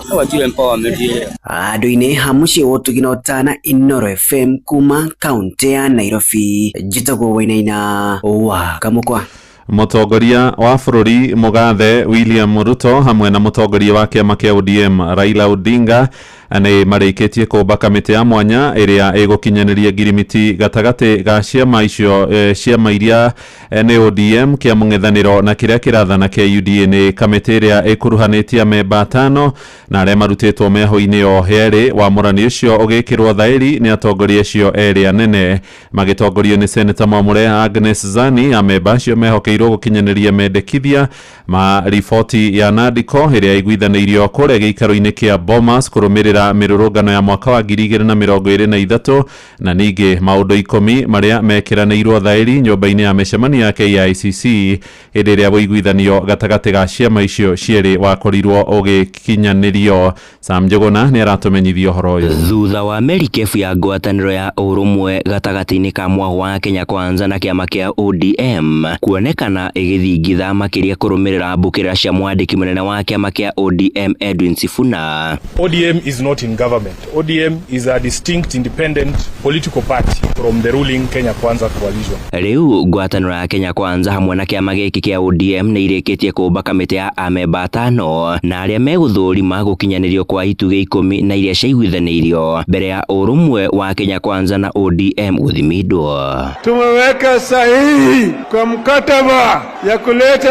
no watirĩ empowerment. Andũ-inĩ ha mũciĩ wa ũtugi na ũtana Inooro FM kuma kaunti ya Nairobi, njĩtagwo Wainaina wa Kamũkwa. Mũtongoria wa bũrũri Mũgathe William Ruto hamwe na mũtongoria wa kĩama kĩa ODM Raila Odinga nĩ marĩkĩtie kũmba kamĩtĩ ya mwanya ĩrĩa ĩgũkinyanĩria ngirimiti gatagatĩ ga ciama icio, ciama iria nĩ ODM, kĩa mũng'ethanĩro na kĩrĩa kĩrathana kĩa UDA. Nĩ kamĩtĩ ĩrĩa ĩkuruhanĩtie memba 5 na arĩa marutĩtwo mĩaho-inĩ o herĩ. Wamũrani ũcio ũgĩkĩrwo thaĩri nĩ atongoria acio erĩ anene magĩtongorio nĩ Senator Mwamure Agnes Zani. Amemba acio mehokeirwo gũkinyanĩria mendekithia ma riboti ya Nadco ĩrĩa iguithanĩirio kũrĩa gĩikaro-inĩ kĩa Bomas kũrũmĩrĩra mĩrũrũngano ya mwaka wa 2023 na ningĩ maũndũ 10 marĩa mekĩranĩirwo thaĩri nyũmba-inĩ ya mĩcemanio ya KICC hĩndĩ ĩrĩa ũiguithanio gatagatĩ ga ciama icio cierĩ wakorirwo ũgĩkinyanĩrio. Sam Njuguna nĩ aratũmenyithia ũhoro ũyũ. Thutha wa merikebu ya ngwatanĩro ya ũrũmwe gatagatĩ-inĩ ka mwahũ wa Kenya Kwanza na kĩama kĩa ODM kuonekana ĩgĩthingitha makĩria kũrũmĩrĩra mbũkĩrĩra cia mwandĩki mũnene wa kĩama kĩa ODM Edwin Sifuna. ODM is not in government. ODM is a distinct independent political party from the ruling Kenya Kwanza coalition. Riu ngwatanĩro ya Kenya Kwanza hamwe na kĩama gĩkĩ kĩa ODM nĩ irĩkĩtie kũmba kamĩtĩ ya amemba 5 na arĩa megũthũrima gũkinyanĩrio kwa itugĩ 10 na iria ciaiguithanĩirio mbere ya ũrũmwe wa Kenya Kwanza na ODM gũthimindwo. Tumeweka sahihi kwa mkataba ya kuleta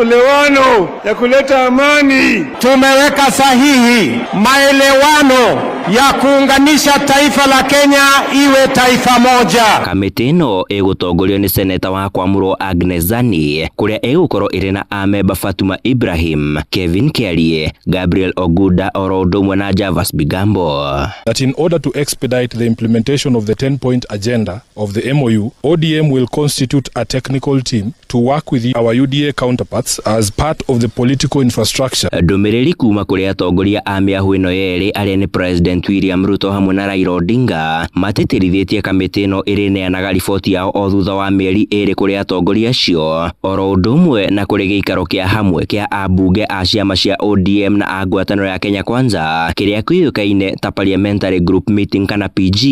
ulewano, ya kuleta amani. Tumeweka sahihi maelewano ya kuunganisha taifa la Kenya iwe taifa moja. Kamĩtĩ ĩno ĩgũtongorio nĩ seneta wa Kwamũrwo Agnes Zani, kũrĩa ĩgũkorwo ĩrĩ na amemba Fatuma Ibrahim, Kevin Kiarie, Gabriel Oguda oro ũndũ ũmwe na Javas Bigambo. That in order to expedite the implementation of the 10-point agenda of the MOU, ODM will constitute a technical team to work with our UDA counterparts as part of the political infrastructure. Ndũmĩrĩri kuma kũrĩ atongoria a mĩahũ ĩno yerĩ arĩa nĩ President William Ruto hamwe na Raila Odinga matĩtĩrithĩtie kamĩtĩ ĩno ĩrĩneanaga riboti yao o thutha wa mĩeri 2 kũrĩ atongoria acio oro ũndũ ũmwe na kũrĩ gĩikaro kĩa hamwe kĩa ambunge a ciama cia ODM na a ngwatanĩro ya Kenya Kwanza kĩrĩa kĩũĩkaine ta Parliamentary Group Meeting kana PG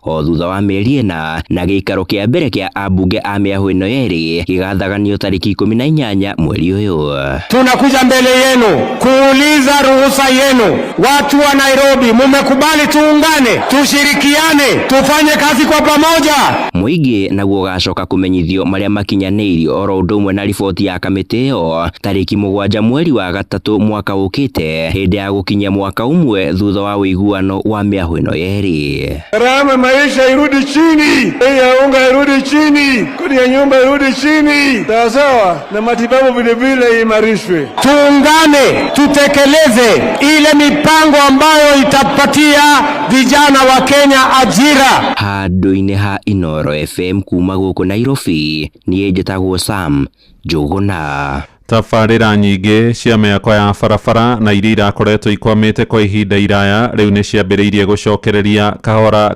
o thutha wa mĩeri 4 na gĩikaro kĩa mbere kĩa ambunge a mĩahũ ĩno yerĩ gĩgathaganio tariki 18 mweri ũyũ. Tunakuja mbele yenu kuuliza ruhusa yenu, watu wa Nairobi, mumekubali tuungane, tushirikiane, tufanye kazi kwa pamoja. Mũingĩ naguo ũgacoka kũmenyithio marĩa makinyanĩirio oro ũndũ ũmwe na riboti ya kamĩtĩ ĩyo tariki 7 mweri wa gatatũ mwaka ũkĩte hĩndĩ ya gũkinyia mwaka ũmwe thutha wa ũiguano wa mĩahũ ĩno yerĩ. Gharama maisha irudi chini, bei ya unga irudi chini, kodi ya nyumba irudi chini, sawa, na matibabu vile vile imarishwe. Tuungane, tutekeleze ile mipango ambayo itapatia vijana wa Kenya ajira. Handũ-inĩ ha Inoro FM kuma gũkũ Nairobi, niĩ njĩtagwo Sam Njũgũna. Tabarĩra nyingĩ cia mĩako ya barabara na iria irakoretwo ikwamĩte kwa ihinda iraya rĩu nĩ ciambĩrĩirie gũcokereria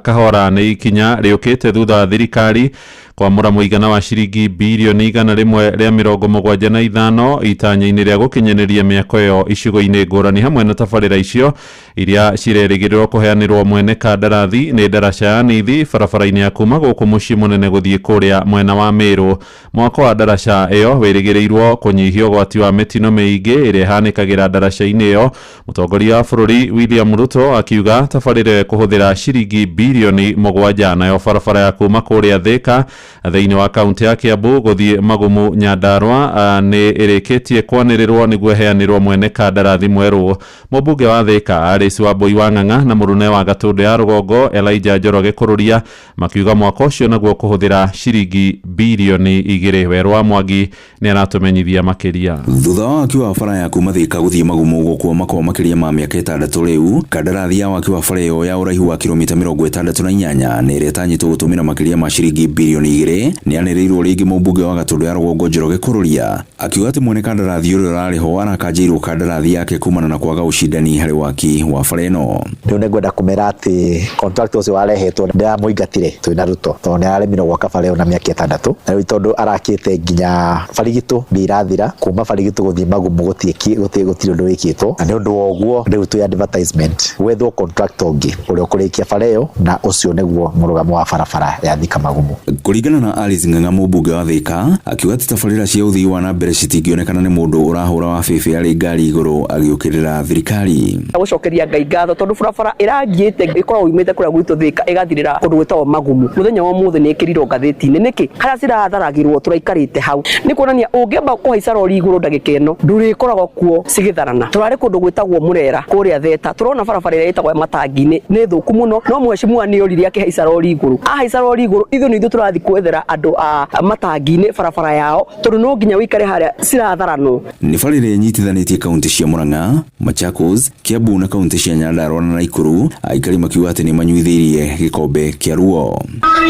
kahora nĩ ikinya rĩũkĩte thutha wa thirikari kwamũra mũigana wa ciringi bilioni 175 itanya-inĩ rĩa gũkinyanĩria mĩako ĩyo icigo-inĩ ngũrani hamwe na tabarĩra icio iria cirerĩgĩrĩrwo kũheanĩrwo mwene kandarathi nĩ ndaraca ya Nithi barabara-inĩ ya kuma gũkũ mũciĩ mũnene gũthiĩ kũrĩa mwena wa Meru. Mwako wa ndaraca ĩyo wĩrĩgĩrĩirwo kũnyihia ũgwati wa mĩtino mĩingĩ ĩrĩa ĩhanĩkagĩra ndaraca-inĩ ĩyo. Mũtongoria wa bũrũri William Ruto akiuga tabarĩra kũhũthĩra ciringi bilioni 7 nayo barabara ya kuma kũrĩa Thika thĩinĩ wa kaunti ya Kiambu gũthiĩ Magumu Nyandarua nĩ ĩrĩkĩtie kwanĩrĩrwo nĩguo heanĩrwo mwene kandarathi mwerũ. Mũmbunge wa Thika Alice Wambui wa Ng'ang'a na mũrune wa Gatũndũ ya Rũgongo Elijah Njoroge Kũrũria makiuga mwako ũcio naguo kũhũthĩra ciringi bilioni 2. Werũ wa Mwangi nĩ aratũmenyithia makĩria. Thutha wa waki wa bara ya kuma Thika gũthiĩ Magumu gũkũma kwa makĩria ma mĩaka 6 rĩu, kandarathi ya waki wa bara ĩyo ya ũraihu wa kilomita 68 nĩ ĩretanyĩtwo gũtũmĩra makĩria ma ciringi bilioni 2. Nĩ anĩrĩirwo rĩngĩ mũmbunge wa Gatũndũ ya Rũgongo Njoroge Kũrũria akiuga atĩ mwene kandarathi ũrĩa ũrarĩ ho arakanjĩirwo kandarathi yake kumana na kwaga ũcindani harĩ waki wa bara ĩno. Rĩu nĩngwenda kũmera atĩ contractor ũcio warehetwo ndĩramũingatire twĩna Ruto tondũ nĩ aremirwo gwaka bara ĩyo na mĩaka 6 na rĩu tondũ arakĩte nginya barigitũ mbirathira kuma barigitũ gũthiĩ Magumu gũtirĩ ũndũ wĩkĩtwo, na nĩ ũndũ wa ũguo rĩu twĩ advertisement wethwo contractor ũngĩ ũrĩa ũkũrĩkia bara ĩyo na ũcio nĩguo mũrũgamo wa barabara ya Thika Magumu. Kũringana na Alice Ng'ang'a mũmbunge wa Thika akiuga atĩ tabarĩra cia ũthii wa na mbere citingĩonekana nĩ mũndũ ũrahũra wa bĩbĩ arĩ ngari igũrũ agĩũkĩrĩra thirikari. Gũcokeria Ngai ngatho tondũ barabara ĩrangiĩte ĩkoragwo imĩte kũrĩa gwitũ Thika ĩgathirĩra kũndũ gwĩtagwo Magumu. Mũthenya wa mũthĩ nĩ ĩkĩrirwo ngathĩti-inĩ nĩkĩ harĩa ciratharagĩrwo tũraikarĩte hau nĩ kuonania ũngĩamba kũhaica rori igũrũ ndagĩka ĩno ndũrĩkoragwo kuo cigĩtharana. Tũrarĩ kũndũ gwĩtagwo Mũrera kũrĩa Theta, tũrona barabara ĩrĩa ĩtagwo Matangi-inĩ nĩ thũku mũno, no mheshimiwa nĩ orire akĩhaica rori igũrũ. Ahaica rori igũrũ ithuĩ nĩ tũrathiĩ kwethera andũ a Matangi-inĩ barabara yao tondũ no nginya wĩikare harĩa ciratharanwo. Nĩ bara ĩrĩa ĩnyitithanĩtie kaunti cia Murang'a, Machakos, Kiambu na kaunti cia Nyandarua na Naikuru, aikari makiuga atĩ nĩ manyuithĩirie gĩkombe kĩa ruo.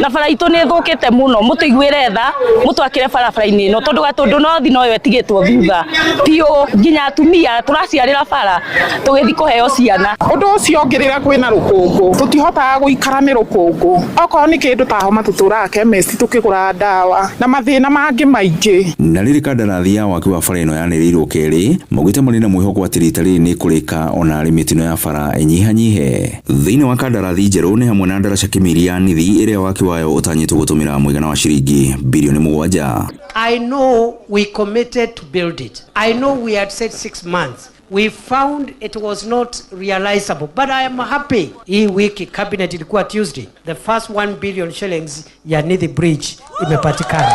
Na bara itũ nĩ thũkĩte mũno, mũtũiguĩre tha mũtwakĩre barabara-inĩ ĩno tondũ Gatũndũ no thi noyo ĩtigĩtwo thutha piũ, nginya atumia tũraciarĩra bara tũgĩthiĩ kũheo ciana. Ũndũ ũcio ũngĩrĩra kwĩna rũkũngũ tũtihotaga gũikara nĩ rũkũngũ, okorwo nĩ kĩndũ ta homa tũtũraga chemist pharmacist tukigura ndawa na mathina mangi maingi. Na riri kandarathi ya waki wa bara ino yaniriirwo keri maugite mari na mwihoko ati rita riri ni kurika ona limitino ya bara inyihanyihe. Thiini wa kandarathi njeru ni hamwe na ndaraca kimiria nithi iria waki wayo utanyitwo gutumira muigana wa ciringi bilioni 7. I know we committed to build it. I know we had said 6 months. We found it was not realizable, but I am happy. Hii wiki cabinet ilikuwa Tuesday, the first 1 billion shillings ya Nithi Bridge imepatikana.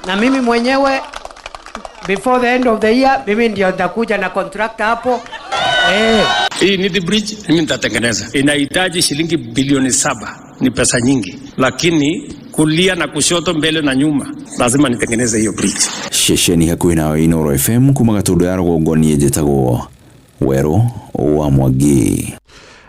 Na mimi mwenyewe before the end of the year mimi ndio nitakuja na contractor hapo. Hii Nithi Bridge mimi nitatengeneza. Inahitaji shilingi bilioni 7. Ni pesa nyingi, lakini kulia na kushoto, mbele na nyuma, lazima nitengeneze hiyo bridge. Shesheni hakuhi na Inooro FM kuma Gatundu ya Rũgongo niĩ njĩtagwo Werũ wa Mwangi.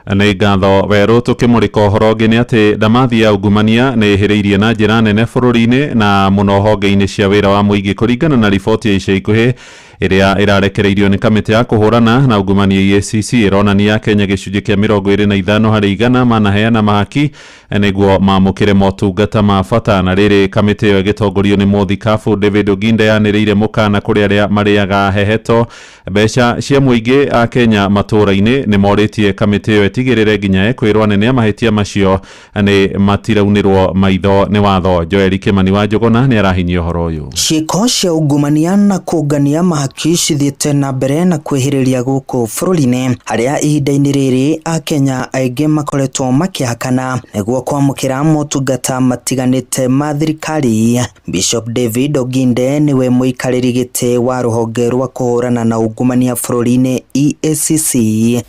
Nĩ ngatho Werũ tũkĩmũrĩka ũhoro ũngĩ nĩ atĩ ndamathi ya ungumania nĩ ĩhĩrĩirie na njĩra nene bũrũri-inĩ na mũno honge-inĩ cia wĩra wa mũingĩ kũringana na riboti ya ica ikuhĩ ĩrĩa ĩrarekereirio nĩ kamĩtĩ ya kũhũrana na ungumania EACC ĩronania Kenya gĩcunjĩ kĩa 25 harĩ 100 manaheana mahaki nĩguo mamũkĩre motungata ma bata. Na rĩrĩ kamĩtĩ ĩyo ĩgĩtongorio nĩ mũthikabu David Oginda yanĩrĩire mũkana kũrĩ arĩa marĩaga heheto mbeca cia mũingĩ a Kenya matũũra-inĩ. Nĩ morĩtie kamĩtĩ ĩyo ĩtigĩrĩre nginya kwĩrwo anene a mahĩtia macio nĩ matiraunĩrwo maitho nĩ watho. Joel Kimani wa Njũgũna nĩ arahinyia ũhoro ũyũ. Ciĩko cia ungumania na kũngania mahaki cithiĩte na mbere na kwĩhĩrĩria gũkũ bũrũri-inĩ harĩa ihinda-inĩ rĩrĩ a Kenya aingĩ makoretwo makĩhakana nĩguo kwamũkĩra motungata matiganĩte ma thirikari. Bishop David Oginde niwe mũikarĩri gĩtĩ wa rũhonge rwa kũhũrana na ungumania bũrũri-inĩ EACC.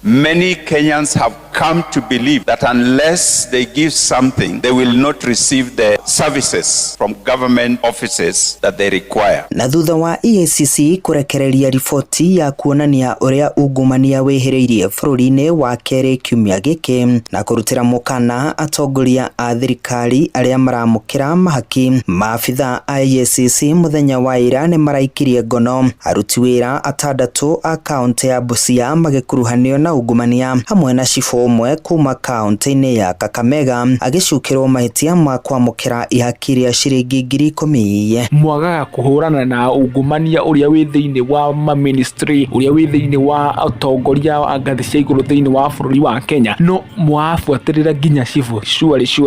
Many Kenyans have come to believe that unless they give something, they will not receive the services from government offices that they require. Na thutha wa EACC kurekereria riboti ya kuonania ũrĩa ungumania wĩhĩrĩirie bũrũri-inĩ wa kerĩ kiumia gĩkĩ na kũrutĩra mũkana atongoria a thirikari arĩa maramũkĩra mahaki, maabitha a EACC mũthenya wa ira nĩ maraikirie ngono aruti wĩra 6 a kaunti ya Busia magĩkuruhanio na ungumania hamwe na cibũ ũmwe kuma kaunti-inĩ ya Kakamega agĩcukĩrwo mahĩtia ma kwamũkĩra ihaki rĩa ciringi 10,000. Mwagaga kũhũrana na ungumania ũrĩa wĩ thĩinĩ wa ministry ũrĩa wĩ thĩinĩ wa atongoria a ngathĩ cia igũrũ thĩinĩ wa bũrũri wa Kenya no mwabuatĩrĩra nginya cibũ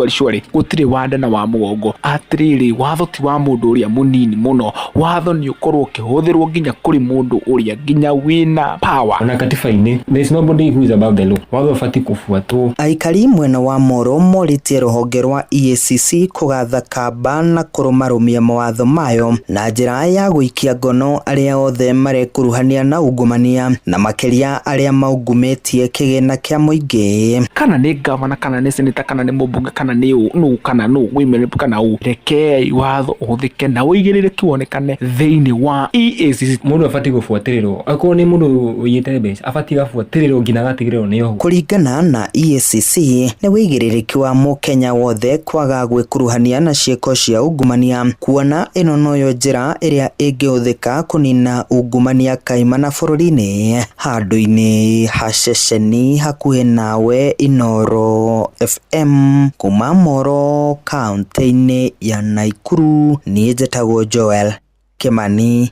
shwari gũtirĩ wanda na wa mũgongo. Atĩrĩrĩ, watho ti wa mũndũ ũrĩa mũnini mũno, watho nĩ ũkorwo ũkĩhũthĩrwo nginya kũrĩ mũndũ ũrĩa nginya wĩna power. Na katiba-inĩ there is nobody who is above the law. Watho ũbatiĩ kũbuatwo. Aikari mwena wa Moro morĩtie rũhonge rwa EACC kũgatha kamba na kũrũmarũmia mawatho mayo na njĩra ya gũikia ngono arĩa othe marekuruhania na ungumania na makĩria arĩa maungumĩtie kĩgĩna kĩa mũingĩ. Kana nĩ gavana, kana nĩ seneta, kana nĩ mũmbunge, kana nĩ nũ kana nũ women kana ũ, reke watho ũhũthĩke na ũigĩrĩrĩki wonekane thĩinĩ wa EACC. Mũndũ abatiĩ gũbuatĩrĩrwo, akorwo nĩ mũndũ ũiyĩte mbeca abatiĩ gabuatĩrĩrwo nginya gatigĩrĩrwo nĩ oho. Kũringana na EACC nĩ wĩigĩrĩrĩki wa mũkenya wothe kwaga gwĩkuruhania na ciĩko cia ungumania, kuona ĩno noyo njĩra ĩrĩa ĩngĩhũthĩka kũnina ungumania kaimana bũrũri-inĩ. Handũ-inĩ ha ceceni hakuhĩ nawe Inooro FM kuma Moro kaunti-inĩ ya Naikuru, niĩ njĩtagwo Joel Kimani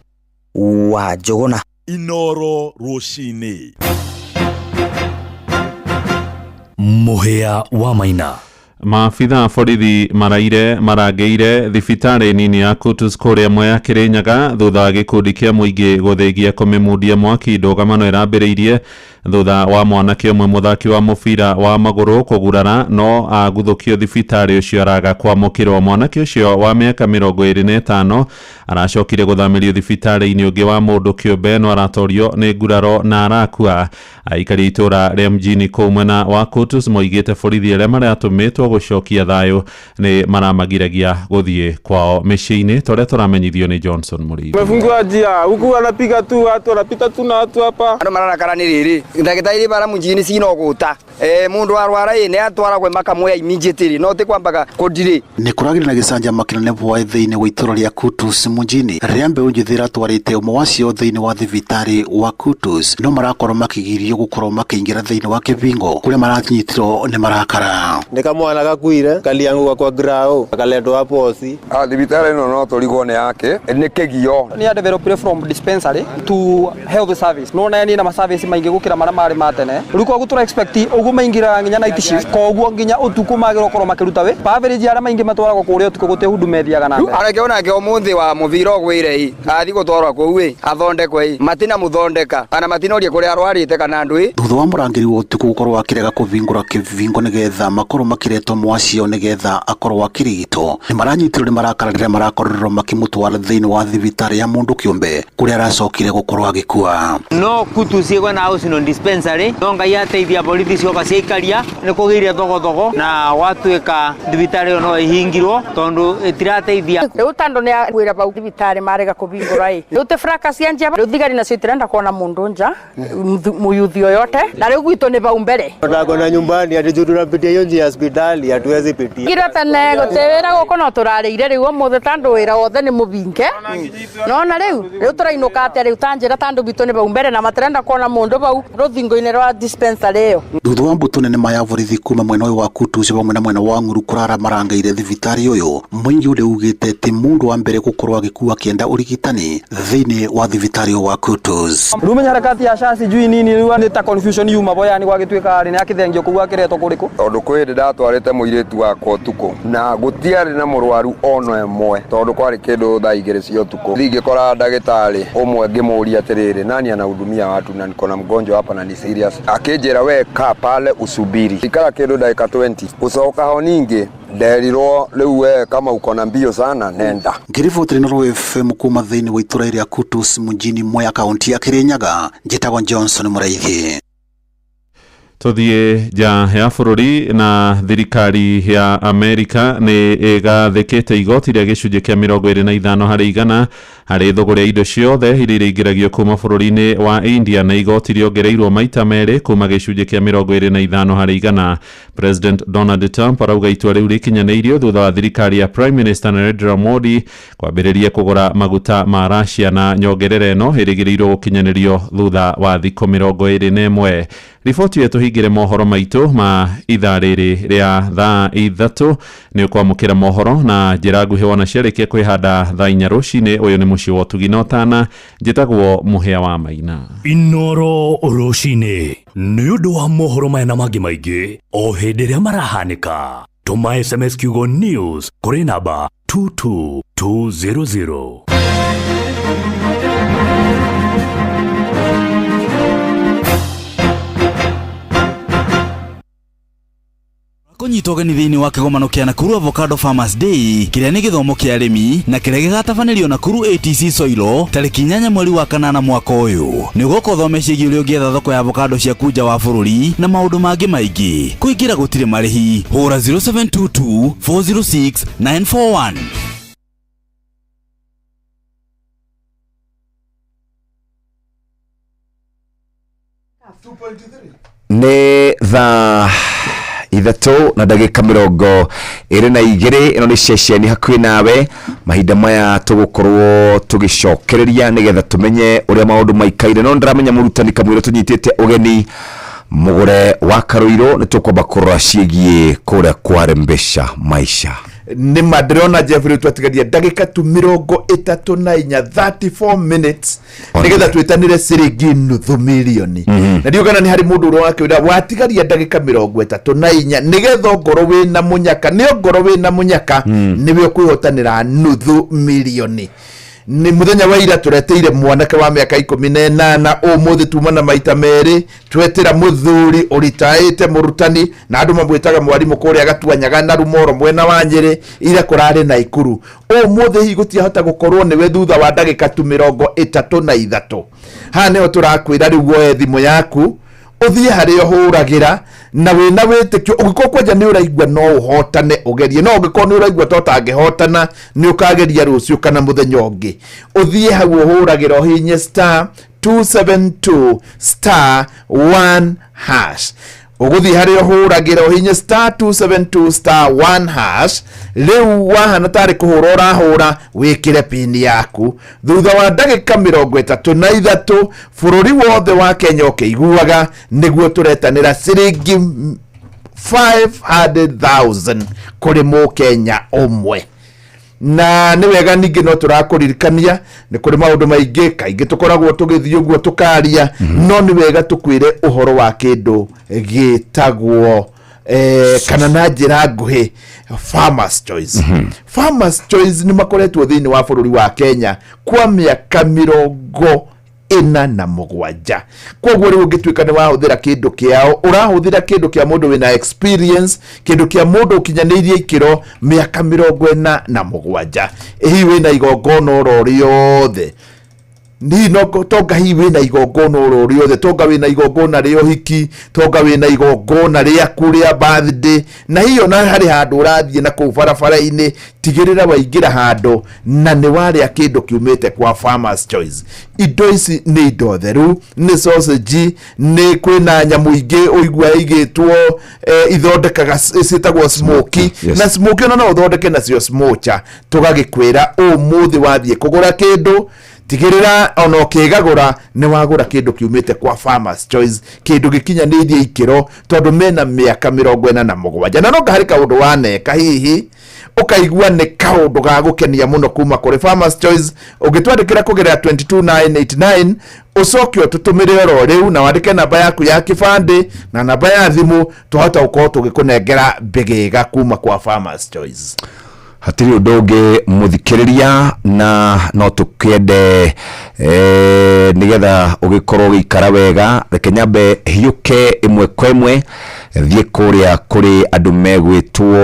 wa Njũgũna. Inooro rũcinĩ. Mũhĩa wa Maina. Maabitha borithi marangĩire thibitarĩ nini ya Kutus kũrĩa Mwea Kĩrĩnyaga thutha wa gĩkundi kĩa mũingĩ gũthĩgia kũmĩmundia mwaki. Ndũgamo ĩrambĩrĩirie thutha wa mwanake ũmwe mũthaki wa mũbira wa magũrũ kũgurara no aguthũkio thibitarĩ ũcio araga kwamũkĩrwo. Mwanake ũcio wa mĩaka 25 aracokire gũthamĩrio thibitarĩ-inĩ ũngĩ wa mũndũ kĩũmbe no aratorio nĩ nguraro na arakua. Aikari itũra rĩa mjini kũu mwena wa Kutus moigĩte borithi arĩa maratũmĩtwo gũcokia thayũ nĩ maramagiragia gũthiĩ kwao mĩciĩ-inĩ. Tũrĩa tũramenyithio nĩ Johnson Mũrĩithi. Wamefungua njia huku, wanapiga tu watu, wanapita tu na watu hapa. Andũ mararakara nĩ rĩrĩ ndagĩtarĩ bara mjini cinogũta mũndũ arwara nĩ atwaragwo makamwoya immediately no ti kwambaga kũndirĩ. Nĩ kũragĩrĩ na gĩcanjama kĩnene bwa thĩinĩ wa itũra rĩa Kutus mjini rĩrĩa mbeũ njĩthĩ ratwarĩte ũmwe wacio thĩinĩ wa thibitarĩ wa Kutus no marakorwo makĩgirio gũkorwo makĩingĩra thĩinĩ wa kĩbingo kũrĩa maranyitirwo nĩ marakara. Nĩ kamwana gakuire kaliangu kwa grao akaletwa hapo osi thibitari no turigwo ne yake ni kigio ni develop from dispensary to health service no na ni na service maingi gukira mara mari matene ruko gutura expect ugu maingira nginya night shift koguo nginya utuku magiro koro makiruta we average ara maingi matwara kuria utuku gute huduma ethiaga na arakiona ke omuthi wa muviro gwire hi athi gutwarwa ku we athondekwe hi matina muthondeka ana matinorie kuria arwarite kana ndui thutha wa murangiri wa utuku gukorwo akirega kuvingura kivingo nigetha makorwo makiretwo mwacio nigetha akorwo akirigito ni maranyitirwo ni marakararira marakorerwo makimutwara thiini wa thibitari ya mundu kiumbe kuria aracokire gukorwo agikua no kutusiegwa na house no dispensary no ngai ateithia borithi cio ciikaria ni kugiria thogo na watuika thibitari no ihingirwo tondu itirateithia riu tando ni gwira bau thibitari marega kuvingura riu te fracas ya njaba riu thigari na citirenda kuona mundu nja muyuthi yoyote na riu gwitu ni bau mbere tunakona nyumbani ati tunapitia hiyo njia hospitali hatuwezi pitia gira tene gutewira guko no turarire riu muthe tando wira wothe ni muvinge no na riu turainuka ati riu tanjira tando bitu ni bau mbere na matirenda kuona mundu bau ruthingo-ini rwa dispensary iyo thutha wa mbutu nene maya borithi kuma mwena uyu wa Kutus bamwe na mwena wa Nguru kurara marangaire thibitari uyu mwingi uri ugite ti mundu wa mbere gukorwo agikua kienda urigitani thiini wa thibitari wa Kutus rumenya harakati ya shasi jui nini riu ni ta confusion yuma boya ni gwagituika ari ni akithengio kugu akiretwo kuriku tondu kwiri ndatwarite muiritu wakwa utuku na gutiari na murwaru ono emwe tondu kwari kindu thaa igiri cia utuku ngikora ndagitari umwe ngimuria atiriri nani anahudumia watu na niko na mgonjwa hapa na ni serious akijera we ka pale usubiri ikara kindu dakika 20 usoka ho ningi nderirwo riu we kama uko na mbio sana nenda ngiribotire na Royal FM kuma thiini wa itura iria Kutus mujini Mwea kaunti ya Kirinyaga njitagwo Johnson Muraithi tuthie ja ya bururi na thirikari ya Amerika ni igathekete igoti ria gicunje kia 25 hari igana hari thogora indo ciothe iria ingiragio kuma bururi-ini wa India na igoti riongereirwo maita meri kuma gicunje kia 25 hari igana. President Donald Trump arauga itua riu rikinyaniirio thutha wa thirikari ya Prime Minister Narendra Modi kwambiriria kugura maguta ma Russia na nyongerera ino irigirirwo gukinyanirio thutha wa thikũ 21. Riboti yetu hingire mohoro maitu ma ithaa riri ria thaa ithatu ni ukwamukira mohoro na njira nguhi wona ciarekia kwihanda thaa 4 rucini. Uyu ni mucii wa Tuginotana, njitagwo Muhia wa Maina. Inoro rucini ni undu wa mohoro maya na mangi maingi o hindi ria marahanika. Tuma SMS kiugo news kuri namba 22200. Kunyitwo ũgeni thĩinĩ wa kĩgomano kĩa Nakuru Avocado Farmers Day kĩrĩa nĩ gĩthomo kĩa arĩmi na kĩrĩa gĩgatabanĩrio Nakuru ATC Soilo tarĩki 8 mweri wa kanana mwaka ũyũ. Nĩ ũgoka ũthome ciĩgiĩ ũrĩa ũngĩetha thoko ya avocado ciaku nja wa bũrũri na maũndũ mangĩ maingĩ. Kũingĩra gũtirĩ marĩhi. Hũra 0722 406 941. Nĩ thaa ithatu na ndagika 22 ino ni ceceni hakuhi nawe mahinda maya tugukorwo tugicokereria nigetha tumenye uria maundu maikaire no ndiramenya murutani kamwire tunyitite ugeni mugure wa Karuiro ni tukwamba kurora ciegie kuria kwarembesha maisha ni madrona Jeffrey twatigaria ndagika 34 minutes nigetha twetanire ciringi nuthu milioni na ndiugana ni hari mundu uro wake watigaria ndagika 34 nigetha ngoro wina munyaka ni ngoro wina munyaka niwe kwihotanira nuthu milioni. Ni muthenya wa ira tureteire mwanake wa miaka 18 umuthi tuma na maita meri twetira muthuri uritaite murutani na andu mamwitaga mwarimu kuria agatuanyaga na Rumoro mwena wa Nyeri ira kurari na Ikuru umuthi hi gutiahota gukorwo niwe thutha wa ndagika 33 ha neho turakwira riu woe thimu yaku uthie haria huragira na wina witikio ugiko kwenja ni uraigwa no uhotane ugerie no ugiko ni uraigwa tota ngehotana ni ukageria rucio kana muthenya ungi uthie hau huragira hinye *272 *1 hash uguthi haria huragira hinye *272 *1 hash riu wahana tari kuhura urahura wikire pin yaku thutha wa ndagika 33 bururi wothe wa Kenya ukiguaga niguo turetanira ciringi 500,000 kuri mu Kenya umwe. Na ni wega ningi no turakuririkania ni kuri maundu maingi kaingi tukoragwo tugithii uguo tukaria no ni wega tukwire uhoro wa kindu gitagwo kana na njira nguhi Farmers Choice. Farmers Choice ni makoretwo thiini wa bururi wa Kenya kwa miaka 47. Koguo riu ngituika ni wahuthira kindu kiao urahuthira kindu kia mundu wina experience, kindu kia mundu kinyanirie ikiro miaka 47. Ehi wina igongona oro riothe ni no tonga hi wina igongona oro riothe, tonga wina igongona rio hiki, tonga wina igongona ria kuria birthday, na hiyo na hari handu urathie na ku barabara-ini tigirira waingira handu na ni waria kindu kiumite kwa Farmers Choice. Indo ici ni indo theru, ni sausage, ni kwina nyamu ingi uigua igitwo ithondekaga citagwo smoky. Na smoky no uthondeke nacio smocha. Tugagikwira umuthi wathie kugura kindu tigirira ono ukigagura ni wagura kindu kiumite kwa Farmers Choice, kindu gikinyanirie ikiro tondu mena miaka 47. Na no ngahari kaundu waneka hihi ukaigua ni kaundu ga gukenia muno kuma kuri Farmers Choice. Ugitwandikira kugerera 22989 ucoke ututumire oro riu na wandike namba yaku ya kibande na namba ya thimu tuhota ukorwo tugikunengera bigiga kuma kwa Farmers Choice. Hatiri undoge muthikiriria na no tukende nigetha ugikorwo gikara wega reke nyambe hiuke imwe kwa imwe thie kuria kuri andu megwitwo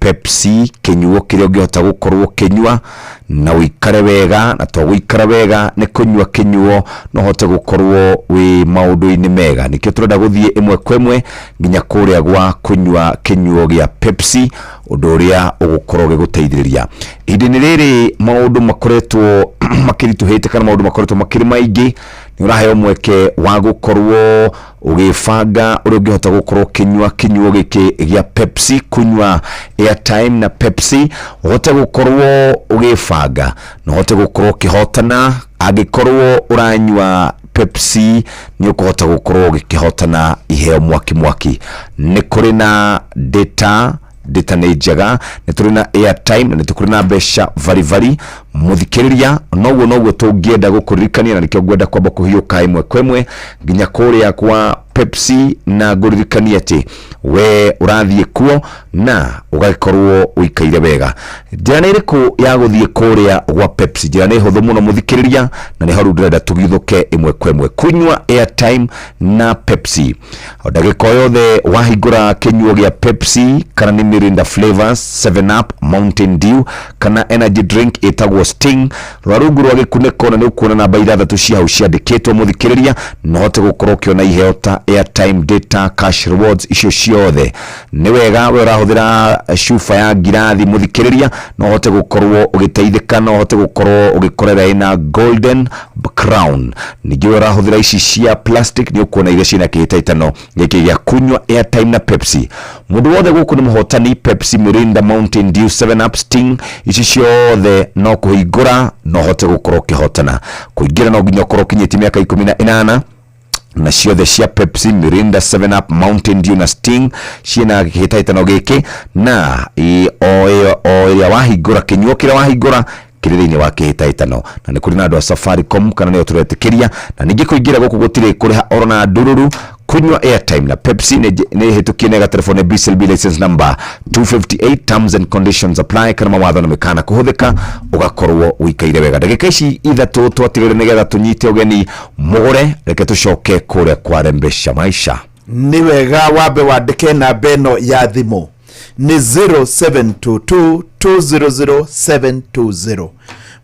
Pepsi kinyuo kiria ungihota gukorwo kinyua na wikare wega na to wikara wega ni kunyua kinyuo no hote gukorwo wi maundu-ini mega. Nikio turenda guthie imwe kwa imwe nginya kuria gwa kunyua kinyuo gia Pepsi undu uria ugukorwo giguteithiriria. Idini riri maundu makoretwo makirituhite kana maundu makoretwo makiri maingi ni uraheo mweke wa gukorwo ugifanga uri ungihota gukorwo kinyua kinyuo giki gia Pepsi, kunyua airtime na Pepsi, uhote gukorwo ugifanga no hote gukorwo kihotana agikorwo uranyua Pepsi ni ukuhota gukorwo gikihotana iheo mwaki. Ni kuri na data ni njega, ni turi na airtime na ni turi na besha vari muthikiriria noguo tungienda gukuririkania na nikio ngwenda kwamba kuhiuka imwe kwa imwe nginya kuria kwa Pepsi na nguririkania ati we urathie kuo na ugakorwo uikaire wega. Njira ni iriku ya guthie kuria gwa Pepsi? Njira ni huthu muno muthikiriria na ni haru ndirenda tugithuke imwe kwa imwe kunyua airtime na Pepsi. Ndagika yothe wahingura kinyuo gia Pepsi kana ni Mirinda flavors, 7 Up, Mountain Dew kana energy drink itagwo Sting, rwarungu rwa gikuniko na ni ukuona namba 6 cia hau ciandikitwo muthikiriria no hote gukorwo kiona iheo ta airtime, data, cash rewards icio ciothe. Ni wega we urahuthira shufa ya ngirathi muthikiriria no hote gukorwo ugiteithika, no hote gukorwo ugikorera ina golden crown. Ningĩ urahuthira ici cia plastic ni ukuona ile cina kihitaitano giki gia kunywa airtime na Pepsi. Mundu wothe guku ni muhotani Pepsi, Mirinda, Mountain Dew, 7 Up, Sting ici ciothe no kuhingura no hote gukorwo kihotana. Kuingira no nginya ukorwo kinyiti miaka 18 na ciothe cia Pepsi, Mirinda, 7 Up, Mountain Dew na Sting ciina gihitaitano giki na o ya wahingura kinyuo kira wahingura kiriri-ini wa kihitaitano na ni kuri na andu a Safaricom kana ni oturetikiria na ningi kuingira guku gutire kuriha oro na ndururu kunywa airtime na Pepsi ni hitukie nega telefone BCLB license number 258. Terms and conditions apply. Kana mawatho na mikana kuhuthika ugakorwo wikaire wega. Ndagika ici ithatu twatirire nigetha tunyite ugeni mugure reke tucoke kuria kwa Rembesha Maisha. Ni wega wabe wandike namba ino ya thimu ni 0722200720.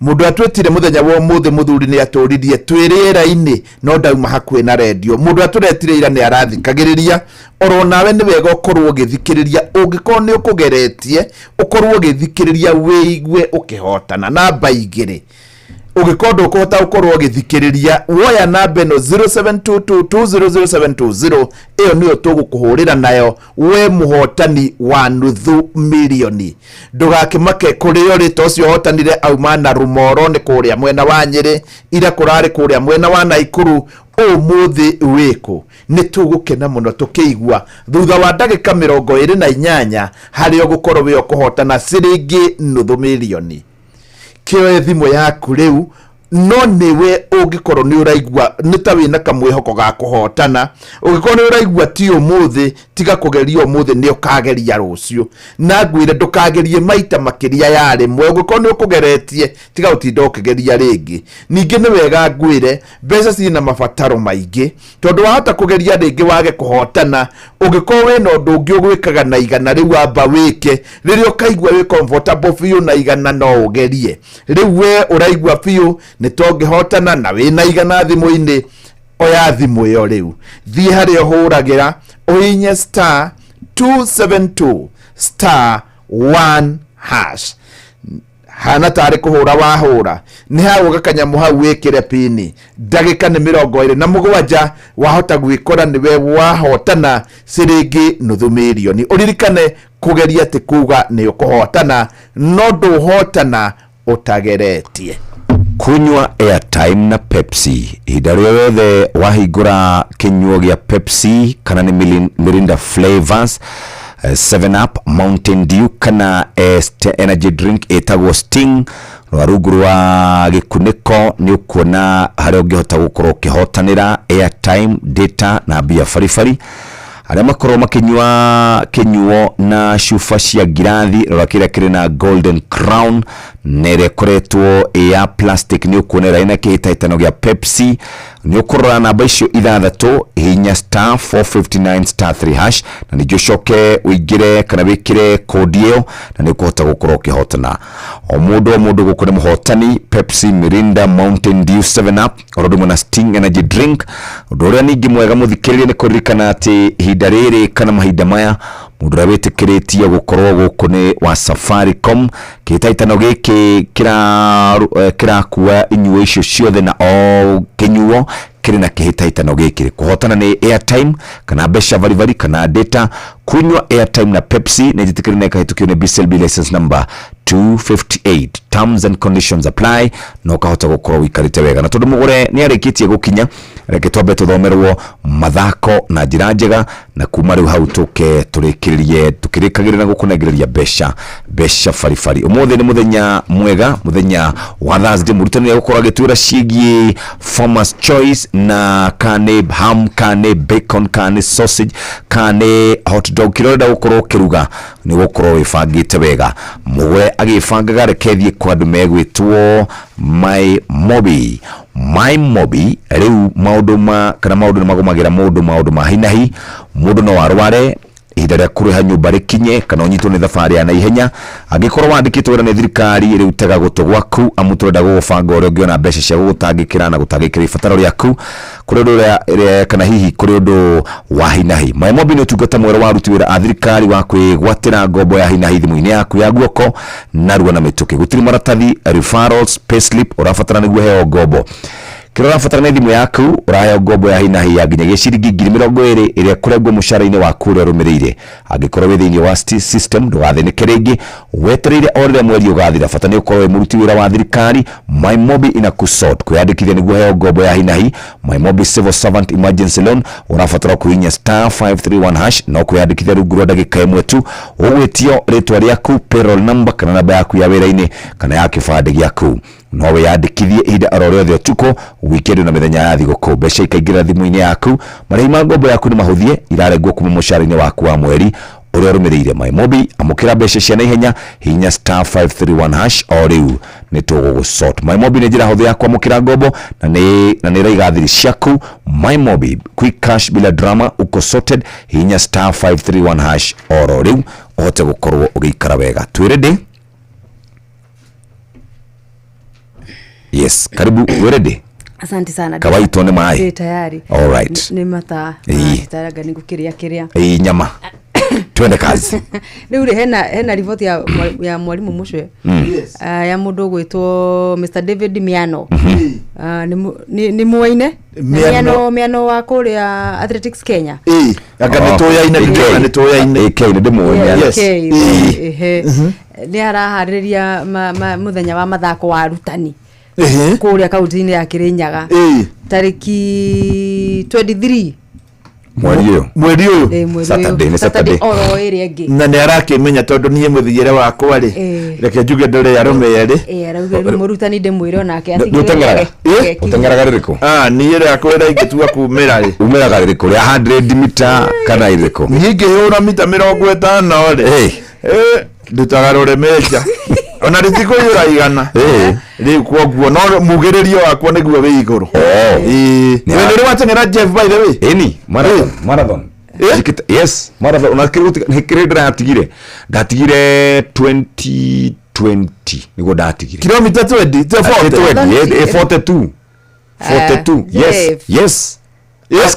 Mundu atwetire muthenya wo muthe muthuri ni aturirie twiriera-ini no ndauma hakwe na radio. Mundu aturetire ira ni arathikagiriria oro nawe ni wega ukorwo ugithikiriria ungikorwo ni ukugeretie ukorwo ugithikiriria wiigwe ukihotana namba 2 ugikorwo ukuhota ukorwo ugithikiriria woya namba ino 0722200720. iyo niyo tugukuhurira nayo we muhotani wa nuthu milioni. Ndugakimake kurio rito cio hotanire auma na Rumoro ni kuria mwena wa Nyeri, ira kurari kuria mwena wa Naikuru, umuthi wiku nĩ tũgũkena mũno tũkĩigua thutha wa ndagĩka 28 harĩ ũgũkorwo wĩ ũkũhotana ciringi nuthu milioni. Kĩoe thimũ yaku rĩu, no niwe ũngĩkorwo nĩ ũraigua nĩ ta wĩna kamwĩhoko ga kũhotana. Ũngĩkorwo nĩ ũraigua ti ũmũthĩ, tiga kũgeria ũmũthĩ, nĩ ũkageria rũciũ. Na ngwĩre ndũkagerie maita makĩria ya rĩmwe. Ũngĩkorwo nĩ ũkũgeretie, tiga ũtinda ũkĩgeria rĩngĩ. Ningĩ nĩ wega ngwĩre mbeca ciĩna mabataro maingĩ, tondũ wahota kũgeria rĩngĩ wage kũhotana, ũngĩkorwo wĩna ũndũ ũngĩ ũgwĩkaga na igana rĩu amba wĩke. Rĩrĩa ũkaigua wĩ comfortable biũ na igana no ũgerie. Rĩu we ũraigua biũ nĩ tũngĩhotana na wĩna igana thimũ-inĩ, oya thimũ ĩyo rĩu, thiĩ harĩa ũhũragĩra, ũhinye star 272 star 1 hash. Hana tarĩ kũhũra wahũra, nĩ hagũka kanyamũ hau wĩkĩre pini, ndagĩka nĩ 27 wahota gwĩkora nĩwe wahotana ciringi nuthu milioni. Ũririkane kũgeria ti kuga nĩ ũkũhotana, no ndũhotana utageretie. Kunywa airtime na Pepsi. Ihinda rĩothe wahingũra kinyuo gĩa Pepsi kana nĩ Mirinda flavors, 7 Up, Mountain Dew kana energy drink etagwo Sting, rungu rwa gĩkunĩko nĩ ũkuona harĩa ũngĩhota gũkorwo ũkĩhotanĩra airtime, data na mbia baribari. Arĩa makorwo makinyua kinyuo na cuba cia ngirathi rora kĩrĩa kĩrĩ na Golden Crown nere koretwo ya plastic nĩ ũkuonera ina kĩhĩtahĩtano gĩa Pepsi. Nĩ ũkũrora namba icio 6 hinya star 459 star 3 hash na nĩguo coke ũingĩre kana wĩkĩre kodi ĩyo na nĩ ũkũhota gũkorwo ũkĩhotana. O mũndũ gũkũ nĩ mũhotani. Pepsi, Mirinda, Mountain Dew, 7 Up, orodũmwe na Sting energy drink. Ũndũ ũrĩa ningĩ mwega mũthikĩrĩrie nĩ kũririkana atĩ ihinda rĩrĩ kana mahinda maya mũndũ ũrĩa wĩtĩkĩrĩtie gũkorwo gũkũ nĩ wa Safaricom. Kĩhĩtahĩtano gĩkĩ kĩrakua inyuo icio ciothe na o kinyuo kĩrĩ na kĩhĩtahĩtano gĩkĩ. Kũhotana nĩ airtime kana mbeca baribari kana data. Kunywa airtime na Pepsi nĩ njĩtĩkĩrĩte na ĩkahĩtũkio nĩ BCLB license number 258. Terms and conditions apply. No kahota gũkorwo wikarĩte wega. Na tondũ mũgũre nĩ arĩkĩtie gũkinya, reke twambe tũthomerwo mathako na njĩra njega na kuma rĩu hau tũkĩrĩkagĩrĩra na gũkũnengereria mbeca baribari. Ũmũthĩ nĩ mũthenya mwega, mũthenya wa Thursday. Mũrutani nĩ gũkorwo agĩtwĩra ciĩgiĩ Farmers Choice na kane ham, kane bacon, kane sausage, kane hot dog. Kĩrorenda gũkorwo kĩruga nĩ gũkorwo wĩbangĩte wega. Mũgũre agĩbangaga rekethie kwa andũ megwĩtwo My Mobi. My Mobi rĩu maũndũ nĩ magũmagĩra maũndũ ma hinahi. Mũndũ no arware ihinda rĩa kũrĩha nyũmba rĩkinye kana ũnyitwo nĩ thabarĩ ya naihenya. Angĩkorwo wandĩkĩtwo wĩra nĩ thirikari rĩu tega gũtũ gwaku, amu tũrenda gũgũbanga ũrĩa ũngĩona mbeca cia gũgũtangĩkĩra na gũtangĩkĩra ibataro rĩaku kũrĩ ũndũ kana hihi kũrĩ ũndũ wa hinahi. My Mobi nĩ ũtungata mwega wa aruti wĩra a thirikari wa kwĩgwatĩra ngombo ya hinahi thimũ-inĩ yaku ya guoko narua na mĩtũkĩ. Gũtirĩ maratathi, referrals, payslip ũrabatara nĩguo heo ngombo. Kĩrĩa ũrabatara nĩ thimũ yaku, ũraheo ngombo ya hinahi ya nginyagia ciringi 20,000 ĩrĩa kũrengwo mũcara-inĩ waku ũrĩa ũrũmĩrĩire. Angĩkorwo wĩ thĩinĩ wa system ndũgathĩnĩke rĩngĩ, wetereire o rĩrĩa mweri ũgathira. Bata nĩ ũkorwo wĩ mũruti wĩra wa thirikari. My Mobi inakusort kwĩyandĩkithia nĩguo heo ngombo ya hinahi. My Mobi Civil Servant Emergency Loan ũrabatara kũhihinya star 531 hash no kwĩyandĩkithia rungu rwa ndagĩka ĩmwe tu. Ũgwĩtio rĩtwa rĩaku, payroll number kana namba yaku ya wĩra-inĩ kana ya kĩbandĩ gĩaku. No wĩyandĩkithie ihinda oro rĩothe ũtukũ, wikendi na mĩthenya ya thigũkũ. Mbeca ikaingĩra thimũ-inĩ yaku. Marĩhi ma ngombo yaku nĩ mahũthie, irarengwo kuma mũcara-inĩ waku wa mweri ũrĩa ũrũmĩrĩire. My Mobi, amũkĩra mbeca cia naihenya, hihinya star 531 hash o rĩu nĩ tũgũgũsort. My Mobi nĩ njĩra hũthũ ya kwamũkĩra ngombo na nĩ raiga thiri ciaku. My Mobi, quick cash bila drama, uko sorted, hihinya star 531 hash o rĩu ũhote gũkorwo ũgĩikara wega. Twĩ ready? Yes, karibu, we ready? Asante sana. Kawaito ni mai. Tayari. All right. Ni mata. Taraga ni kukiria. Nyama. Twende kazi. Rĩu hena riboti ya mwalimu Mucwe. Yes. Ya mũndũ gwĩtwo Mr David Miano. Ni muwaine? Miano wa kũrĩa Athletics Kenya. Anga nĩ tũyaine. Nĩ ndĩmuone. Yes. Nĩ araharĩria mũthenya wa mathako wa arutani. Kũrĩa kaunti-inĩ ya Kirinyaga. Tarĩki 23 mweri uyu Saturday oro area ngi na ne arakimenya tondu nie muthigire wakwa ri reke njuge ndore arome yeri arauge murutani ndimwire nake utengeraga ririko nie rakwira ingitua kumira ri umiraga ririko ria 100 mita kana iriko nyingi hura mita 50 ri ndutagarore meja ona ritiko yura igana ri kwoguo no mugiririo wakwa niguo wi iguru ni watengera Jeff by the way eni marathon yes marathon unakirira ndatigire 2020 niguo ndatigire kilomita 42 yes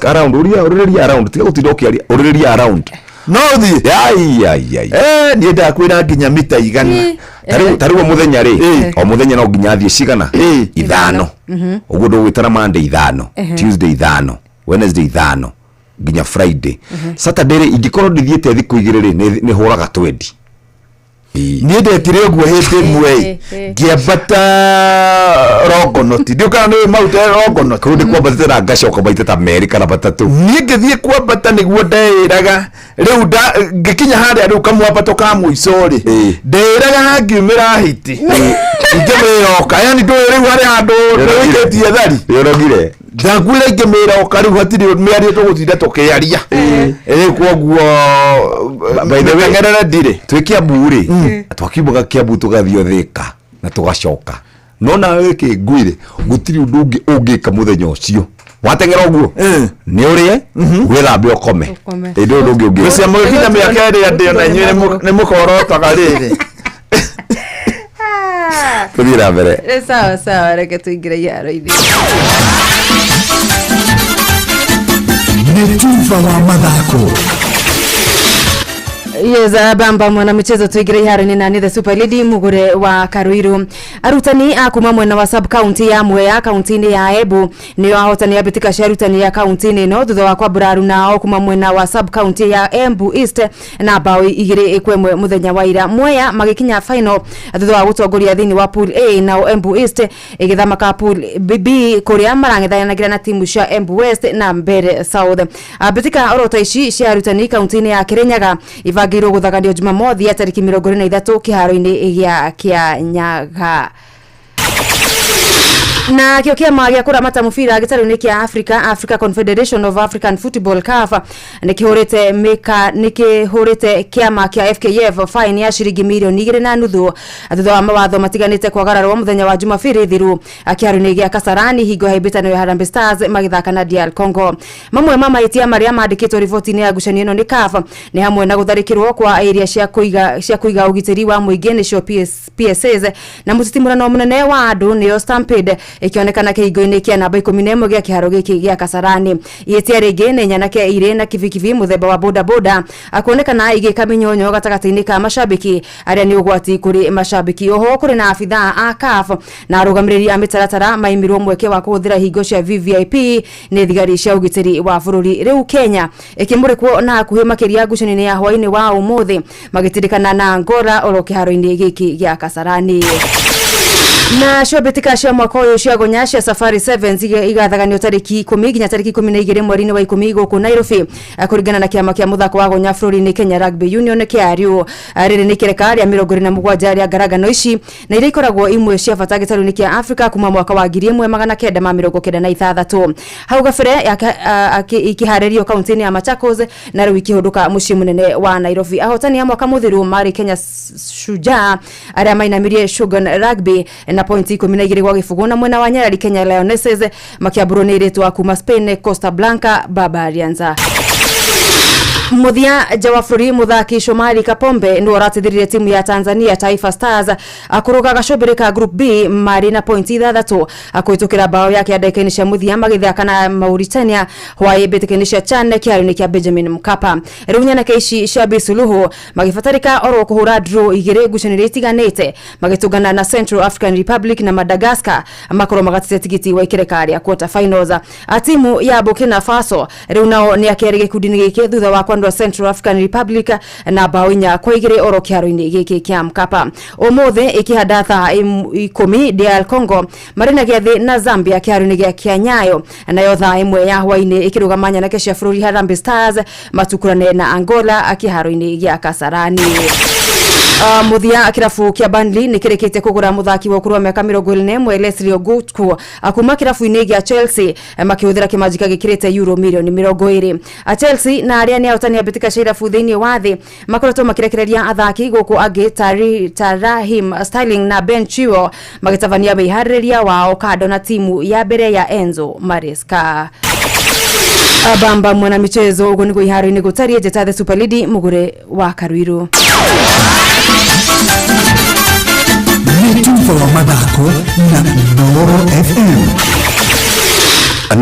around uriria around tiga gutidokia uriria around no thi ni ndakwira nginya mita igana tariwo muthenya ri o muthenya no nginya thie cigana 5 uguo ndugwitara Monday 5 Tuesday 5 Wednesday 5 nginya Friday Saturday ingikorwo ndithiete thiku igire ri ni huraga 20 ni ndetire uguo hindi mwe ngiambata rogonoti ndiukana ni maute rogonoti kundi kwambatira ngacoka baita ta meri kana batatu ni ngithie kwambata niguo ndeiraga riu ngikinya haria riu kamwambato ka muico ri ndeiraga hangiumira hiti ngemeroka yani ndo riu haria handu ndewikitie thari yorogire ndagwira ingemeroka riu hatiri miario tugutinda tukiaria kwoguo by the way ngerere ndire twikia mburi twakibuga kiambu tugathio thika na tugacoka no nawe kingwire gutiri undu ungi ungika muthenya ucio watengera uguo ni urie gwithambe ukome ndu undu ungi ucio mukinya miaka iri ndio na nywe ni mukorotaga riri tuthira mbere sawa reke tuingire yaro-ini ni tuva wa mathako. Yes, bamba mwana michezo tuigire iharo-ini nani the Super Lady Mugure wa Karuiru. Arutani akuma mwena wa sub county ya Mwea county-ini ya Embu niyo ahotani abitika sharutani ya county-ini no thutha wa kwamburaru nao kuma mwena wa sub county ya Embu East na bao igire ikwemwe muthenya wa ira. Mwea magikinya final thutha wa gutongoria thini wa pool A na Embu East igithamaka pool B kuria marangethanagira na timu cia Embu West na Mbere South. Abitika orota ici cia arutani county-ini ya Kirinyaga ivagirwo guthaganio Jumamothi ya tariki 23 kiharo-ini gia Kianyaga. Na kiama gya kuramata mufira gitaro-ini kia Africa Confederation of African Football CAF nikihurite kiama kia FKF fine ya shiringi milioni 2.5 thutha wa mawatho matiganite kwagararwo muthenya wa Jumapili thiru kiaro-ini gia Kasarani hingo haibitano ya Harambee Stars magithaka na DR Congo. Mamwe mamaitia maria mandikitwo riboti-ini ya gucanio ino ni CAF ni hamwe na gutharikirwo kwa area cia kuiga ugitiri wa muingi nicio PSAs na mutitimurano munene wa andu niyo Stampede ikionekana kihingo-ini kia namba 11 gia kiharo giki gia Kasarani. Itia ringi ni nyanake ire na kivikivi muthemba wa boda akuonekana igika minyonyo gatagati-ini ka mashabiki aria ni ugwati kuri mashabiki. Oho kuri na afitha a CAF na arugamiriri a mitaratara maimirwo mweke wa kuhuthira hingo cia VVIP ni thigari cia ugitiri wa bururi. Riu Kenya ikimurikwo na akuhi makiria ngucanio ya hwaini wa umuthi magitirikana na Angola oro kiharo-ini giki gia Kasarani. Na shobetika cia mwaka uyu cia gonyasha Safari 7 igathaganio tariki 10 nginya tariki 12 mweri-ini wa 10 guku Nairobi kuringana na kiama kia muthako wa gonya bũrũri-inĩ Kenya Rugby Union KRU. Riri ni kireka ria 27 ria ngaragano ici na iria ikoragwo imwe cia bata gĩtarũ-inĩ kia Africa kuma mwaka wa 1996. Hau gabere ikiharerio kaunti-inĩ ya Machakos na riu ikihunduka muciĩ munene wa Nairobi. Ahotani a mwaka muthiru mari Kenya Shujaa aria mainamirie Shogun Rugby na pointi 12 gwa gibugu na mwena wa Nyarari Kenya Lionesses makiamburwo ni iritwa kuma Spain Costa Blanca Barbarians. Muthia jawa bũrũri muthaki Shomari Kapombe ndio aratithirire timu ya Tanzania Taifa Stars akuruga gacobere ka group B mari na pointi 6 akuitukira bao yake ya dakika-ini cia muthia magithaka na Mauritania hwaĩ mbĩtĩka-inĩ cia CHAN kĩharo-inĩ kia Benjamin Mkapa. Riu nyanake ici cia Bisuluhu magifatarika oro kuhura draw igire ngucanio itiganite magitungana na Central African Republic na Madagascar makoro magatite tigiti wa ikirekari ya quarter finals. Timu ya Burkina Faso riu nao ni akeri gikundi-inĩ gĩkĩ thutha wa Taekwondo Central African Republic na bao 4-2 oro kiaro-ini giki kia Mkapa. Omothe ikihanda thaa 10 DR Congo marina giathi na Zambia kiaro-ini gia Kianyayo nayo thaa 1 ya hwaini ikirugamanya na kesha bũrũri Harambee Stars matukurane na Angola akiharo-ini gia Kasarani. Muthia kirafu kia Burnley nikirekete kugura muthaki wa kurwa miaka 21 Leslie Ogutku akuma kirafu-ini gia Chelsea makihuthira kimajika gikirete euro milioni 20. Chelsea na aria ni ahotani abitika irafu thiini wa thi makoretwo makirekereria athaki guku agi Raheem Sterling na Ben Chilwell magitavania biharĩria wao kando na timu ya mbere ya Enzo Maresca. Abamba mwana michezo ugo niko iharo-ini gutarie jeta the Super League mugure wa Karuiru. Mitumba wa madako na Noro FM.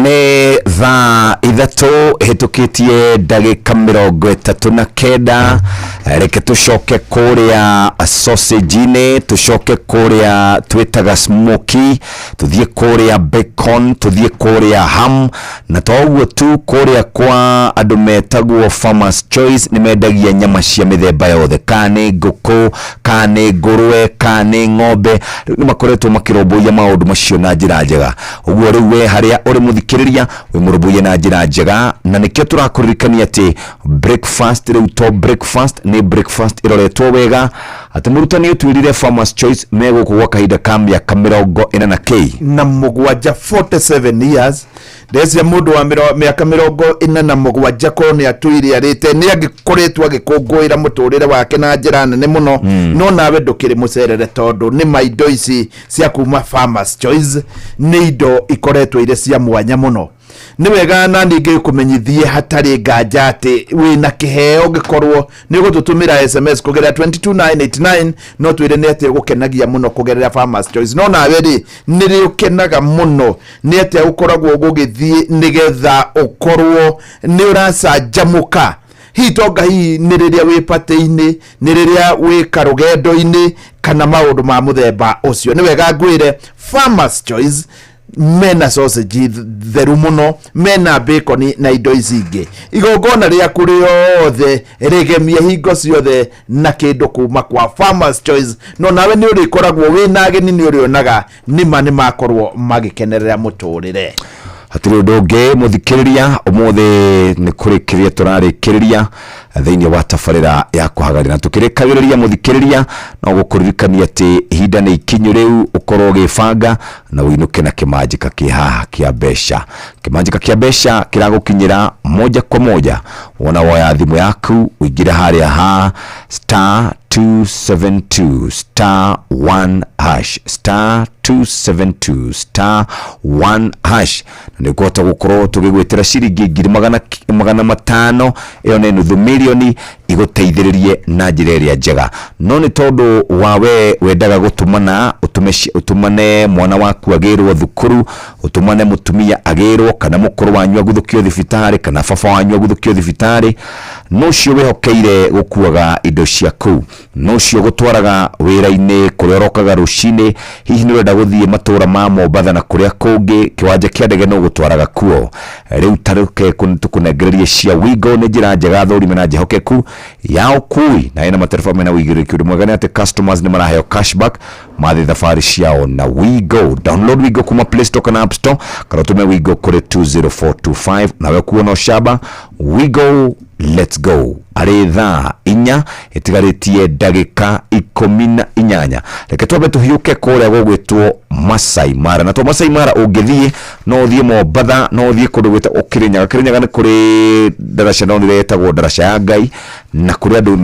Nĩ thaa ithatũ hĩtũkĩtie ndagĩka 39 reke tũcoke kũrĩa sausage-inĩ tũcoke kũrĩa twĩtaga smoky tũthiĩ kũrĩa bacon tũthiĩ kũrĩa ham na toguo tu kũrĩa kwa andũ metagwo Farmers Choice nĩ mendagia nyama cia mĩthemba yothe kana ngũkũ kana ngũrwe kana ng'ombe nĩ makoretwo makĩrũmbũiya maũndũ macio na njĩra njega ũguo rĩu we harĩa ũrĩ thikiriria we murumbuye na njira njega na nikio turakuririkania ati breakfast rĩu to breakfast ni breakfast iroretwo wega ati murutani utwirire Farmers Choice mego kugwa kahinda ka miaka 40 na mugwanja 47 years ndese mundu wa miaka 47 ko ni atwire arite ni agikoretwo agikungwira muturire wake na njira nene muno no nawe ndukiri mucerere tondu ni maindo ici cia kuma Farmers Choice ni indo ikoretwo ire cia mwanya muno ni wega na ninge kumenyithie hatari nganja ati wina kiheo gikorwo ni gututumira SMS kugerera 22989 no twire ni ati gukenagia muno kugerera Farmers Choice no nawe ri ni ri ukenaga muno ni ati ukoragwo gugithie nigetha ukorwo ni uracanjamuka hitonga hi ni riria wi pate-ini ni riria wi karugendo-ini kana maundu ma muthemba ucio ni wega ngwire Farmers Choice mena sausage theru muno mena bacon na indo icingi igongona ria kuri yothe rigemia hingo ciothe na kindu kuma kwa Farmers Choice no nawe ni uri koragwo wina ageni ni uri onaga nima ni makorwo magikenerera muturire hatiri ndonge muthikiriria umuthe ni kurikiria turarikiriria thiini wa tafarira ya kuhagarira tukirikagiriria muthikiriria no gukuririkania ati ihinda ni ikinyu riu ukorwo gibanga na winuke na kimanjika kihaha kia besha kimanjika kia besha kiragukinyira moja kwa moja wona woya thimu yaku uingira haria ha *272 *1# *272 *1# nikota gukorwo tugigwetera ciringi 500,000 iyo ni nuthu milioni iguteithiririe na njira iria njega no ni tondu wawe wendaga gutumana utumane mwana waku agirwo thukuru utumane mutumia agirwo kana mukuru wanyu aguthukio thibitari kana baba wanyu aguthukio thibitari no cio wehokeire gukuaga indo ciaku no cio gutwaraga wira-ini kuria rokaga rucini hihi ni wenda guthie matura ma Mombatha na kuria kungi kiwanja kia ndege no gutwaraga kuo riu taruke tukunengererie cia Wigo ni njira njega thorime na njehokeku ya ukui na ina materfa mena wigiriki mwagani ati customers ni maraheo cashback mathi thafari ciao na Wigo download Wigo kuma Play Store kana App Store karotume Wigo kuri 20425 nawe kuona shaba Wigo let's go aretha inya itigaritie ndagika 18 reke twabe tuhiuke kuria gugwitwo Masai Mara na to Masai Mara ungithie no uthie Mombatha no uthie kundu gwita Kirinyaga ni kuri darasha no niretagwo darasha ya Ngai na kuri andu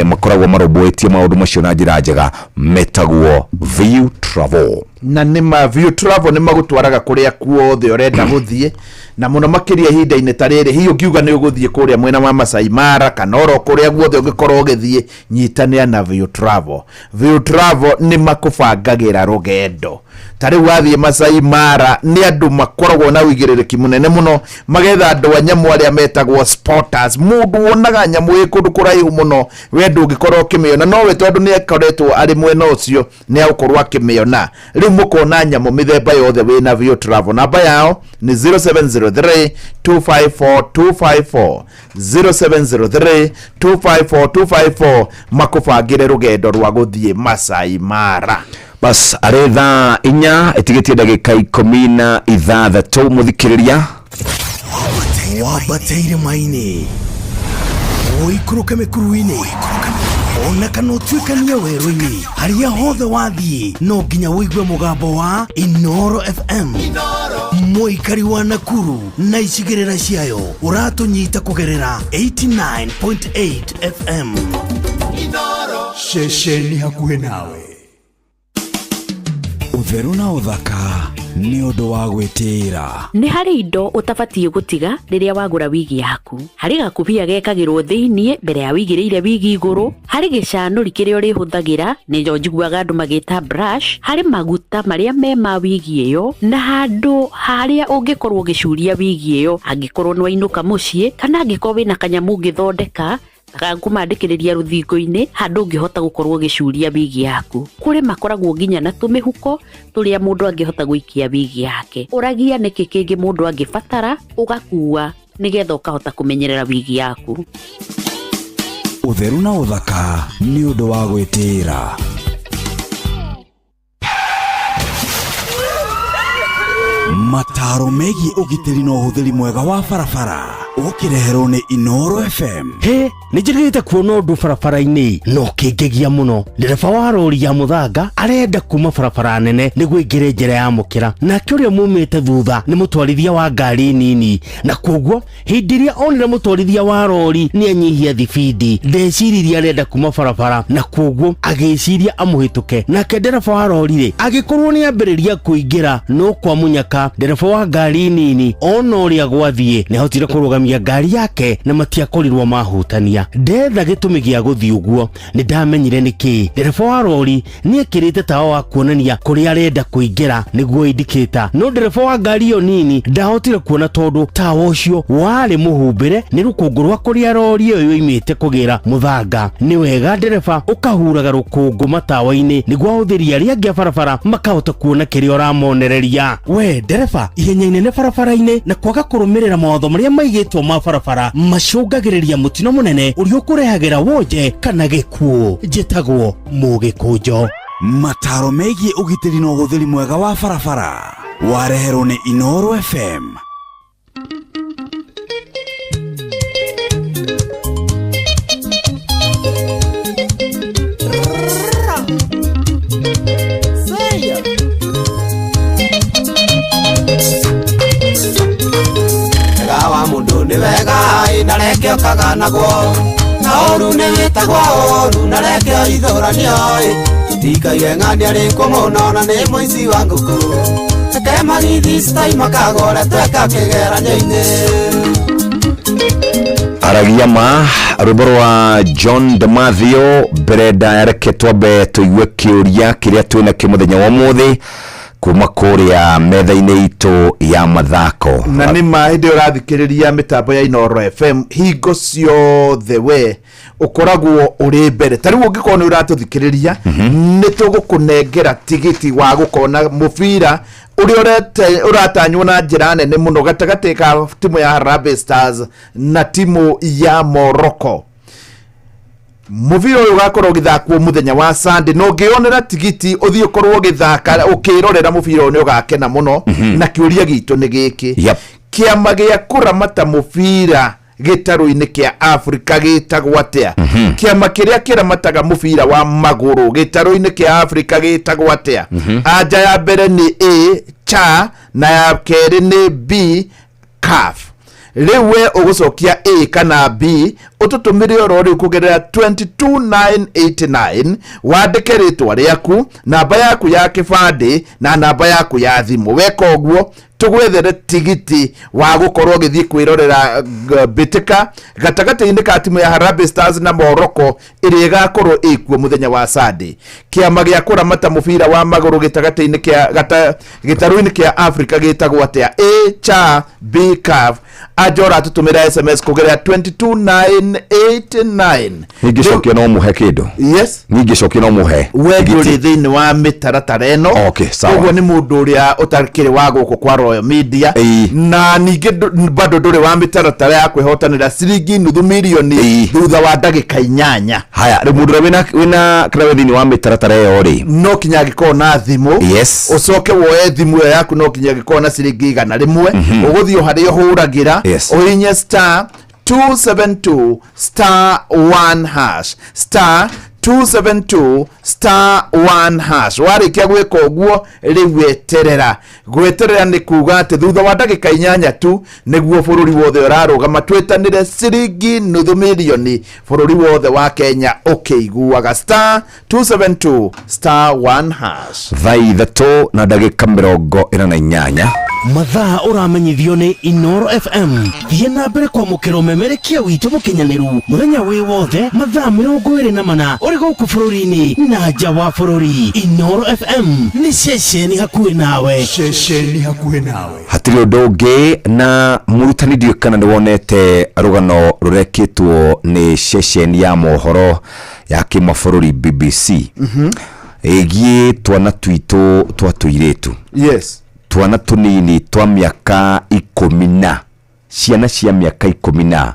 makoragwo marobwetie maundu macio na njira njega metagwo View Travel na nima View Travel ni magutwaraga kuria kuothe urenda guthie na muno makiria hinda-ini tarire hiyo kiuga ni uguthie kuria mwena wa Masai Mara kana oro kuria guothe ungikorwo ugithie nyitania na View Travel. View Travel ni makubangagira rugendo tari wathie Masai Mara ni andu makoragwo na wigiririki munene muno magetha andu anyamu aria metagwo spotters mundu wonaga nyamu ikundu kuraihu muno we ndungikorwo ukimiona no we tondu ni akoretwo ari mwena ucio ni agukorwo akimiona riu mukona nyamo mithemba yothe wina Vio Travel. Namba yao ni 0703 254 254 0703 254 254 makubangire rugendo rwa guthie Masai Mara. Bas aretha inya itigetie ndagika 16 muthikiriria wabateire maini oikuruka mekuruini ona kana tuikania werũ-inĩ haria hothe wathiĩ no nginya wĩigue mũgambo wa Inoro FM mũikari wa Nakuru na icigĩrĩra ciayo ũratũnyita kũgerera 89.8 FM Inoro ceceni hakuhĩ nawe. Utheru na uthaka ni undu wa gwitira. Ni hari indo utabatie gutiga riria wagura wigi yaku. Hari gakubia gekagirwo thiini mbere ya wigiriire wigi iguru. Hari gicanuri kiria uri huthagira ni njiguaga andu magita brush. Hari maguta maria me ma wigi iyo na handu haria ungikorwo gicuria wigi iyo angikorwo no inuka mucii kana angikorwo wina kanyamu ngithondeka kumandikiriria ruthingo-ini handu ngihota gukorwo gicuria wigi yaku. Kuri makoragwo nginya na tumihuko turia mundu angihota guikia wigi yake. Uragia niki kingi mundu angibatara ugakua nigetha ukahota kumenyerera wigi yaku. Utheru na uthaka ni undu wa gwitira. Mataro megi ugitiri no huthiri mwega wa barabara ukireherwo ni Inoro FM. He nijigite kuona undu barabara-ini no kingegia muno. Ndereba wa rori ya muthanga arenda kuma barabara nene niguo ingire njira ya mukira na kuria mumite thutha ni mutwarithia wa ngari nini na koguo hindiria onire mutwarithia wa rori ni anyihia thibidi ndeciriria arenda kuma barabara na koguo agiciria amuhituke na ndereba wa rori ri agikorwo ni ambiriria kuingira no kwa munyaka ndereba wa ngari nini ona uria gwathie ni hotire kurugamia ngari yake na matiakorirwo mahutania. Ndetha gitumi gia guthii uguo ni ndamenyire niki ndereba wa rori ni ekirite tawa wa kuonania kuria arenda kuingira niguo indikita no ndereba wa ngari yo nini ndahotire kuona tondu tawa ucio wari muhumbire ni rukungu rwa kuria rori yo yoimite kugira muthanga. Ni wega ndereba ukahuraga rukungu matawa-ini niguo uthiri aria angi barabara makahota kuona kiria uramonereria. We ndereba ihenya inene barabara-ini na kwaga kurumirira mawatho maria maigitwo ma barabara macungagiriria mutino munene uria ukurehagira wonje kana gikuo. Njitagwo Mugikunjo. Mataro megie ugitiri no uthiri mwega wa barabara wareherwo ni Inoro FM. Wa mundu ni wega inareke okaganago na oru ni witagwo oru nareke ithuranio tikaige ng'ania rĩkũ mũno na nĩ mũici wa ngũkũ reke magithi citaima kagore tweka kĩgeranio-inĩ. aragia ma rwĩmbo rwa John Demathio Brenda yareke twambe tuigue kĩũria kĩrĩa twĩna kĩ mũthenya wa ũmũthĩ kuma kuria metha-inĩ itũ ya mathako. Na nĩ ma hĩndĩ ũrathikĩrĩria mĩtambo ya Inoro FM hingo ciothe we ukoragwo uri mbere. Ta rĩu ũngĩkorwo nĩ ũratũthikĩrĩria nĩ tũgũkũnengera tigiti wa gũkona mũbira ũrĩa ũratanywo na njĩra nene mũno gatagatĩ ka timu ya Harambee Stars na timu ya Morocco. Muviro uyu gakorwo githakwo muthenya wa Sunday no ngionera tigiti uthii ukorwo githaka ukirorera muviro ni ugakena muno na kiuria gitu ni giki kiama gia kuramata muvira gitaru-ini kia Africa gitagwo atia kiama kiria kiramataga muvira wa maguru gitaru-ini kia Africa gitagwo atia anja ya mbere ni A cha na ya keri ni B CAF. Lewe ugucokia A kana B ututumire orori kugerera 22989 wandike ritwa riaku namba yaku ya kibande na namba yaku ya thimu. Weka uguo tugwethere tigiti wa gukorwo githii kwirorera bitika gatagati-ini ka timu ya Harambee Stars na Morocco iri igakorwo ikuo muthenya wa Sunday. Kiama gia kuramata mubira wa maguru gitagati-ini kia gitaru-ini kia Africa gitagwo atia A cha B CAF. Ajora tutumira SMS kugerera 229 1989 Ningĩcokia no muhe kĩndũ. Yes. Ningĩcokia no muhe. Wendũ rĩ thĩinĩ wa mĩtaratara ĩno. Okay, sawa. Ũguo nĩ mũndũ ũrĩa ũtakĩrĩ wa gũkũ kwa Royal Media. Na ningĩ bado ndũrĩ wa mĩtaratara ya kwĩhotanĩra ciringi nuthu mirioni thutha wa ndagĩka 8. Haya, rĩ mũndũ ũrĩa wĩna kĩrawe thĩinĩ wa mĩtaratara ĩyo rĩ. No kinya angĩkorwo na thimũ. Yes. Ũcoke woe thimũ ĩyo yaku no kinya angĩkorwo na ciringi 100. Ũgũthiĩ harĩa ũhũragĩra. Ũhinye star 272 star 1 hash star 272 star 1 hash. Warĩkia gwĩka ũguo rĩu gweterera nĩ kuga atĩ thutha wa ndagĩka 8 tu nĩguo bũrũri wothe ũrarũgama twĩtanĩre ciringi nuthu mirioni bũrũri wothe wa Kenya ũkĩiguaga star 272 star 1 hash. Thaa 3 na ndagĩka 48 mathaa ũramenyithio nĩ Inoro FM. Thiĩ na mbere kwamũkĩra ũmemerekia witũ mũkinyanĩru mũthenya wĩ wothe mathaa 24 ũrĩ gũkũ bũrũri-inĩ na nja wa bũrũri. Inoro FM nĩ ceceni hakuhĩ nawe. Hatirĩ ũndũ ũngĩ na mũrutani ndiũĩ kana nĩwonete rũgano rũrekĩtwo nĩ ceceni ya mohoro ya kĩmabũrũri BBC ĩgiĩ twana twitũ twa tũirĩtu. Yes. Twana tũnini twa mĩaka 10 ciana cia mĩaka 10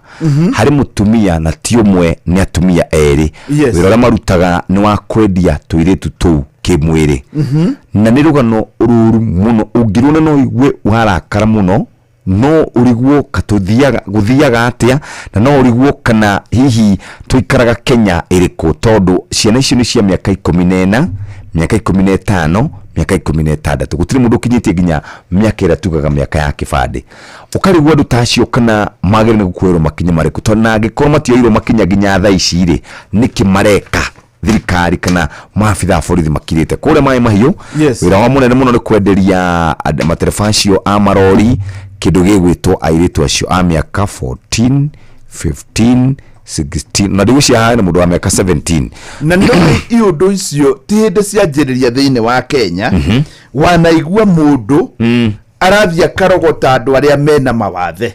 harĩ mũtumia na ti ũmwe nĩ atumia erĩ. Wĩra ũrĩa marutaga nĩ wa kwendia tũirĩtu tũu kĩmwĩrĩ. Na nĩ rũgano rũru mũno ũngĩrũona no igue warakara mũno no ũriguo gũthiaga atĩa na no ũriguo kana hihi tũikaraga Kenya ĩrĩkũ tondũ ciana icio nĩ cia mĩaka 14 mĩaka 15 miaka 16 gutiri mundu kinyite ginya miaka ira tugaga miaka ya kibande ukarigwa ndu tacio kana magere ne gukwero makinya mareku tona angikoro matioiro makinya ginya thaa ici ri niki mareka thirikari kana maabitha borithi makirite kure mai mahiu wira wa munene muno ni kwenderia materefacio amarori kindu gigwitwo airitu acio a miaka 14 15 16 na ndigo cia na mundu wa miaka 17 na ndo iundu icio ti hinde cianjiriria thiine wa Kenya wanaigua mundu arathia karogota andu aria mena mawathe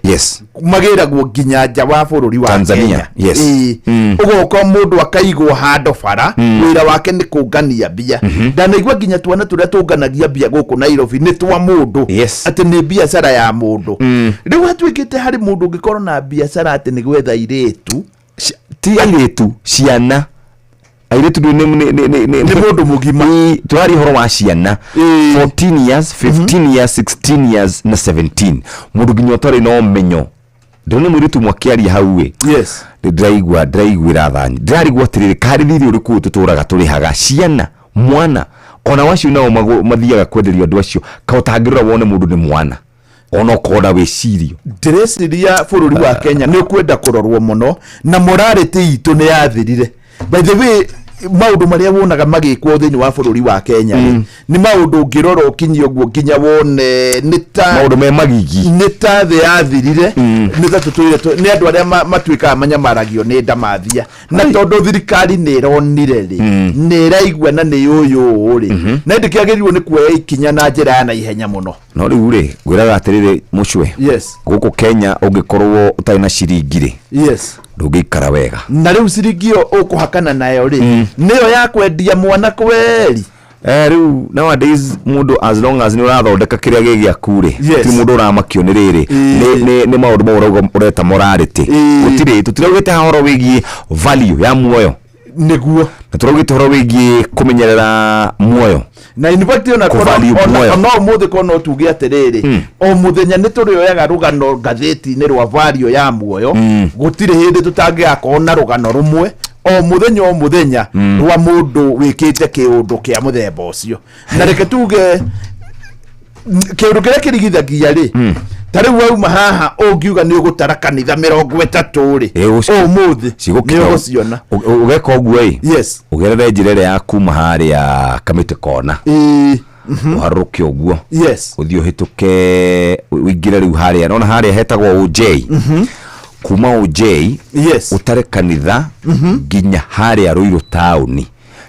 magiragwo nginya nja wa bururi wa Tanzania ugoka mundu akaigwo hando bara wira wake ni kungania bia ndanaigua nginya twana turia tunganagia bia guku Nairobi ni twa mundu ati ni biacara ya mundu riu hatwikite hari mundu ngikorwo na biacara ati ni gwetha iretu ti airetu ciana airetu ni mundu mugima twari horo wa ciana 14 years 15 years 16 years na 17 mundu nginya tore no menyo ndone muritu mwakiari hauwe ndiraigwa rathani ndirarigwa tiriri kari thiri uri ku tuturaga turihaga ciana mwana ona wacio nao mathiaga kwenderio andu acio kautangirira wone mundu ni mwana ono koda wecirio ndresiria bururi wa Kenya ni kwenda kurorwo muno na morality itu ni yathirire by the way maundu maria wonaga magikwo thiini wa bururi wa Kenya ni maundu ngiroro kinyi ogwo kinya wone ni ta maundu me magigi ni ta the yathirire ni ta tutuire ni andu aria matwika manyamaragio ni ndamathia na tondu thirikari ni ronire ri ni raigwa na ni uyu ri na ndikiagirirwo ni kuoya ikinya na njira ya na ihenya muno no riu ri gwiraga atiriri mucwe guku Kenya ungikorwo utari na ciringi ri ndungikara wega na riu ciringio ukuhakana nayo ri niyo ya kwendia mwana kweli riu nowadays mundu as long as ni urathondeka kiria gigia kure ti mundu uramakio ni riri ni maundu maurauga ureta morality gutiri tutiraugite horo wigie value ya muoyo niguo na turaugite horo wigie kumenyerera muoyo na in fact ona muthe kono tuge atiriri o muthenya ni turioyaga rugano gatheti ni rwa value ya muoyo gutire hindi tutangĩakona rugano rumwe o muthenya rwa mundu wikite kiundu kia muthemba ucio na reke tuge kiundu kiria kirigithagia ri tari wauma haha ungiuga ni ugutara kanitha 30 ri o muthi ni uguciona ugeka uguo ugerere njirere ya kuma haria Kamite kona uharuke uguo uthio hituke wingire riu haria nona haria hetagwo OJ kuma OJ utare kanitha nginya haria Ruiru tauni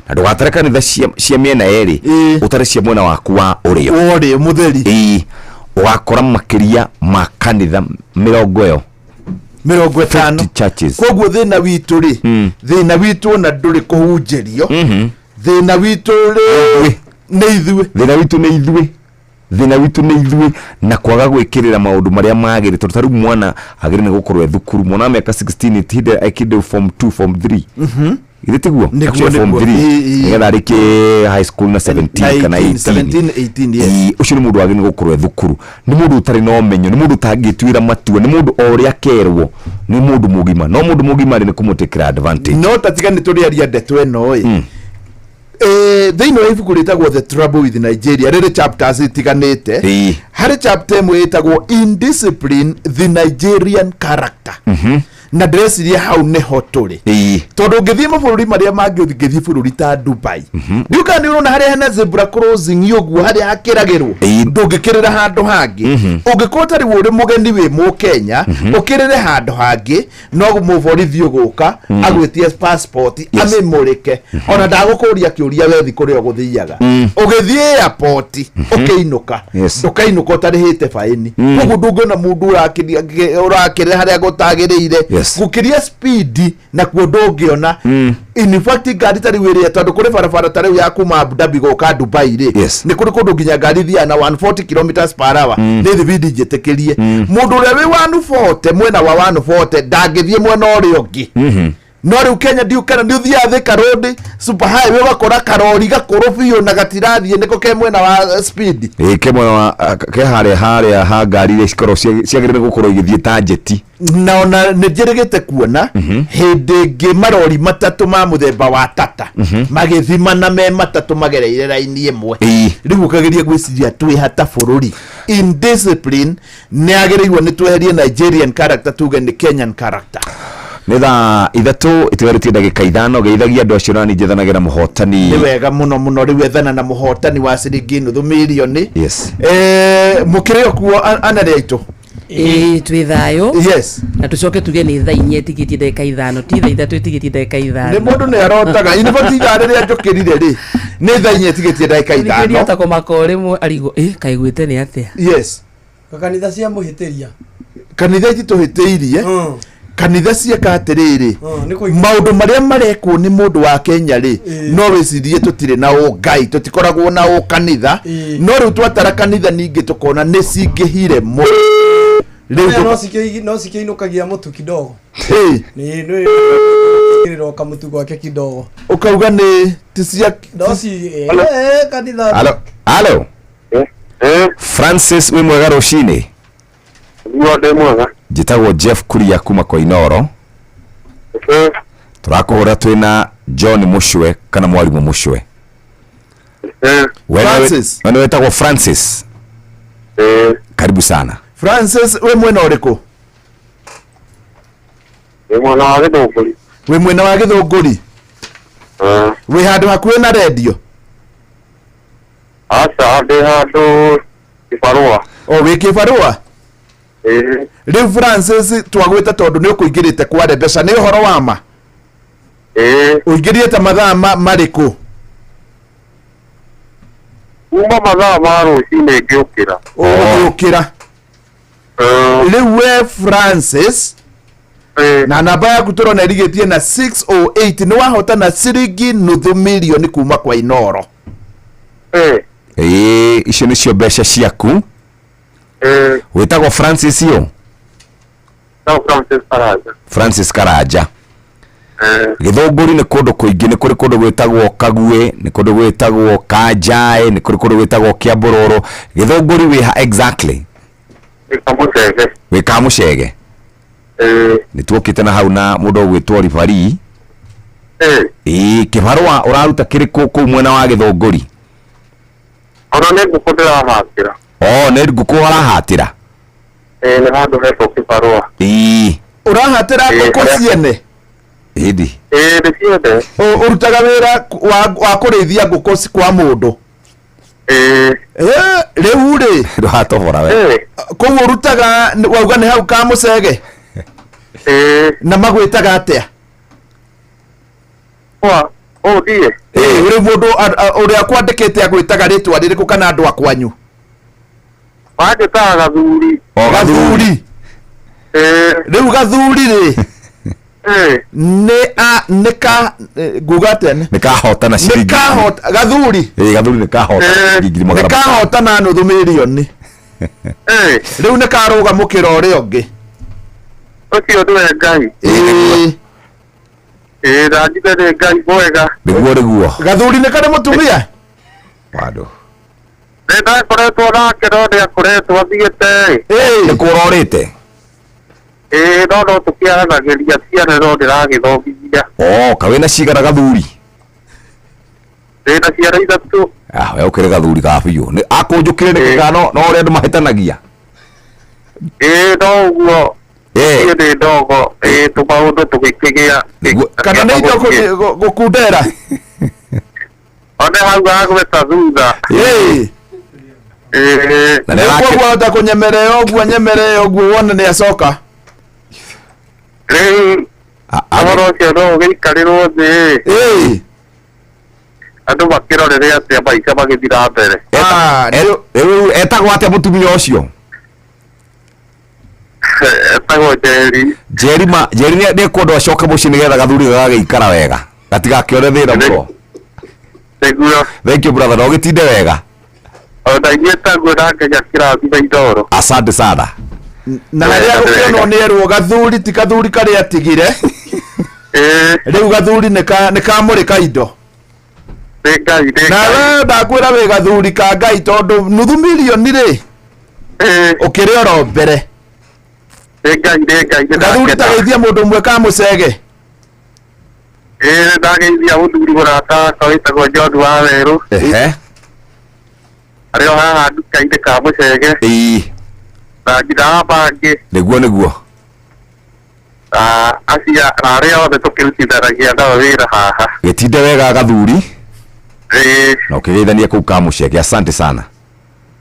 na ndũgatare kanitha cia miena eri utare cia mwena waku wa urio mutheri ugakora makiria ma kanitha 20 50 churches. Koguo thina witu ri thina witu na nduri kuhunjerio thina witu ri ni ithue thina witu ni ithue na kwaga gwikirira maundu maria magire tondu taru mwana agire ni gukorwo thukuru mwana meka 16 tinde akinde form 2 form 3 Ile tiguo form 3 nigetha arike high school na 17 kana 18 yes ucio ni mundu agire ni gukorwo thukuru ni mundu utari no menyo ni mundu tangitwira matua ni mundu oria kerwo ni mundu mugima no mundu mugima ni kumutekira advantage no tatigani turi aria ndeto eno thĩinĩ wa ibuku rĩtagwo The Trouble with Nigeria rĩrĩ chapters itiganĩte harĩ chapter ĩmwe ĩtagwo Indiscipline the Nigerian Character na ndĩreciria hau nĩho tũrĩ tondũ ũngĩthiĩ mabũrũri marĩa mangĩ ũngĩthiĩ bũrũri ta Dubai ndiuka nĩ ũrona harĩa hena zebra crossing ũguo harĩa hakĩragĩrwo ndũngĩkĩrĩra handũ hangĩ ũngĩkorwo tarĩ ũrĩ mũgeni wĩ Mũkenya ũkĩrĩre handũ hangĩ no mũborithi ũgũka agwĩtie passport amĩmũrĩke ona ndagũkũria kĩũria wethi kũrĩa ũgũthiaga ũgĩthiĩ airport ũkĩinũka ndũkainũka ũtarĩhĩte faini koguo ndũngĩona mũndũ ũrakĩrĩra harĩa gũtagĩrĩire gukiria speed na kuo ndũngĩona in fact ngari tari wĩrĩa tondũ kũrĩ barabara tarĩ ya kuma Abu Dhabi gũka Dubai rĩ nĩ kũrĩ kũndũ nginya ngari thia na 140 km/h nĩ thibidi njĩtĩkĩrie mũndũ ũrĩa wĩ 140 mwena wa 140 ndangĩthiĩ mwena ũrĩa ũngĩ no rĩu Kenya ndiukana nĩ ũthiaga Thika Road super highway wakora karori gakũrũ biũ na gatirathiĩ nĩko ke mwena wa speed ke mwena wa ke harĩa ha ngari iria cikorwo ciagĩrĩire gũkorwo igĩthiĩ ta njeti na ona nĩ njĩrĩgĩte kuona hĩndĩ ĩngĩ marori matatũ ma mũthemba wa Tata magĩthimana me matatũ magereire raini ĩmwe rĩu ũkageria gwĩciria twĩ hata bũrũri indiscipline nĩ agĩrĩirwo nĩ tweherie Nigerian character tuge nĩ Kenyan character nĩ thaa ithatũ itigarĩtie ndagĩka ithano geithagia andũ acio nani njethanagĩra mũhotani nĩ wega mũno rĩu ethana na mũhotani wa ciringi nuthu mirioni mũkĩrĩ okuo anarĩ aitũ twĩ thayũ yes na tucoke tuge nĩ thaa inya ĩtigĩtie ndagĩka ithano ti thaa ithatũ ĩtigĩtie ndagĩka ithano nĩ mũndũ nĩ arotaga iniboti ithaa rĩrĩa njũkĩrire rĩ nĩ thaa inya ĩtigĩtie ndagĩka ithano nĩ ta kũmaka rĩmwe arigwo kaiguĩte nĩ atĩa yes kanitha cia mũhĩtĩria kanitha ititũhĩtĩirie kanitha cieka atĩrĩrĩ maũndũ marĩa marekwo nĩ mũndũ wa Kenya rĩ no wĩcirie tũtirĩ na ũngai tũtikoragwo na ũkanitha no rĩu twatara kanitha ningĩ tũkona nĩ cingĩhire rĩu no cikĩinũkagia mũtu kidogo nĩ kĩrĩro mũtu gwake kidogo ukauga nĩ tisia kanitha Halo Francis wĩ mwega rũcinĩ mwega njĩtagwo Jeff Kuria kuma kwa Inoro turakũhũra twĩna John Mushwe kana Mwalimu Mushwe Francis wewe wetagwo Francis karibu sana Francis we mwena ũrĩkũ we mwena wa Gĩthũngũri we handũ hakuhĩ na radio asa ndĩ handũ Kĩbarũa wĩ Kĩbarũa rĩu Francis twagwĩta tondũ nĩ ũkũingĩrĩte kware mbeca nĩ ũhoro wa ma ũingĩrĩte mathaa marĩkũ kuma mathaa ma rũcinĩ ngĩũkĩra ũgĩũkĩra rĩu we Francis na namba yaku tũrona ĩrigĩtie na 608 nĩ wahotana ciringi nuthu mirioni kuma kwa Inoro icio nĩcio mbeca ciaku wĩtagwo Francis yo Francis Karanja Gĩthũngũri nĩ kũndũ kũingĩ nĩ kũrĩ kũndũ gwĩtagwo Kaguĩ nĩ kũndũ gwĩtagwo Kanjaĩ nĩ kũrĩ kũndũ gwĩtagwo Kĩambororo Gĩthũngũri wĩ ha exactly wĩ Kamucege nĩ tuokĩte na hau na mũndũ ũgwĩtwo Ribari Kĩbarũa ũraruta kĩrĩkũ kũu mwena wa Gĩthũngũri ona nĩ ngũkũ ndĩrahatĩra nĩ ngũkũ ũrahatĩra nĩ handũ hetwo Kĩbarũa ũrahatĩra ngũkũ ciene nĩ ciende ũrutaga wĩra wa kũrĩithia ngũkũ kwa mũndũ rĩu rĩ ndũhatobora we koguo ũrutaga wauga nĩ hau Kamucege na magwĩtaga atĩa rĩu mũndũ ũrĩa kwandĩkĩte agwĩtaga rĩtwa rĩrĩkũ kana andũ akwanyu wanjĩtaga Gathuri Gathuri riu gathuri ri nika gugatene nikahotana ciringi gathuri gathuri nikahotana ciringi magana nikahotana nuthu milioni riu nikaruga mukira uria ungi ucio nduwe Ngai rajite ni Ngai mwega niguo gathuri ni kari mutumia bado ndakoretwo nake no ndiakoretwo athiĩte nĩkũrorĩte no tũkĩaranageria ciana no ndĩragĩthomithia kawe na cigana gathuri ndĩna ciana ithatũ we ũkĩrĩ gathuri ka biũ akũnjũkĩre nĩkĩga no ũrĩa andũ mahĩtanagia no ũguo ndĩ ndogo tũmaũndũ tũgĩkĩgĩa kana nĩ indo gũkundera one hau agweta thutha nĩkuo hota kũnyemerera ũguo wone nĩ acoka rĩu ũhoro ũcio no ũgĩikarĩrwo thĩ andũ makĩrorere atĩa maica magĩthiĩ na mbere rĩu etagwo atĩa mũtumia ũcio etagwo Njeri nĩkwenda acoke mũciĩ nĩgetha gathuri gagagĩikara wega gatigakĩone thĩna mũno nĩguo thank you brother no gĩtinde wega ona inyuĩ taguo na Kenya kĩrathi na indoro asante sana na harĩa gũkĩonwo nĩ erwo gathuri ti gathuri karĩa atigire rĩu gathuri nĩkamũrĩka indo na we ndakwĩra wĩ gathuri ka Ngai tondũ nuthu milioni rĩ ũkĩrĩ oro mbere gathuri ta geithia mũndũ ũmwe ka mũcege ndageithia mũthuri mũrata wakwa wĩtagwo John wa Werũ arĩ o haha nduka-inĩ ka mũcege na njĩra bangi nĩguo acia na arĩa othe tũkĩrutithanagia nao wĩra haha gĩtinde wega gathuri na ũkĩgeithania kũu ka mũcege asante sana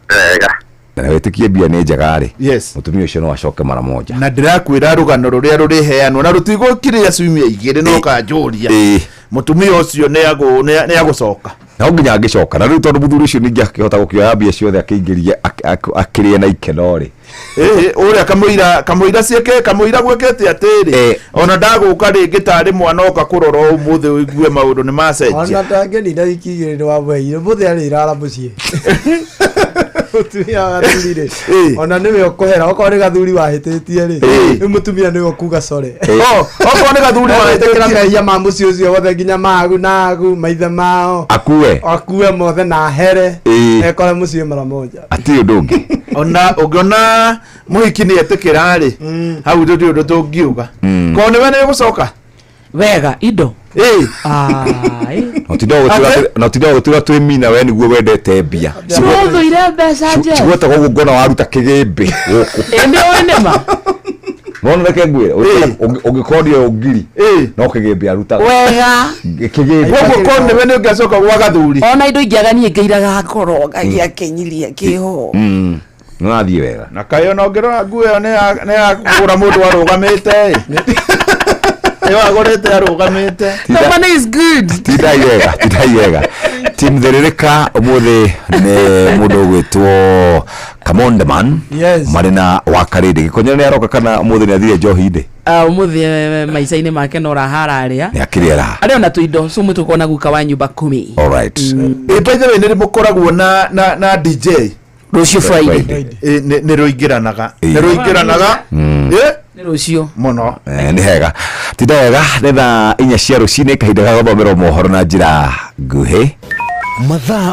wega na wĩtĩkie mbia nĩ njega rĩ mũtumia ũcio no acoke mara moja na ndĩrakwĩra rũgano rũrĩa rũrĩheanwo na rũtigũkĩrĩa ciumia igĩrĩ no kanjũria mũtumia ũcio nĩ agũcoka na nginya angĩcoka na rĩu tondũ mũthuri ũcio ningĩ akĩhota gũkĩoya mbia ciothe akĩingĩria akĩrĩe na ikeno rĩ ũrĩa kamũira cieke kamũira gwĩkĩte atĩrĩ ona ndagũka rĩngĩ tarĩ mwana oka kũrora ũmũthĩ ũigue maũndũ nĩ macenjia ona tangĩninda ikigĩrĩ nĩ wamweire mũthĩ arĩ irara mũciĩ mũtumia wa gathuri rĩ ona nĩwe ũkũhera okorwo nĩ gathuri wahĩtĩtie rĩ rĩu mũtumia nĩwe ũkuga core okorwo nĩ gathuri wahĩtĩkĩra mehia ma mũciĩ ũcio wothe nginya magu maithe mao akue mothe na here ekore mũciĩ mara moja atirĩ ũndũ ũngĩ ona ũngĩona mũhiki nĩ etĩkĩra rĩ hau tũtirĩ ũndũ tũngiuga korwo nĩwe nĩ gũcoka wega indo na ũtinda gũtiga twĩ mina we nĩguo wendete mbia cigũthũire mbeca nje cigwetaga ũguo ngona waruta kĩgĩmbĩ gũkũ ĩndĩ ũĩ nĩma nona reke ngwĩre ũngĩkorwo ngiri no kĩgĩmbĩ arutaga wega ũguo korwo nĩwe nĩ ũngĩacoka gwa gathuri ona indo ingĩagania ngĩiraga ngoro ngagĩakĩnyiria kĩho nĩwathiĩ wega na kaĩ ona ũngĩrora nguo ĩyo nĩ ya kũgũra mũndũ arũgamĩte agorete arũgamĩte the money is good tidai wega team therereka ũmũthĩ nĩ mũndũ ũgwĩtwo Kamondeman marĩ na wakarĩndĩ gĩkonya nĩ aroka kana ũmũthĩ nĩ athire njohi ndĩ ũmũthĩ maica-inĩ make no rahararĩa nĩ akĩrĩera arĩ ona tũindo cumũ tũkona guka wa nyumba 10 alright by the way nĩ mũkoragwo na DJ rũciũ Friday nĩ rũingĩranaga nĩ rũciũ mũno nĩ hega tinda wega nĩ thaa 4 cia rũcinĩ kahinda ga gũthomera mohoro na njĩra nguhĩ mathaa